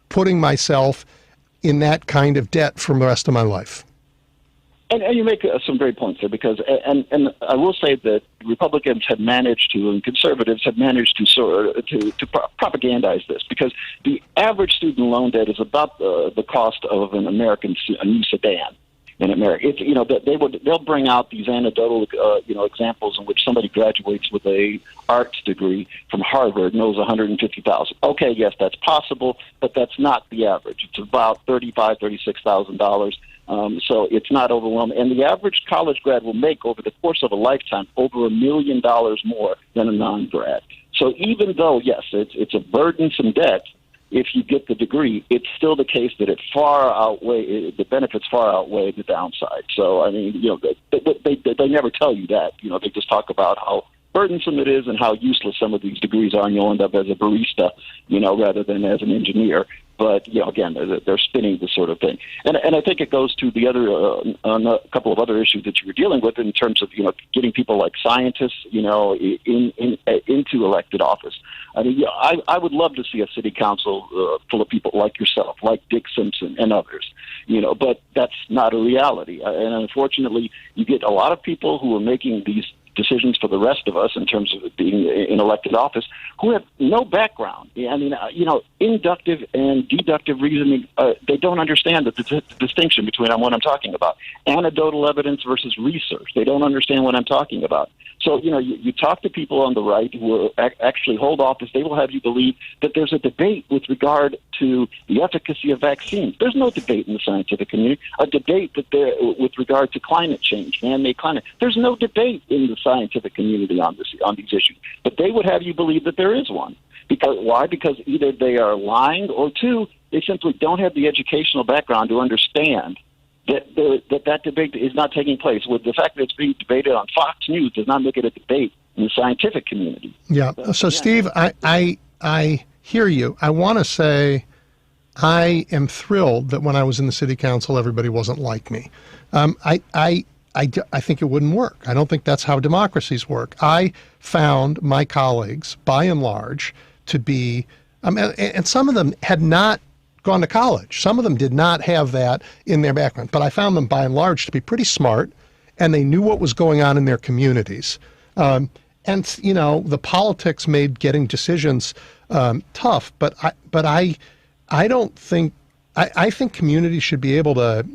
putting myself in that kind of debt for the rest of my life. And you make some great points there because, and I will say that Republicans have managed to, and conservatives have managed to propagandize this because the average student loan debt is about the cost of a new sedan. In America, they'll bring out these anecdotal, examples in which somebody graduates with a arts degree from Harvard knows $150,000. Okay, yes, that's possible, but that's not the average. It's about $36,000. So it's not overwhelming. And the average college grad will make over the course of a lifetime over $1 million more than a non-grad. So even though, yes, it's a burdensome debt, if you get the degree, it's still the case that the benefits far outweigh the downside. So, I mean, they never tell you that. They just talk about how burdensome it is and how useless some of these degrees are, and you'll end up as a barista, rather than as an engineer. But, again, they're spinning this sort of thing. And I think it goes to the other, a couple of other issues that you were dealing with in terms of, getting people like scientists, into elected office. I mean, I would love to see a city council full of people like yourself, like Dick Simpson and others, but that's not a reality. And unfortunately, you get a lot of people who are making these decisions for the rest of us in terms of being in elected office, who have no background. I mean, inductive and deductive reasoning, they don't understand the distinction between what I'm talking about. Anecdotal evidence versus research. They don't understand what I'm talking about. So, you talk to people on the right who actually hold office, they will have you believe that there's a debate with regard to the efficacy of vaccines. There's no debate in the scientific community. A debate with regard to climate change, man-made climate. There's no debate in the scientific community on these issues. But they would have you believe that there is one. Why? Because either they are lying, or two, they simply don't have the educational background to understand that debate is not taking place. With the fact that it's being debated on Fox News does not make it a debate in the scientific community. Yeah. So, Steve, I hear you. I want to say I am thrilled that when I was in the city council, everybody wasn't like me. I think it wouldn't work. I don't think that's how democracies work. I found my colleagues, by and large, to be, and some of them had not gone to college. Some of them did not have that in their background, but I found them by and large to be pretty smart, and they knew what was going on in their communities. And the politics made getting decisions tough, but I don't think, I think communities should be able to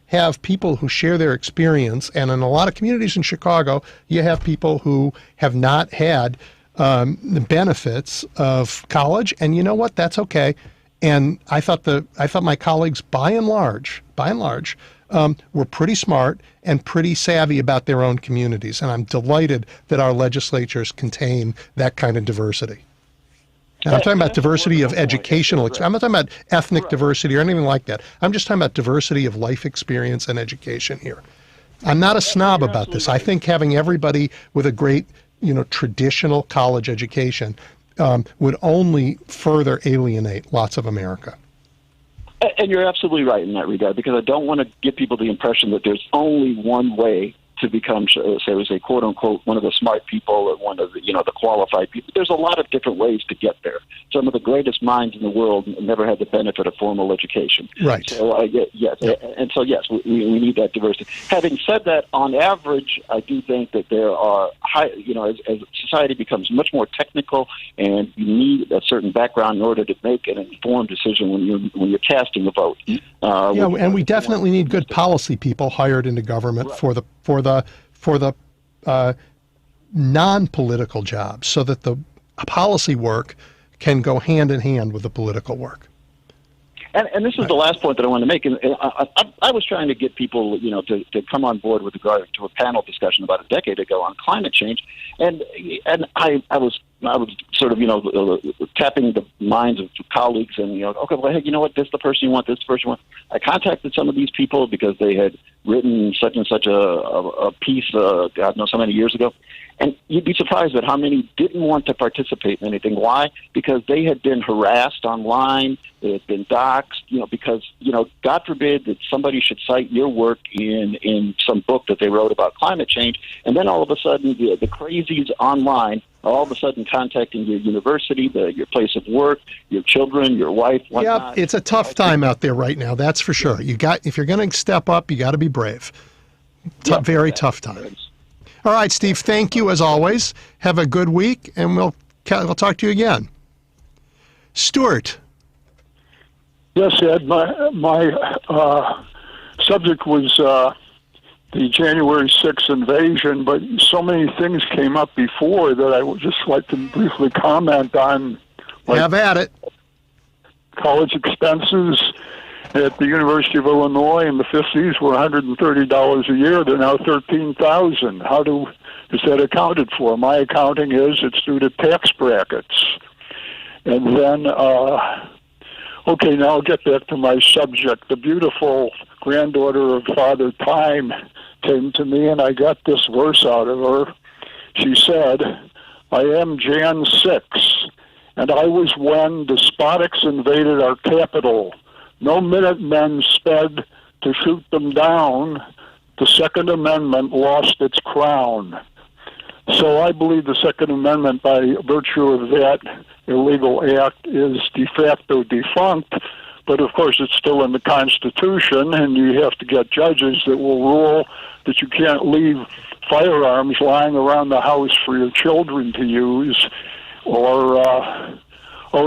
have people who share their experience, and in a lot of communities in Chicago, you have people who have not had the benefits of college, and you know what? That's okay. And I thought my colleagues, by and large, were pretty smart and pretty savvy about their own communities. And I'm delighted that our legislatures contain that kind of diversity. And I'm talking about diversity of educational experience. I'm not talking about ethnic diversity or anything like that. I'm just talking about diversity of life experience and education here. I'm not a snob about this. I think having everybody with a great, traditional college education would only further alienate lots of America. And you're absolutely right in that regard, because I don't want to give people the impression that there's only one way to become, say, quote unquote, one of the smart people or one of the, the qualified people. There's a lot of different ways to get there. Some of the greatest minds in the world never had the benefit of formal education. Right. So yes, and so yes, we need that diversity. Having said that, on average, I do think that there are as society becomes much more technical, and you need a certain background in order to make an informed decision when you're casting a vote. And we definitely need good policy people hired into government for the non-political jobs, so that the policy work can go hand in hand with the political work. And this is the last point that I want to make. And I was trying to get people, to come on board with regard to a panel discussion about a decade ago on climate change, and I was sort of tapping the minds of colleagues, and okay, well, hey, you know what? This is the person you want. This is the person you want. I contacted some of these people because they had written such and such a piece, God knows how many years ago. And you'd be surprised at how many didn't want to participate in anything. Why? Because they had been harassed online, they had been doxxed, because, God forbid that somebody should cite your work in some book that they wrote about climate change, and then all of a sudden the crazies online are all of a sudden contacting your university, your place of work, your children, your wife, whatnot. Yeah, it's a tough time out there right now, that's for sure. If you're going to step up, you got to be brave. Very tough time. All right, Steve, thank you as always. Have a good week, and we'll talk to you again. Stuart. Yes, Ed, my subject was the January 6th invasion, but so many things came up before that I would just like to briefly comment on. Have at it. College expenses at the University of Illinois in the 50s were $130 a year. They're now $13,000. How is that accounted for? My accounting is it's due to tax brackets. And then, okay, now I'll get back to my subject. The beautiful granddaughter of Father Time came to me, and I got this verse out of her. She said, I am Jan 6, and I was when despotics invaded our capital. No Minutemen sped to shoot them down. The Second Amendment lost its crown. So I believe the Second Amendment, by virtue of that illegal act, is de facto defunct. But of course, it's still in the Constitution, and you have to get judges that will rule that you can't leave firearms lying around the house for your children to use. Or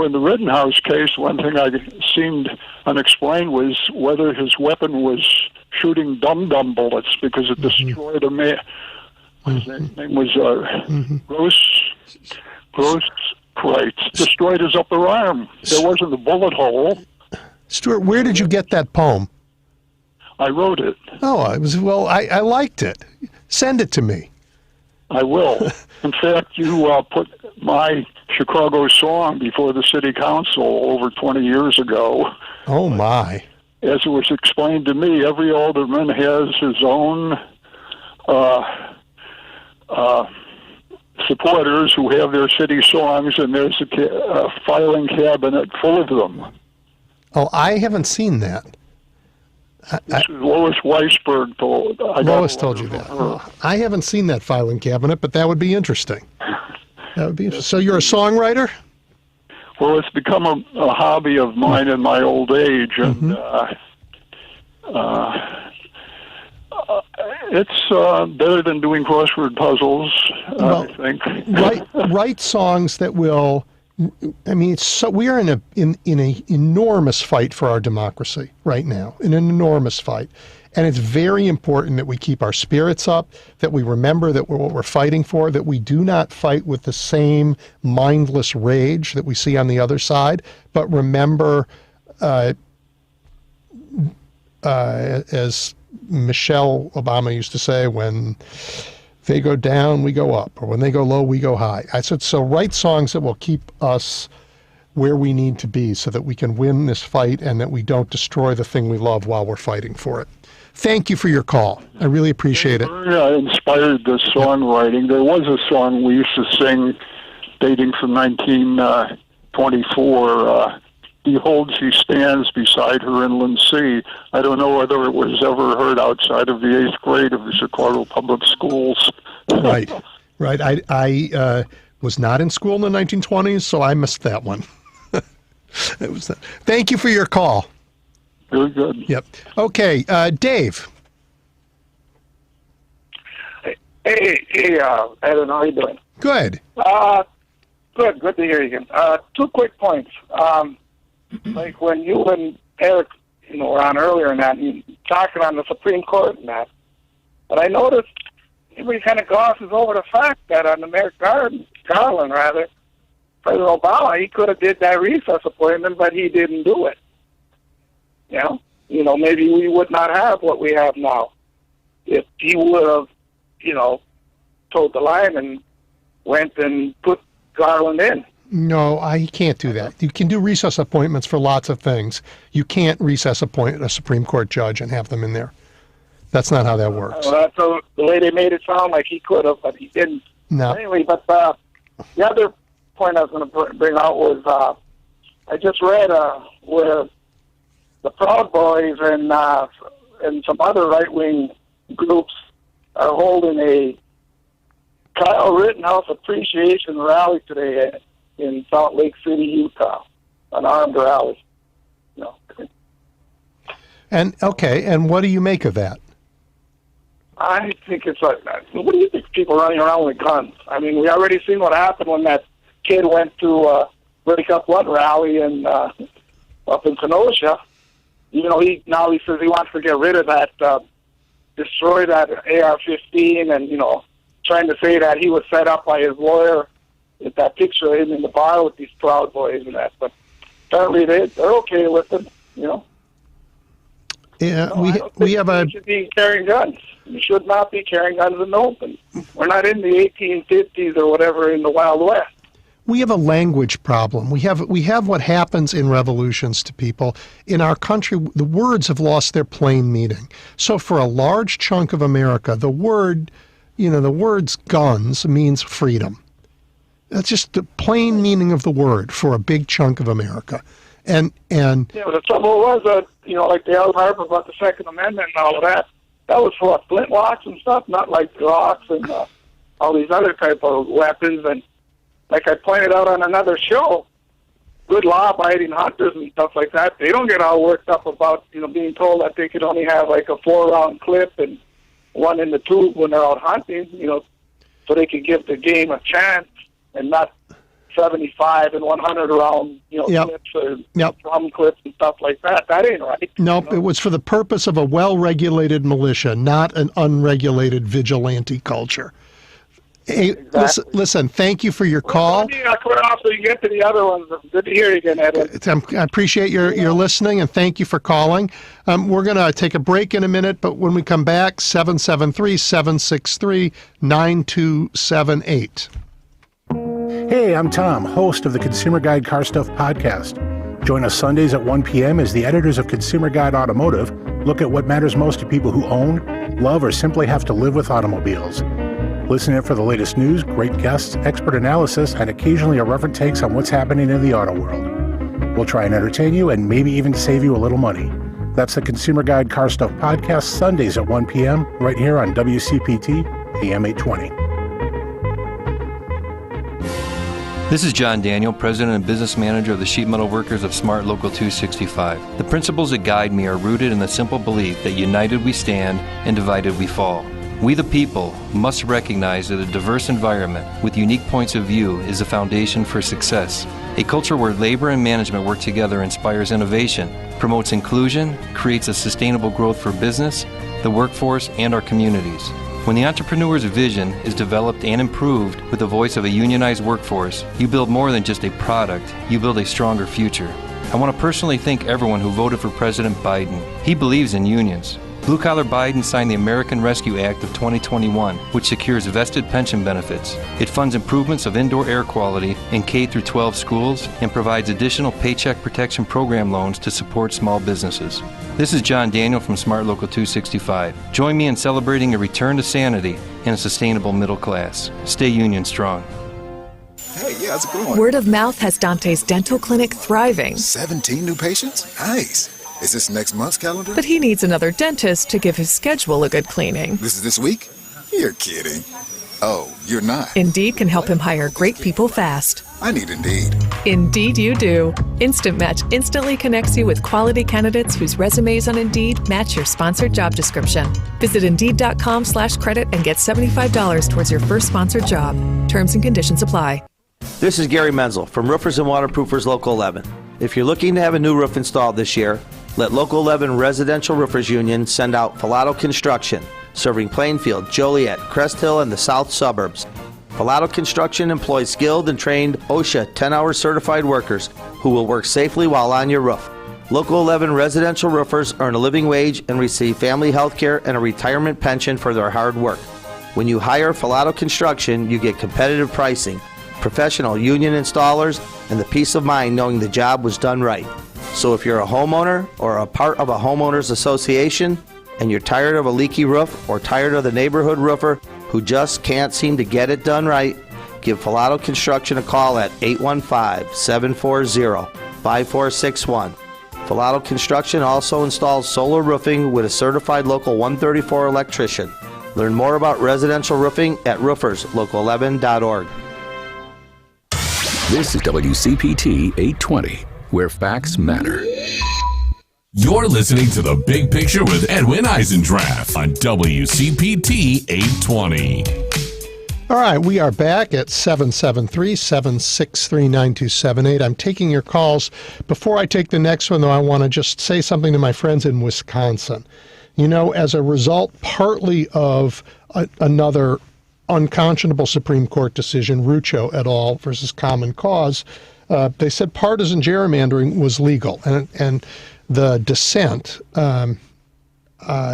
in the Rittenhouse case, one thing I seemed unexplained was whether his weapon was shooting dum-dum bullets, because it destroyed a man. His name was Gross Kreitz. Destroyed his upper arm. There wasn't a bullet hole. Stuart, where did you get that poem? I wrote it. Oh, I liked it. Send it to me. I will. In fact, you put my Chicago song before the city council over 20 years ago. Oh, my. As it was explained to me, every alderman has his own supporters who have their city songs, and there's a filing cabinet full of them. Oh, I haven't seen that. This is Lois Weisberg told. Lois told you that. Oh, I haven't seen that filing cabinet, but that would be interesting. That would be interesting. So you're a songwriter? Well, it's become a hobby of mine in my old age, and it's better than doing crossword puzzles, I think. Write songs that will. I mean, we are in an enormous fight for our democracy right now, an enormous fight. And it's very important that we keep our spirits up, that we remember that what we're fighting for, that we do not fight with the same mindless rage that we see on the other side, but remember, as Michelle Obama used to say, when they go down, we go up, or when they go low, we go high. I said, so write songs that will keep us where we need to be so that we can win this fight and that we don't destroy the thing we love while we're fighting for it. Thank you for your call. I really appreciate it. Inspired the songwriting. There was a song we used to sing dating from 1924, Behold, she stands beside her inland sea. I don't know whether it was ever heard outside of the 8th grade of the Chicago Public Schools. Right. I was not in school in the 1920s, so I missed that one. Thank you for your call. Very good. Yep. Okay, Dave. Hey, Edwin, how are you doing? Good. Good to hear you again. 2 quick points. Like when you and Eric, were on earlier and that, you talking on the Supreme Court and that. But I noticed everybody kind of glosses over the fact that on the Merrick Garland, President Obama, he could have did that recess appointment, but he didn't do it. Maybe we would not have what we have now if he would have, told the line and went and put Garland in. No, I can't do that. You can do recess appointments for lots of things. You can't recess appoint a Supreme Court judge and have them in there. That's not how that works. That's the way they made it sound like he could have, but he didn't. No. Anyway, but the other point I was going to bring out was I just read where the Proud Boys and some other right-wing groups are holding a Kyle Rittenhouse appreciation rally today in Salt Lake City, Utah, an armed rally. And what do you make of that? I think it's like, what do you think people running around with guns? I mean, we already seen what happened when that kid went to break up one rally up in Kenosha. He says he wants to get rid of that, destroy that AR-15, and trying to say that he was set up by his lawyer with that picture of him in the bar with these Proud Boys and that. But apparently they're okay with it, Yeah, we have a. You should be carrying guns. You should not be carrying guns in the open. We're not in the 1850s or whatever in the Wild West. We have a language problem. We have what happens in revolutions to people. In our country, the words have lost their plain meaning. So for a large chunk of America, the words guns means freedom. That's just the plain meaning of the word for a big chunk of America. And the trouble was that, like the Al Harper about the Second Amendment and all of that, that was for flintlocks and stuff, not like Glocks and all these other type of weapons. And like I pointed out on another show, good law-abiding hunters and stuff like that, they don't get all worked up about, being told that they could only have like a 4-round clip and one in the tube when they're out hunting, so they can give the game a chance and not 75 and 100 round, clips or drum clips and stuff like that. That ain't right. Nope, it was for the purpose of a well-regulated militia, not an unregulated vigilante culture. Hey, Exactly. listen, thank you for your call. Quit off so you get to the other ones. Good to hear you again, Edwin. I appreciate your listening, and thank you for calling. We're going to take a break in a minute, but when we come back, 773-763-9278. Hey, I'm Tom, host of the Consumer Guide Car Stuff podcast. Join us Sundays at 1 p.m. as the editors of Consumer Guide Automotive look at what matters most to people who own, love, or simply have to live with automobiles. Listen in for the latest news, great guests, expert analysis, and occasionally irreverent takes on what's happening in the auto world. We'll try and entertain you and maybe even save you a little money. That's the Consumer Guide Car Stuff podcast, Sundays at 1 p.m. right here on WCPT AM 820. This is John Daniel, President and Business Manager of the Sheet Metal Workers of Smart Local 265. The principles that guide me are rooted in the simple belief that united we stand and divided we fall. We the people must recognize that a diverse environment with unique points of view is the foundation for success. A culture where labor and management work together inspires innovation, promotes inclusion, creates a sustainable growth for business, the workforce, and our communities. When the entrepreneur's vision is developed and improved with the voice of a unionized workforce, you build more than just a product, you build a stronger future. I want to personally thank everyone who voted for President Biden. He believes in unions. Blue Collar Biden signed the American Rescue Act of 2021, which secures vested pension benefits. It funds improvements of indoor air quality in K-12 schools and provides additional Paycheck Protection Program loans to support small businesses. This is John Daniel from Smart Local 265. Join me in celebrating a return to sanity and a sustainable middle class. Stay union strong. Hey, yeah, how's it going? Word of mouth has Dante's dental clinic thriving. 17 new patients? Nice. Is this next month's calendar? But he needs another dentist to give his schedule a good cleaning. This is this week? You're kidding. Oh, you're not. Indeed can help him hire great people fast. I need Indeed. Indeed you do. Instant Match instantly connects you with quality candidates whose resumes on Indeed match your sponsored job description. Visit Indeed.com/credit and get $75 towards your first sponsored job. Terms and conditions apply. This is Gary Menzel from Roofers and Waterproofers Local 11. If you're looking to have a new roof installed this year, let Local 11 Residential Roofers Union send out Filato Construction, serving Plainfield, Joliet, Crest Hill, and the south suburbs. Filato Construction employs skilled and trained OSHA 10-hour certified workers who will work safely while on your roof. Local 11 residential roofers earn a living wage and receive family health care and a retirement pension for their hard work. When you hire Filato Construction, you get competitive pricing, professional union installers, and the peace of mind knowing the job was done right. So if you're a homeowner or a part of a homeowners association and you're tired of a leaky roof or tired of the neighborhood roofer who just can't seem to get it done right, give Filato Construction a call at 815-740-5461. Filato Construction also installs solar roofing with a certified Local 134 electrician. Learn more about residential roofing at rooferslocal11.org. This is WCPT 820, where facts matter. You're listening to The Big Picture with Edwin Eisendrath on WCPT 820. All right, we are back at 773-763-9278. I'm taking your calls. Before I take the next one, though, I want to just say something to my friends in Wisconsin. You know, as a result, partly of another unconscionable Supreme Court decision, Rucho et al. Versus Common Cause, they said partisan gerrymandering was legal, and the dissent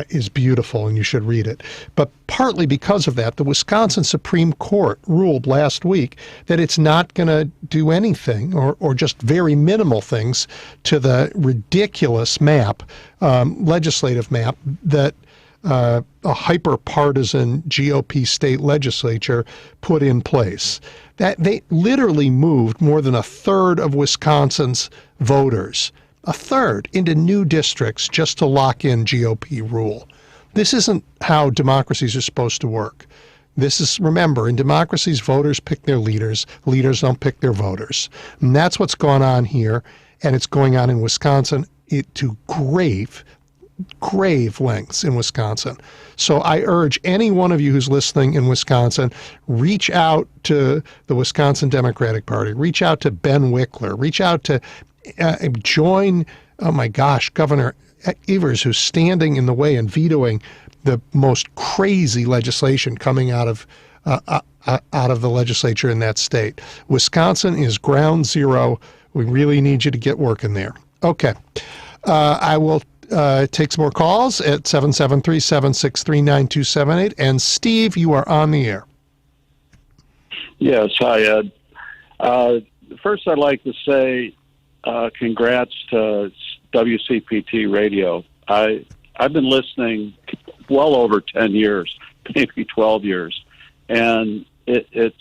is beautiful, and you should read it. But partly because of that, the Wisconsin Supreme Court ruled last week that it's not going to do anything or just very minimal things to the ridiculous map, legislative map, that a hyper-partisan GOP state legislature put in place. That they literally moved more than a third of Wisconsin's voters, a third, into new districts just to lock in GOP rule. This isn't how democracies are supposed to work. This is, remember, in democracies, voters pick their leaders. Leaders don't pick their voters. And that's what's going on here, and it's going on in Wisconsin to grave lengths in Wisconsin. So I urge any one of you who's listening in Wisconsin, reach out to the Wisconsin Democratic Party, reach out to Ben Wickler, reach out to join, oh my gosh, Governor Evers, who's standing in the way and vetoing the most crazy legislation coming out of the legislature in that state. Wisconsin is ground zero. We really need you to get working there. Okay. I will take some more calls at 773-763-9278. And Steve, you are on the air. Yes. Hi, Ed. First, I'd like to say congrats to WCPT Radio. I've been listening well over 10 years, maybe 12 years. And it's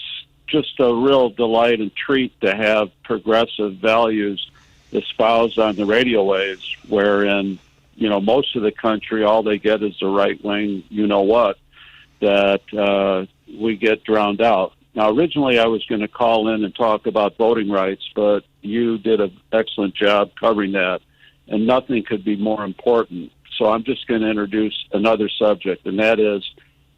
just a real delight and treat to have progressive values espoused on the radio waves, wherein, most of the country, all they get is the right wing, that we get drowned out. Now, originally I was going to call in and talk about voting rights, but you did an excellent job covering that, and nothing could be more important. So I'm just going to introduce another subject, and that is,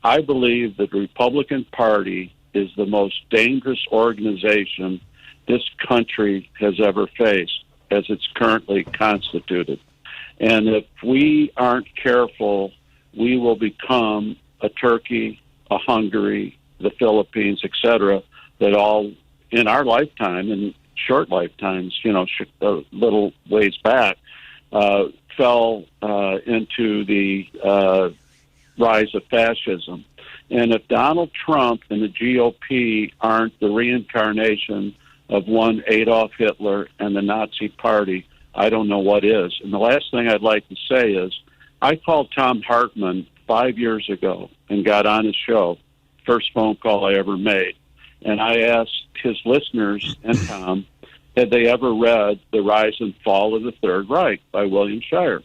I believe that the Republican Party is the most dangerous organization this country has ever faced as it's currently constituted. And if we aren't careful, we will become a Turkey, a Hungary, the Philippines, etc., that all in our lifetime, in short lifetimes, little ways back, fell into the rise of fascism. And if Donald Trump and the GOP aren't the reincarnation of one Adolf Hitler and the Nazi Party, I don't know what is. And the last thing I'd like to say is, I called Tom Hartman 5 years ago and got on his show, first phone call I ever made. And I asked his listeners and Tom, had they ever read The Rise and Fall of the Third Reich by William Shirer?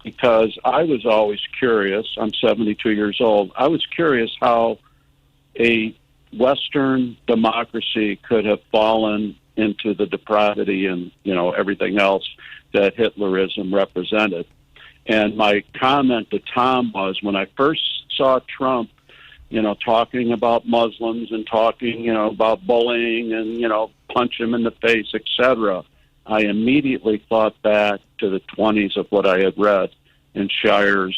Because I was always curious, I'm 72 years old, I was curious how a Western democracy could have fallen into the depravity and, everything else that Hitlerism represented. And my comment to Tom was, when I first saw Trump, talking about Muslims and talking, about bullying and, punch him in the face, etc., I immediately thought back to the 20s of what I had read in Shirer's,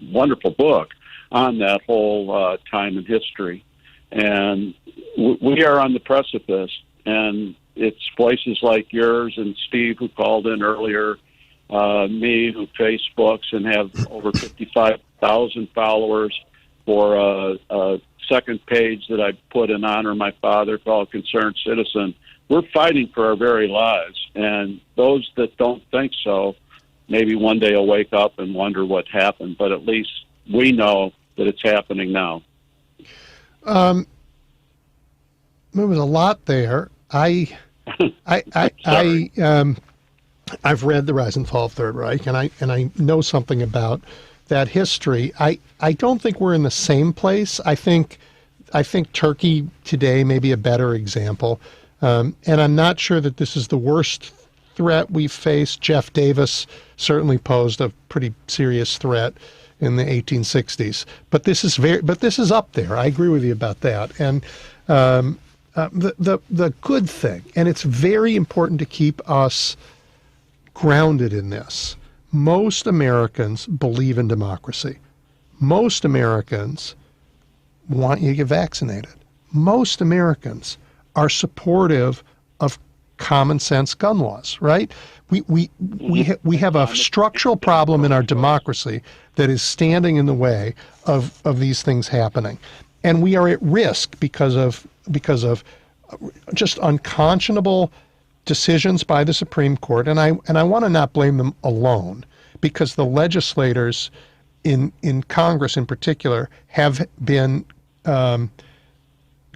wonderful book on that whole time in history. And we are on the precipice, and it's voices like yours and Steve, who called in earlier, me, who Facebooks and have over 55,000 followers, for a second page that I put in honor of my father called Concerned Citizen. We're fighting for our very lives, and those that don't think so, maybe one day will wake up and wonder what happened, but at least we know that it's happening now. There was a lot there. I've read The Rise and Fall of Third Reich, and I know something about that history. I don't think we're in the same place. I think Turkey today may be a better example, and I'm not sure that this is the worst threat we've faced. Jeff Davis certainly posed a pretty serious threat in the 1860s, but this is up there. I agree with you about that. And the good thing, and it's very important to keep us grounded in this. Most Americans believe in democracy. Most Americans want you to get vaccinated. Most Americans are supportive of common sense gun laws, right? We have a structural problem in our democracy that is standing in the way of these things happening. And we are at risk because of just unconscionable decisions by the Supreme Court, and I want to not blame them alone, because the legislators in Congress in particular have been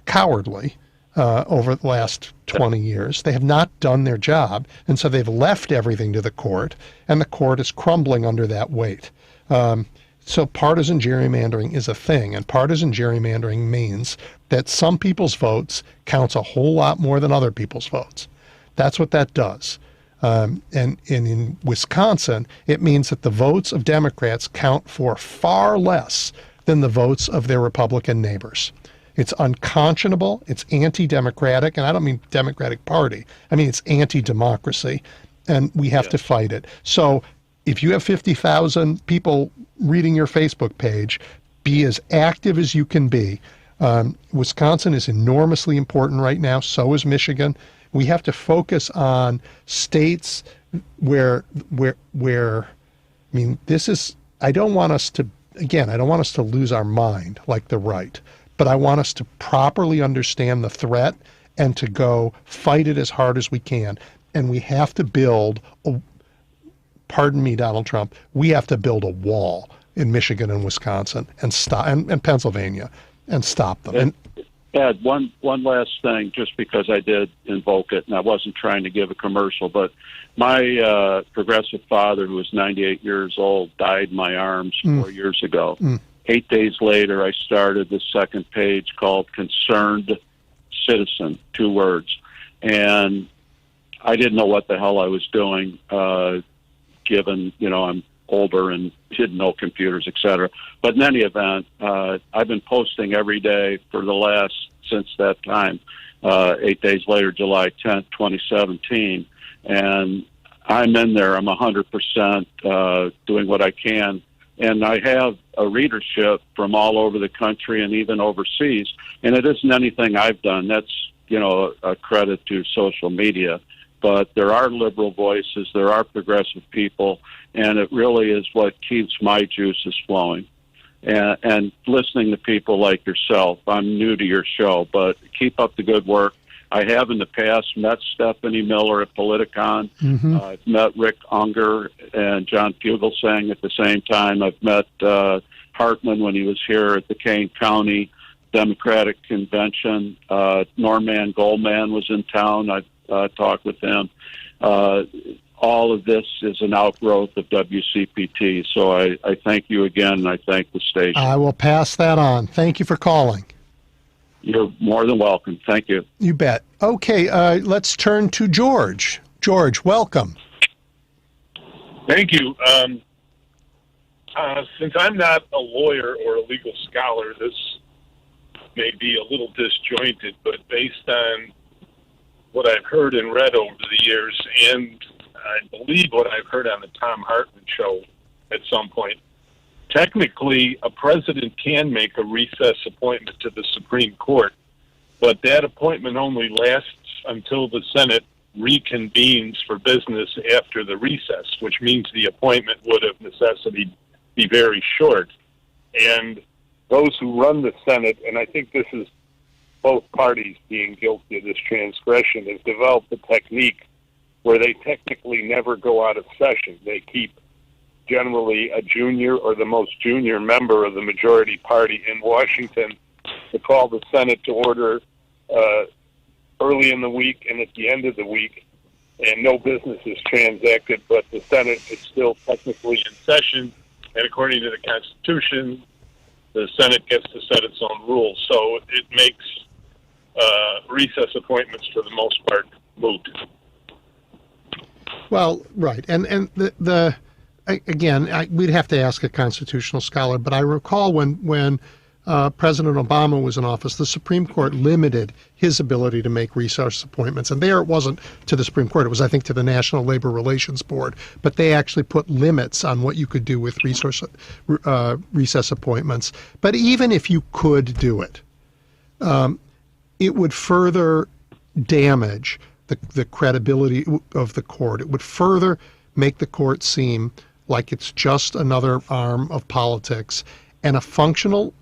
cowardly over the last 20 years. They have not done their job, and so they've left everything to the court, and the court is crumbling under that weight. So partisan gerrymandering is a thing, and partisan gerrymandering means that some people's votes counts a whole lot more than other people's votes. That's what that does. And in Wisconsin, it means that the votes of Democrats count for far less than the votes of their Republican neighbors. It's unconscionable, it's anti-democratic, and I don't mean Democratic Party. I mean, it's anti-democracy, and we have to fight it. So if you have 50,000 people reading your Facebook page, be as active as you can be. Wisconsin is enormously important right now. So is Michigan. We have to focus on states where I mean, this is, I don't want us to lose our mind like the right, but I want us to properly understand the threat and to go fight it as hard as we can. And we have to build pardon me, Donald Trump, we have to build a wall in Michigan and Wisconsin and stop and Pennsylvania and stop them. And Ed, one last thing, just because I did invoke it, and I wasn't trying to give a commercial, but my progressive father, who was 98 years old, died in my arms 4 years ago. 8 days later, I started the second page called Concerned Citizen, 2 words. And I didn't know what the hell I was doing, given, I'm older and didn't know computers, et cetera. But in any event, I've been posting every day since that time, 8 days later, July 10th, 2017. And I'm in there. I'm 100% doing what I can. And I have a readership from all over the country and even overseas. And it isn't anything I've done. That's, a credit to social media. But there are liberal voices, there are progressive people, and it really is what keeps my juices flowing. And listening to people like yourself, I'm new to your show, but keep up the good work. I have in the past met Stephanie Miller at Politicon. I've met Rick Unger and John Fugelsang at the same time. I've met Hartman when he was here at the Kane County Democratic Convention. Norman Goldman was in town. I've talked with him. All of this is an outgrowth of WCPT. So I thank you again, and I thank the station. I will pass that on. Thank you for calling. You're more than welcome. Thank you. You bet. Okay, let's turn to George. George, welcome. Thank you. Since I'm not a lawyer or a legal scholar, this may be a little disjointed, but based on what I've heard and read over the years, and I believe what I've heard on the Tom Hartman show at some point, technically a president can make a recess appointment to the Supreme Court, but that appointment only lasts until the Senate reconvenes for business after the recess, which means the appointment would of necessity be very short. And those who run the Senate, and I think this is both parties being guilty of this transgression, have developed a technique where they technically never go out of session. They keep generally a junior or the most junior member of the majority party in Washington to call the Senate to order early in the week and at the end of the week, and no business is transacted, but the Senate is still technically in session, and according to the Constitution, the Senate gets to set its own rules. So it makes recess appointments, for the most part, moot. Well, right. And we'd have to ask a constitutional scholar, but I recall when President Obama was in office, the Supreme Court limited his ability to make recess appointments. And there it wasn't to the Supreme Court. It was, I think, to the National Labor Relations Board. But they actually put limits on what you could do with recess appointments. But even if you could do it, it would further damage the credibility of the court. It would further make the court seem like it's just another arm of politics. And a functional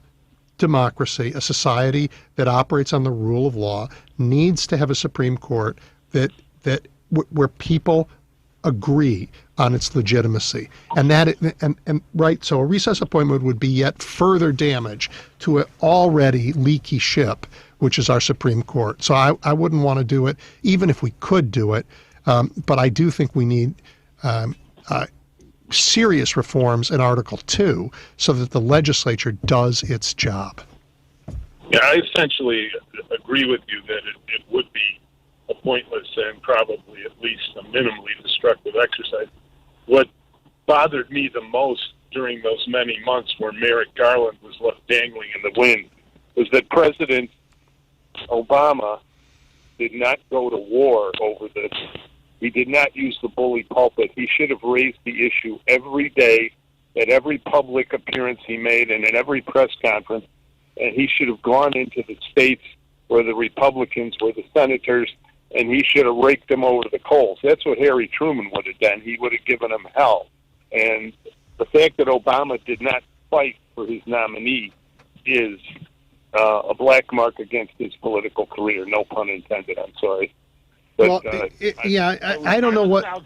democracy, a society that operates on the rule of law, needs to have a Supreme Court where people agree on its legitimacy. So a recess appointment would be yet further damage to an already leaky ship, which is our Supreme Court. So I wouldn't want to do it, even if we could do it. But I do think we need serious reforms in Article 2 so that the legislature does its job. Yeah, I essentially agree with you that it would be a pointless and probably at least a minimally destructive exercise. What bothered me the most during those many months where Merrick Garland was left dangling in the wind was that President Obama did not go to war over this. He did not use the bully pulpit. He should have raised the issue every day at every public appearance he made and at every press conference, and he should have gone into the states where the Republicans were the senators, and he should have raked them over the coals. That's what Harry Truman would have done. He would have given them hell. And the fact that Obama did not fight for his nominee is a black mark against his political career. No pun intended. I'm sorry. But, well, I don't know what... I was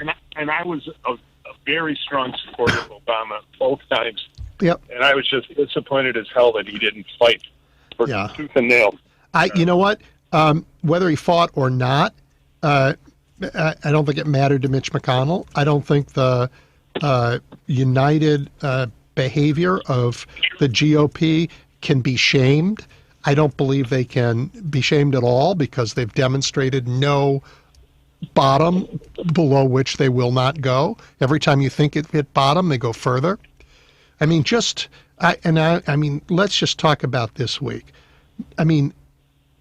an outsider, and I was a very strong supporter of Obama both times. Yep. And I was just disappointed as hell that he didn't fight for tooth and nail. You know what? Whether he fought or not, I don't think it mattered to Mitch McConnell. I don't think the united behavior of the GOP can be shamed. I don't believe they can be shamed at all because they've demonstrated no bottom below which they will not go. Every time you think it hit bottom, they go further. I mean, let's just talk about this week. I mean,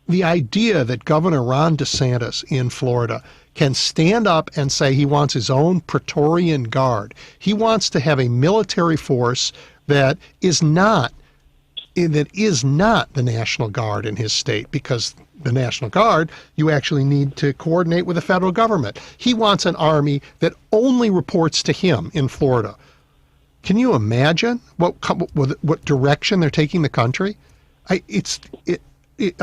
the idea that Governor Ron DeSantis in Florida can stand up and say he wants his own Praetorian Guard. He wants to have a military force that is not the National Guard in his state, because the National Guard, you actually need to coordinate with the federal government. He wants an army that only reports to him in Florida. Can you imagine what direction they're taking the country? I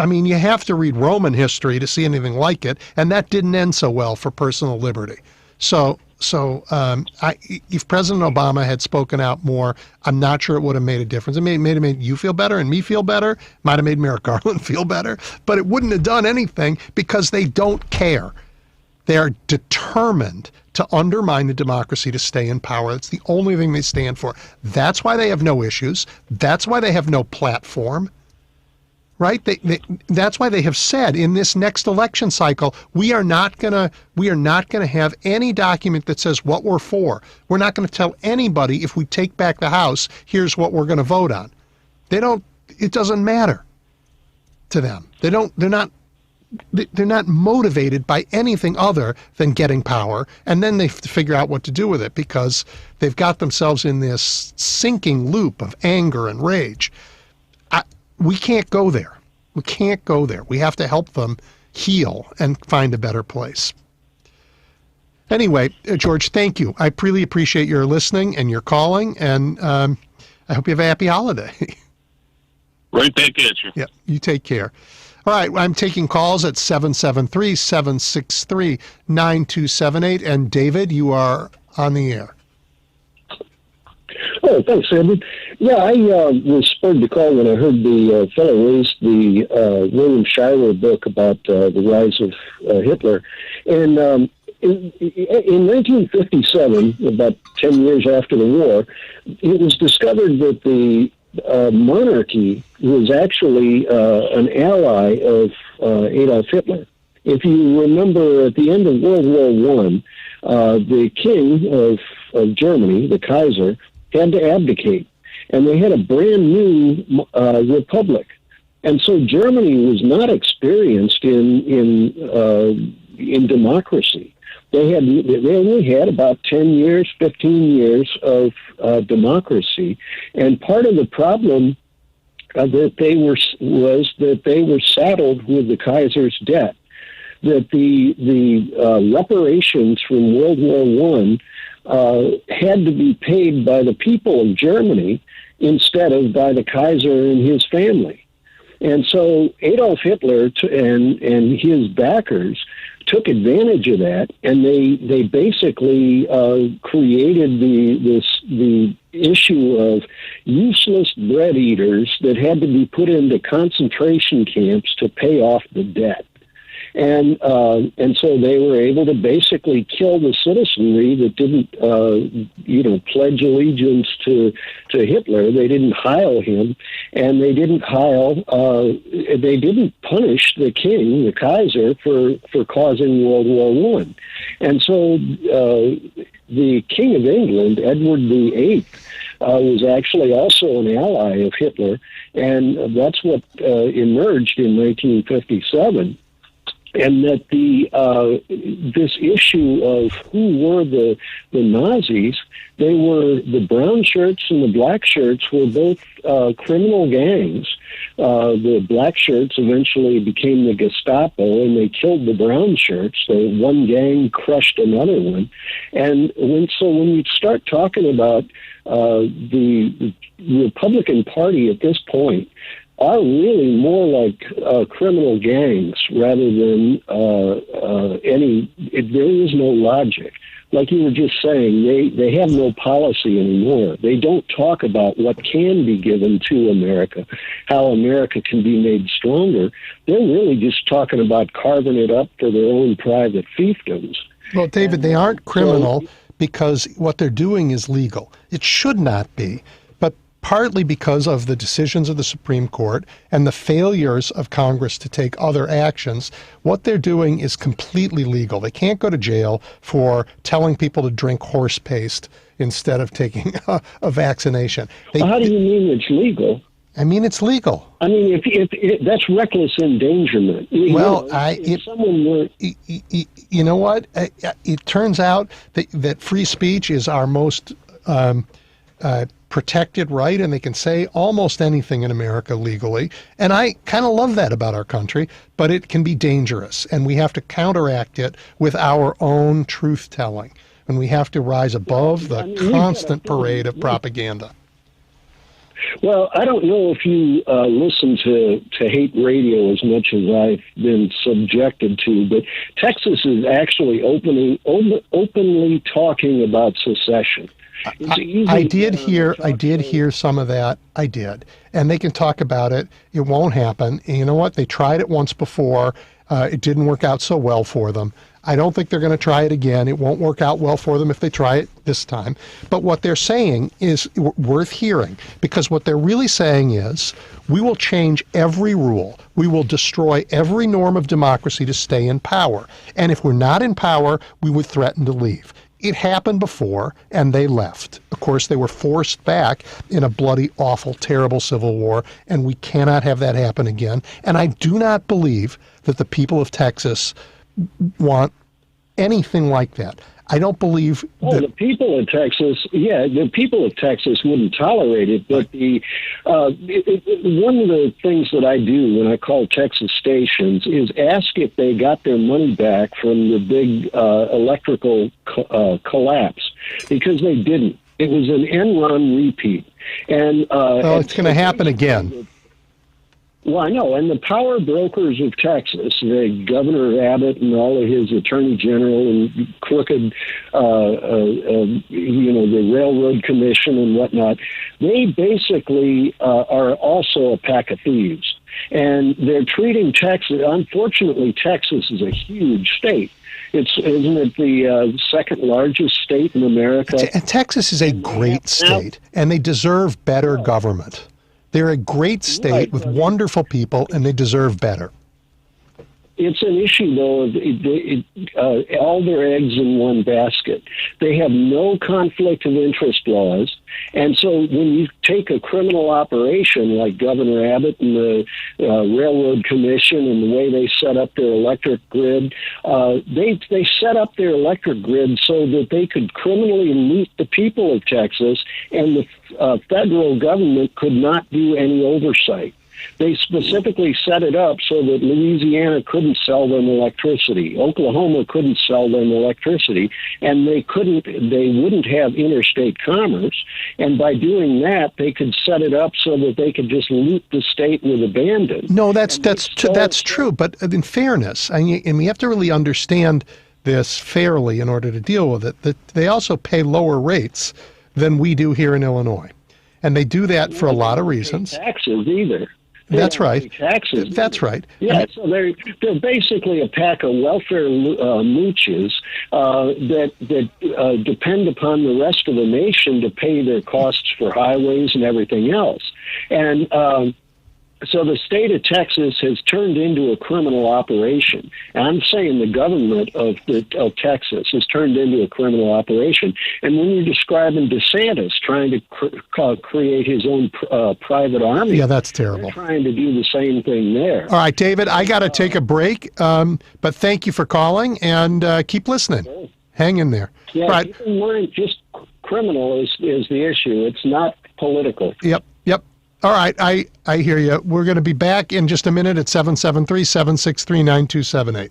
mean, you have to read Roman history to see anything like it, and that didn't end so well for personal liberty. So if President Obama had spoken out more, I'm not sure it would have made a difference. It may have made you feel better and me feel better. Might have made Merrick Garland feel better, but it wouldn't have done anything because they don't care. They are determined to undermine the democracy to stay in power. That's the only thing they stand for. That's why they have no issues. That's why they have no platform. Right? That's why they have said in this next election cycle, we are not gonna have any document that says what we're for. We're not going to tell anybody if we take back the House, here's what we're going to vote on. It doesn't matter to them. They're not motivated by anything other than getting power, and then they figure out what to do with it because they've got themselves in this sinking loop of anger and rage. We can't go there. We can't go there. We have to help them heal and find a better place. Anyway, George, thank you. I really appreciate your listening and your calling, and I hope you have a happy holiday. Right back at you. Yeah, you take care. All right, I'm taking calls at 773-763-9278, and David, you are on the air. Oh, thanks, Edwin. Yeah, I was spurred to call when I heard the fellow raise the William Shirer book about the rise of Hitler. And in 1957, about 10 years after the war, it was discovered that the monarchy was actually an ally of Adolf Hitler. If you remember, at the end of World War I, the king of Germany, the Kaiser, had to abdicate, and they had a brand new republic, and so Germany was not experienced in democracy. They only had about 10 years, 15 years of democracy, and part of the problem that they were saddled with the Kaiser's debt. That the reparations from World War I had to be paid by the people of Germany instead of by the Kaiser and his family. And so Adolf Hitler and his backers took advantage of that, and they basically created the issue of useless bread eaters that had to be put into concentration camps to pay off the debt. and so they were able to basically kill the citizenry that didn't, pledge allegiance to Hitler. They didn't heil him, and they didn't they didn't punish the king, the Kaiser, for causing World War I. And so the King of England, Edward VIII, was actually also an ally of Hitler, and that's what emerged in 1957. And that this issue of who were the Nazis, they were the brown shirts and the black shirts were both criminal gangs. The black shirts eventually became the Gestapo, and they killed the brown shirts. The one gang crushed another one, and when you start talking about the Republican Party at this point, are really more like criminal gangs rather than there is no logic. Like you were just saying, they have no policy anymore. They don't talk about what can be given to America, how America can be made stronger. They're really just talking about carving it up for their own private fiefdoms. Well, David, they aren't criminal because what they're doing is legal. It should not be. Partly because of the decisions of the Supreme Court and the failures of Congress to take other actions, what they're doing is completely legal. They can't go to jail for telling people to drink horse paste instead of taking a vaccination. How do you mean it's legal? I mean it's legal. I mean, if that's reckless endangerment. Well, you know what? It turns out that free speech is our most protected right, and they can say almost anything in America legally. And I kind of love that about our country, but it can be dangerous, and we have to counteract it with our own truth-telling, and we have to rise above the constant parade of propaganda. Well, I don't know if you listen to hate radio as much as I've been subjected to, but Texas is actually openly talking about secession. I did hear some of that. I did. And they can talk about it. It won't happen. And you know what? They tried it once before. It didn't work out so well for them. I don't think they're going to try it again. It won't work out well for them if they try it this time. But what they're saying is worth hearing, because what they're really saying is we will change every rule. We will destroy every norm of democracy to stay in power. And if we're not in power, we would threaten to leave. It happened before, and they left. Of course, they were forced back in a bloody, awful, terrible civil war, and we cannot have that happen again. And I do not believe that the people of Texas want anything like that. I don't believe that... the people of Texas, the people of Texas wouldn't tolerate it, but one of the things that I do when I call Texas stations is ask if they got their money back from the big electrical collapse, because they didn't. It was an end-run repeat. And it's going to happen again. Well, I know, and the power brokers of Texas, the Governor Abbott and all of his attorney general and crooked, the Railroad Commission and whatnot, they basically are also a pack of thieves. And they're treating Texas, unfortunately, Texas is a huge state. Isn't it the second largest state in America? Texas is a great state, and they deserve better government. They're a great state with wonderful people, and they deserve better. It's an issue, though, of all their eggs in one basket. They have no conflict of interest laws. And so when you take a criminal operation like Governor Abbott and the Railroad Commission and the way they set up their electric grid, they set up their electric grid so that they could criminally loot the people of Texas, and the federal government could not do any oversight. They specifically set it up so that Louisiana couldn't sell them electricity, Oklahoma couldn't sell them electricity, and they wouldn't have interstate commerce. And by doing that, they could set it up so that they could just loot the state with abandon. No, that's true. But in fairness, and we have to really understand this fairly in order to deal with it, that they also pay lower rates than we do here in Illinois. And they do that for a lot of reasons. Taxes either. That's right. Taxes. That's right. Yeah, so they're basically a pack of welfare mooches that depend upon the rest of the nation to pay their costs for highways and everything else. And so the state of Texas has turned into a criminal operation. And I'm saying the government of Texas has turned into a criminal operation. And when you're describing DeSantis trying to create his own private army, yeah, that's terrible. They're trying to do the same thing there. All right, David, I got to take a break, but thank you for calling, and keep listening. Okay. Hang in there. Yeah, right. Keep in mind, just criminal is the issue. It's not political. Yep. All right, I hear you. We're going to be back in just a minute at 773-763-9278.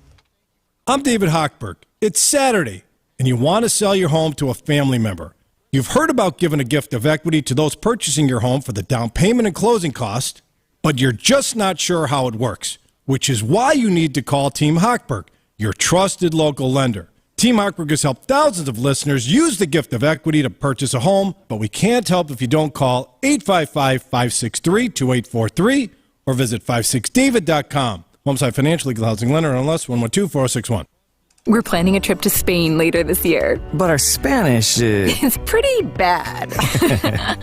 I'm David Hochberg. It's Saturday, and you want to sell your home to a family member. You've heard about giving a gift of equity to those purchasing your home for the down payment and closing cost, but you're just not sure how it works, which is why you need to call Team Hochberg, your trusted local lender. Team Hochberg has helped thousands of listeners use the gift of equity to purchase a home, but we can't help if you don't call 855-563-2843 or visit 56david.com. Homeside Financial Legal Housing Lender, NMLS 1124061. We're planning a trip to Spain later this year. But our Spanish is pretty bad.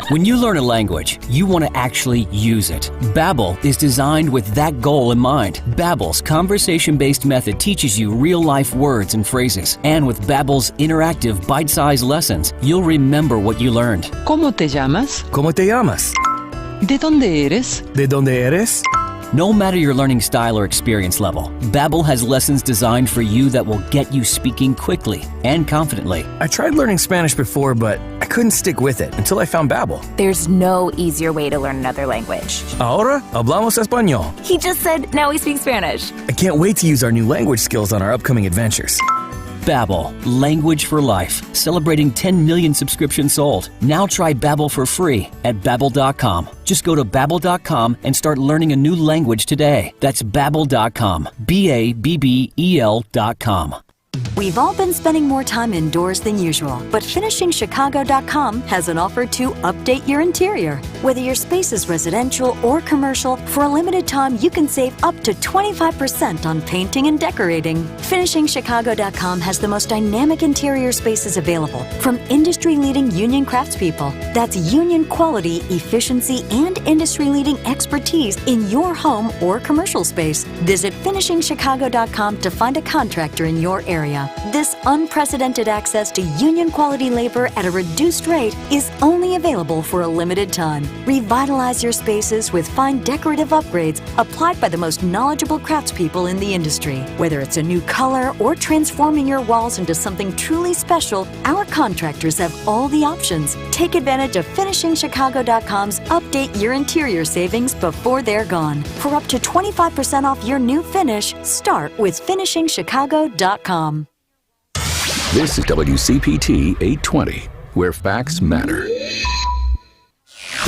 When you learn a language, you want to actually use it. Babbel is designed with that goal in mind. Babbel's conversation-based method teaches you real-life words and phrases. And with Babbel's interactive, bite-sized lessons, you'll remember what you learned. ¿Cómo te llamas? ¿Cómo te llamas? ¿De dónde eres? ¿De dónde eres? No matter your learning style or experience level, Babbel has lessons designed for you that will get you speaking quickly and confidently. I tried learning Spanish before, but I couldn't stick with it until I found Babbel. There's no easier way to learn another language. Ahora hablamos español. He just said, now we speak Spanish. I can't wait to use our new language skills on our upcoming adventures. Babbel, language for life. Celebrating 10 million subscriptions sold. Now try Babbel for free at Babbel.com. Just go to Babbel.com and start learning a new language today. That's Babbel.com. Babbel.com. We've all been spending more time indoors than usual, but FinishingChicago.com has an offer to update your interior. Whether your space is residential or commercial, for a limited time you can save up to 25% on painting and decorating. FinishingChicago.com has the most dynamic interior spaces available from industry-leading union craftspeople. That's union quality, efficiency, and industry-leading expertise in your home or commercial space. Visit FinishingChicago.com to find a contractor in your area. This unprecedented access to union quality labor at a reduced rate is only available for a limited time. Revitalize your spaces with fine decorative upgrades applied by the most knowledgeable craftspeople in the industry. Whether it's a new color or transforming your walls into something truly special, our contractors have all the options. Take advantage of FinishingChicago.com's Update Your Interior savings before they're gone. For up to 25% off your new finish, start with FinishingChicago.com. This is WCPT 820, where facts matter.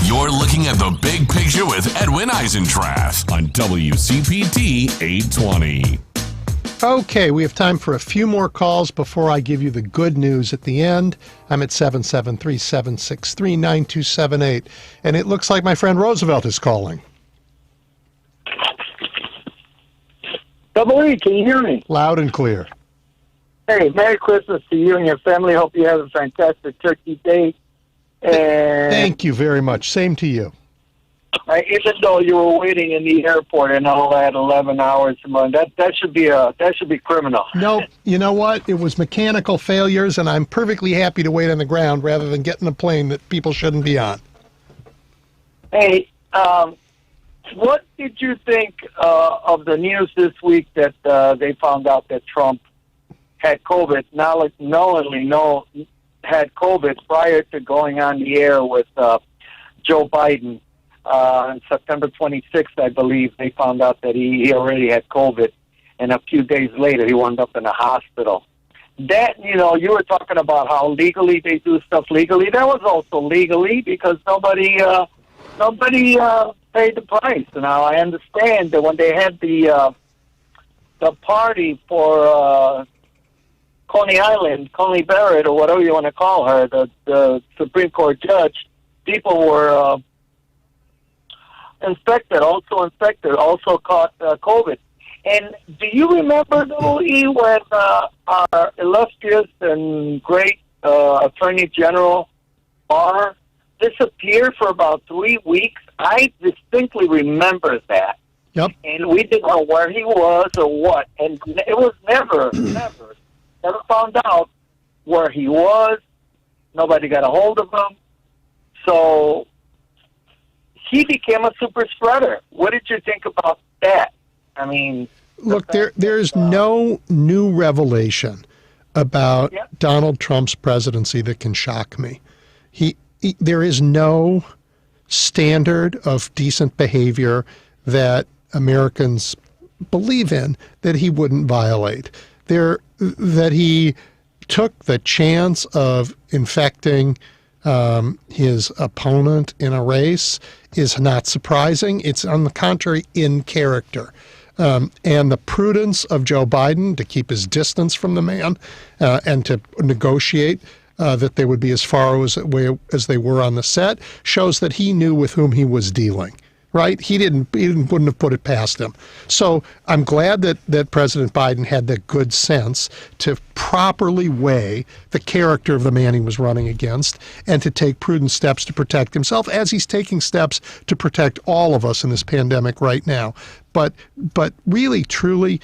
You're looking at the big picture with Edwin Eisendrath on WCPT 820. Okay, we have time for a few more calls before I give you the good news at the end. I'm at 773-763-9278, and it looks like my friend Roosevelt is calling. Double E, can you hear me? Loud and clear. Hey, Merry Christmas to you and your family. Hope you have a fantastic Turkey Day. And thank you very much. Same to you. Even though you were waiting in the airport and all that 11 hours a month, that should be criminal. No, you know what? It was mechanical failures, and I'm perfectly happy to wait on the ground rather than get in a plane that people shouldn't be on. Hey, what did you think of the news this week that they found out that Trump had COVID, knowingly had COVID prior to going on the air with Joe Biden on September 26th, I believe. They found out that he already had COVID, and a few days later he wound up in a hospital. That, you were talking about how legally they do stuff legally. That was also legally because nobody paid the price. Now, I understand that when they had the party for Coney Barrett, or whatever you want to call her, the Supreme Court judge, people were also caught COVID. And do you remember, Louis, when our illustrious and great Attorney General Barr disappeared for about 3 weeks? I distinctly remember that. Yep. And we didn't know where he was or what. And it was never found out where he was. Nobody got a hold of him. So he became a super spreader. What did you think about that? I mean, look, there's no new revelation about Donald Trump's presidency that can shock me. There is no standard of decent behavior that Americans believe in that he wouldn't violate. That he took the chance of infecting his opponent in a race is not surprising. It's, on the contrary, in character. And the prudence of Joe Biden to keep his distance from the man and to negotiate that they would be as far as they were on the set shows that he knew with whom he was dealing. Right? He wouldn't have put it past him. So I'm glad that President Biden had the good sense to properly weigh the character of the man he was running against and to take prudent steps to protect himself, as he's taking steps to protect all of us in this pandemic right now. But really, truly,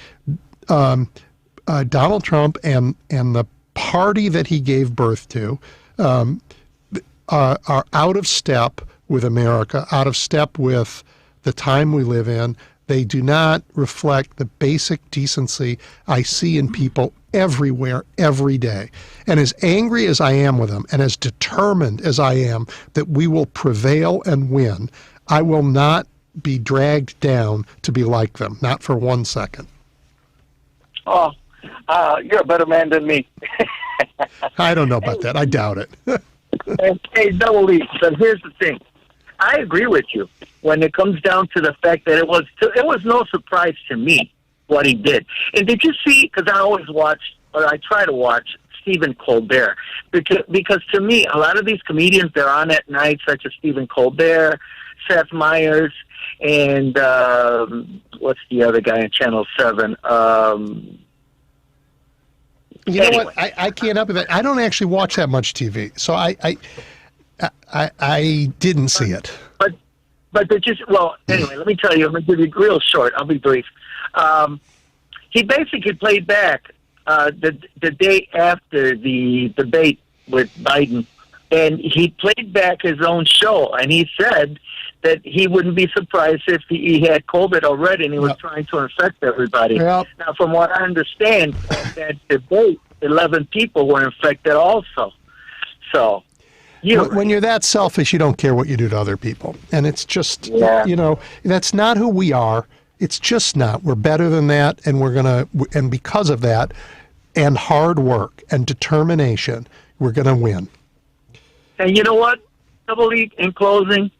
Donald Trump and the party that he gave birth to are out of step with America, out of step with the time we live in. They do not reflect the basic decency I see in people everywhere, every day. And as angry as I am with them, and as determined as I am that we will prevail and win, I will not be dragged down to be like them, not for 1 second. Oh, you're a better man than me. I don't know about that. I doubt it. Hey, Double E, but here's the thing. I agree with you when it comes down to the fact that it was no surprise to me what he did. And did you see, because I always watch, or I try to watch, Stephen Colbert, because to me, a lot of these comedians, they're on at night, such as Stephen Colbert, Seth Meyers, and what's the other guy on Channel 7? You know what? I can't help it. I don't actually watch that much TV, so I didn't see it. But anyway, let me tell you. I'm going to give you real short. I'll be brief. He basically played back the day after the debate with Biden, and he played back his own show, and he said that he wouldn't be surprised if he had COVID already, and he was trying to infect everybody. Now, from what I understand, that debate, 11 people were infected also. So, when you're that selfish, you don't care what you do to other people. And it's just, that's not who we are. It's just not. We're better than that, and because of that, and hard work and determination, we're going to win. And you know what, Double E, in closing,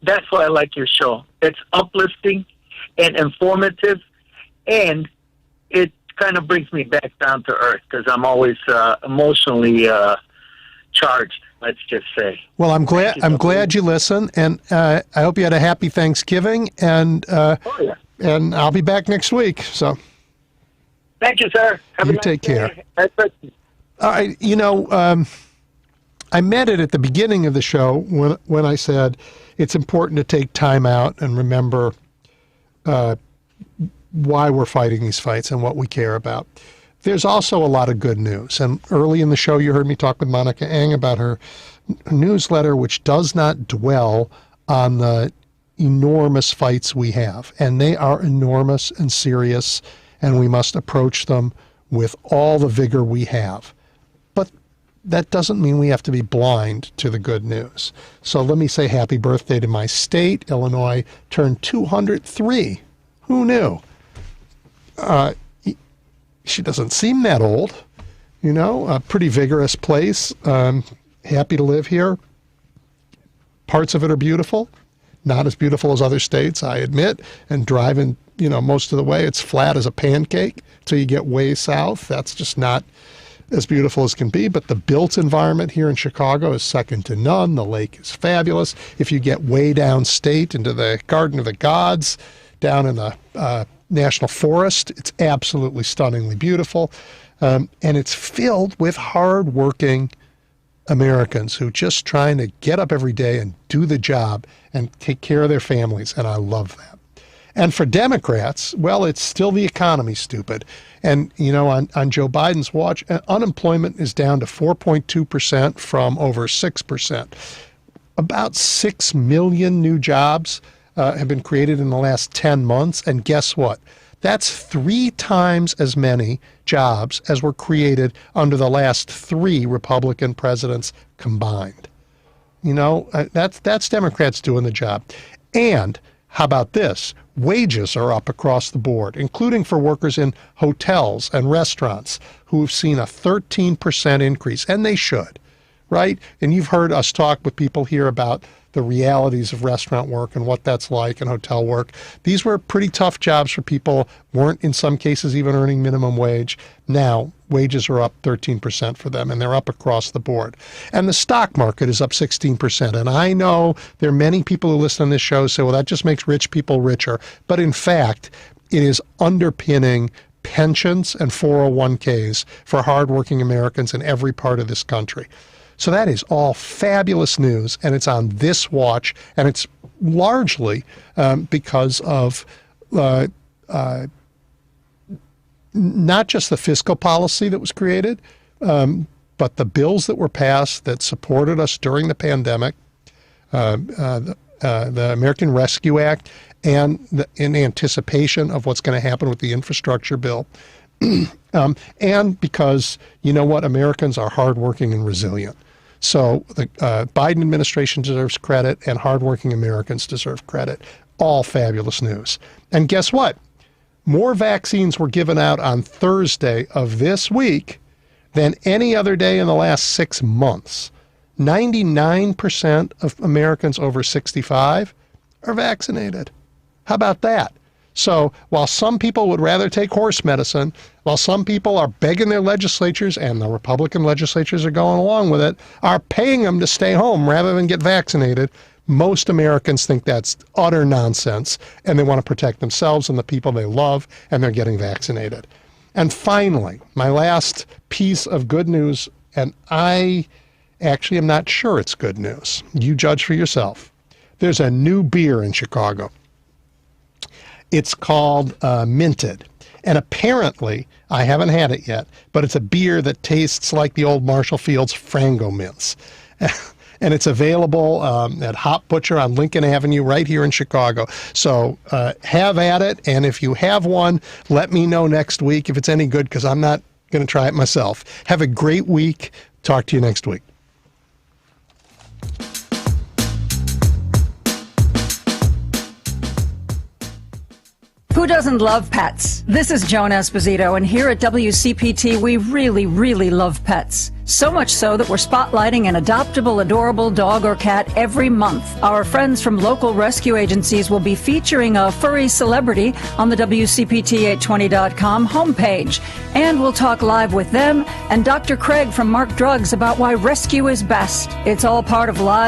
that's why I like your show. It's uplifting and informative, and it kind of brings me back down to earth because I'm always emotionally charged, let's just say. Well, I'm glad you listen, and I hope you had a happy Thanksgiving, and and I'll be back next week. So, thank you, sir. Have a nice take care. Day. All right, I meant it at the beginning of the show when I said it's important to take time out and remember why we're fighting these fights and what we care about. There's also a lot of good news. And early in the show, you heard me talk with Monica Eng about her newsletter, which does not dwell on the enormous fights we have. And they are enormous and serious, and we must approach them with all the vigor we have. But that doesn't mean we have to be blind to the good news. So let me say happy birthday to my state. Illinois turned 203. Who knew? She doesn't seem that old, a pretty vigorous place. Happy to live here. Parts of it are beautiful, not as beautiful as other states, I admit. And driving, most of the way, it's flat as a pancake till you get way south. That's just not as beautiful as can be, but the built environment here in Chicago is second to none. The lake is fabulous. If you get way downstate into the Garden of the Gods, down in the National Forest, it's absolutely stunningly beautiful. And it's filled with hardworking Americans who just trying to get up every day and do the job and take care of their families, and I love that. And for Democrats, well, it's still the economy, stupid. And, you know, on Joe Biden's watch, unemployment is down to 4.2% from over 6%. About 6 million new jobs have been created in the last 10 months. And guess what? That's 3 times as many jobs as were created under the last 3 Republican presidents combined. You know, that's Democrats doing the job. And how about this? Wages are up across the board, including for workers in hotels and restaurants who have seen a 13% increase, and they should, right? And you've heard us talk with people here about the realities of restaurant work and what that's like and hotel work. These were pretty tough jobs for people, weren't in some cases even earning minimum wage. Now, wages are up 13% for them, and they're up across the board. And the stock market is up 16%. And I know there are many people who listen to this show say, well, that just makes rich people richer. But in fact, it is underpinning pensions and 401ks for hardworking Americans in every part of this country. So that is all fabulous news, and it's on this watch, and it's largely because of not just the fiscal policy that was created, but the bills that were passed that supported us during the pandemic, the American Rescue Act, and in anticipation of what's going to happen with the infrastructure bill. And because, you know what, Americans are hardworking and resilient. So the Biden administration deserves credit, and hardworking Americans deserve credit. All fabulous news. And guess what? More vaccines were given out on Thursday of this week than any other day in the last 6 months. 99% of Americans over 65 are vaccinated. How about that? So while some people would rather take horse medicine, while some people are begging their legislatures, and the Republican legislatures are going along with it, are paying them to stay home rather than get vaccinated, most Americans think that's utter nonsense, and they want to protect themselves and the people they love, and they're getting vaccinated. And finally, my last piece of good news, and I actually am not sure it's good news. You judge for yourself. There's a new beer in Chicago. It's called Minted. And apparently, I haven't had it yet, but it's a beer that tastes like the old Marshall Field's Frango mints. And it's available at Hop Butcher on Lincoln Avenue right here in Chicago. So have at it. And if you have one, let me know next week if it's any good, because I'm not going to try it myself. Have a great week. Talk to you next week. Who doesn't love pets? This is Joan Esposito, and here at WCPT, we really, really love pets. So much so that we're spotlighting an adoptable, adorable dog or cat every month. Our friends from local rescue agencies will be featuring a furry celebrity on the WCPT820.com homepage. And we'll talk live with them and Dr. Craig from Mark Drugs about why rescue is best. It's all part of Live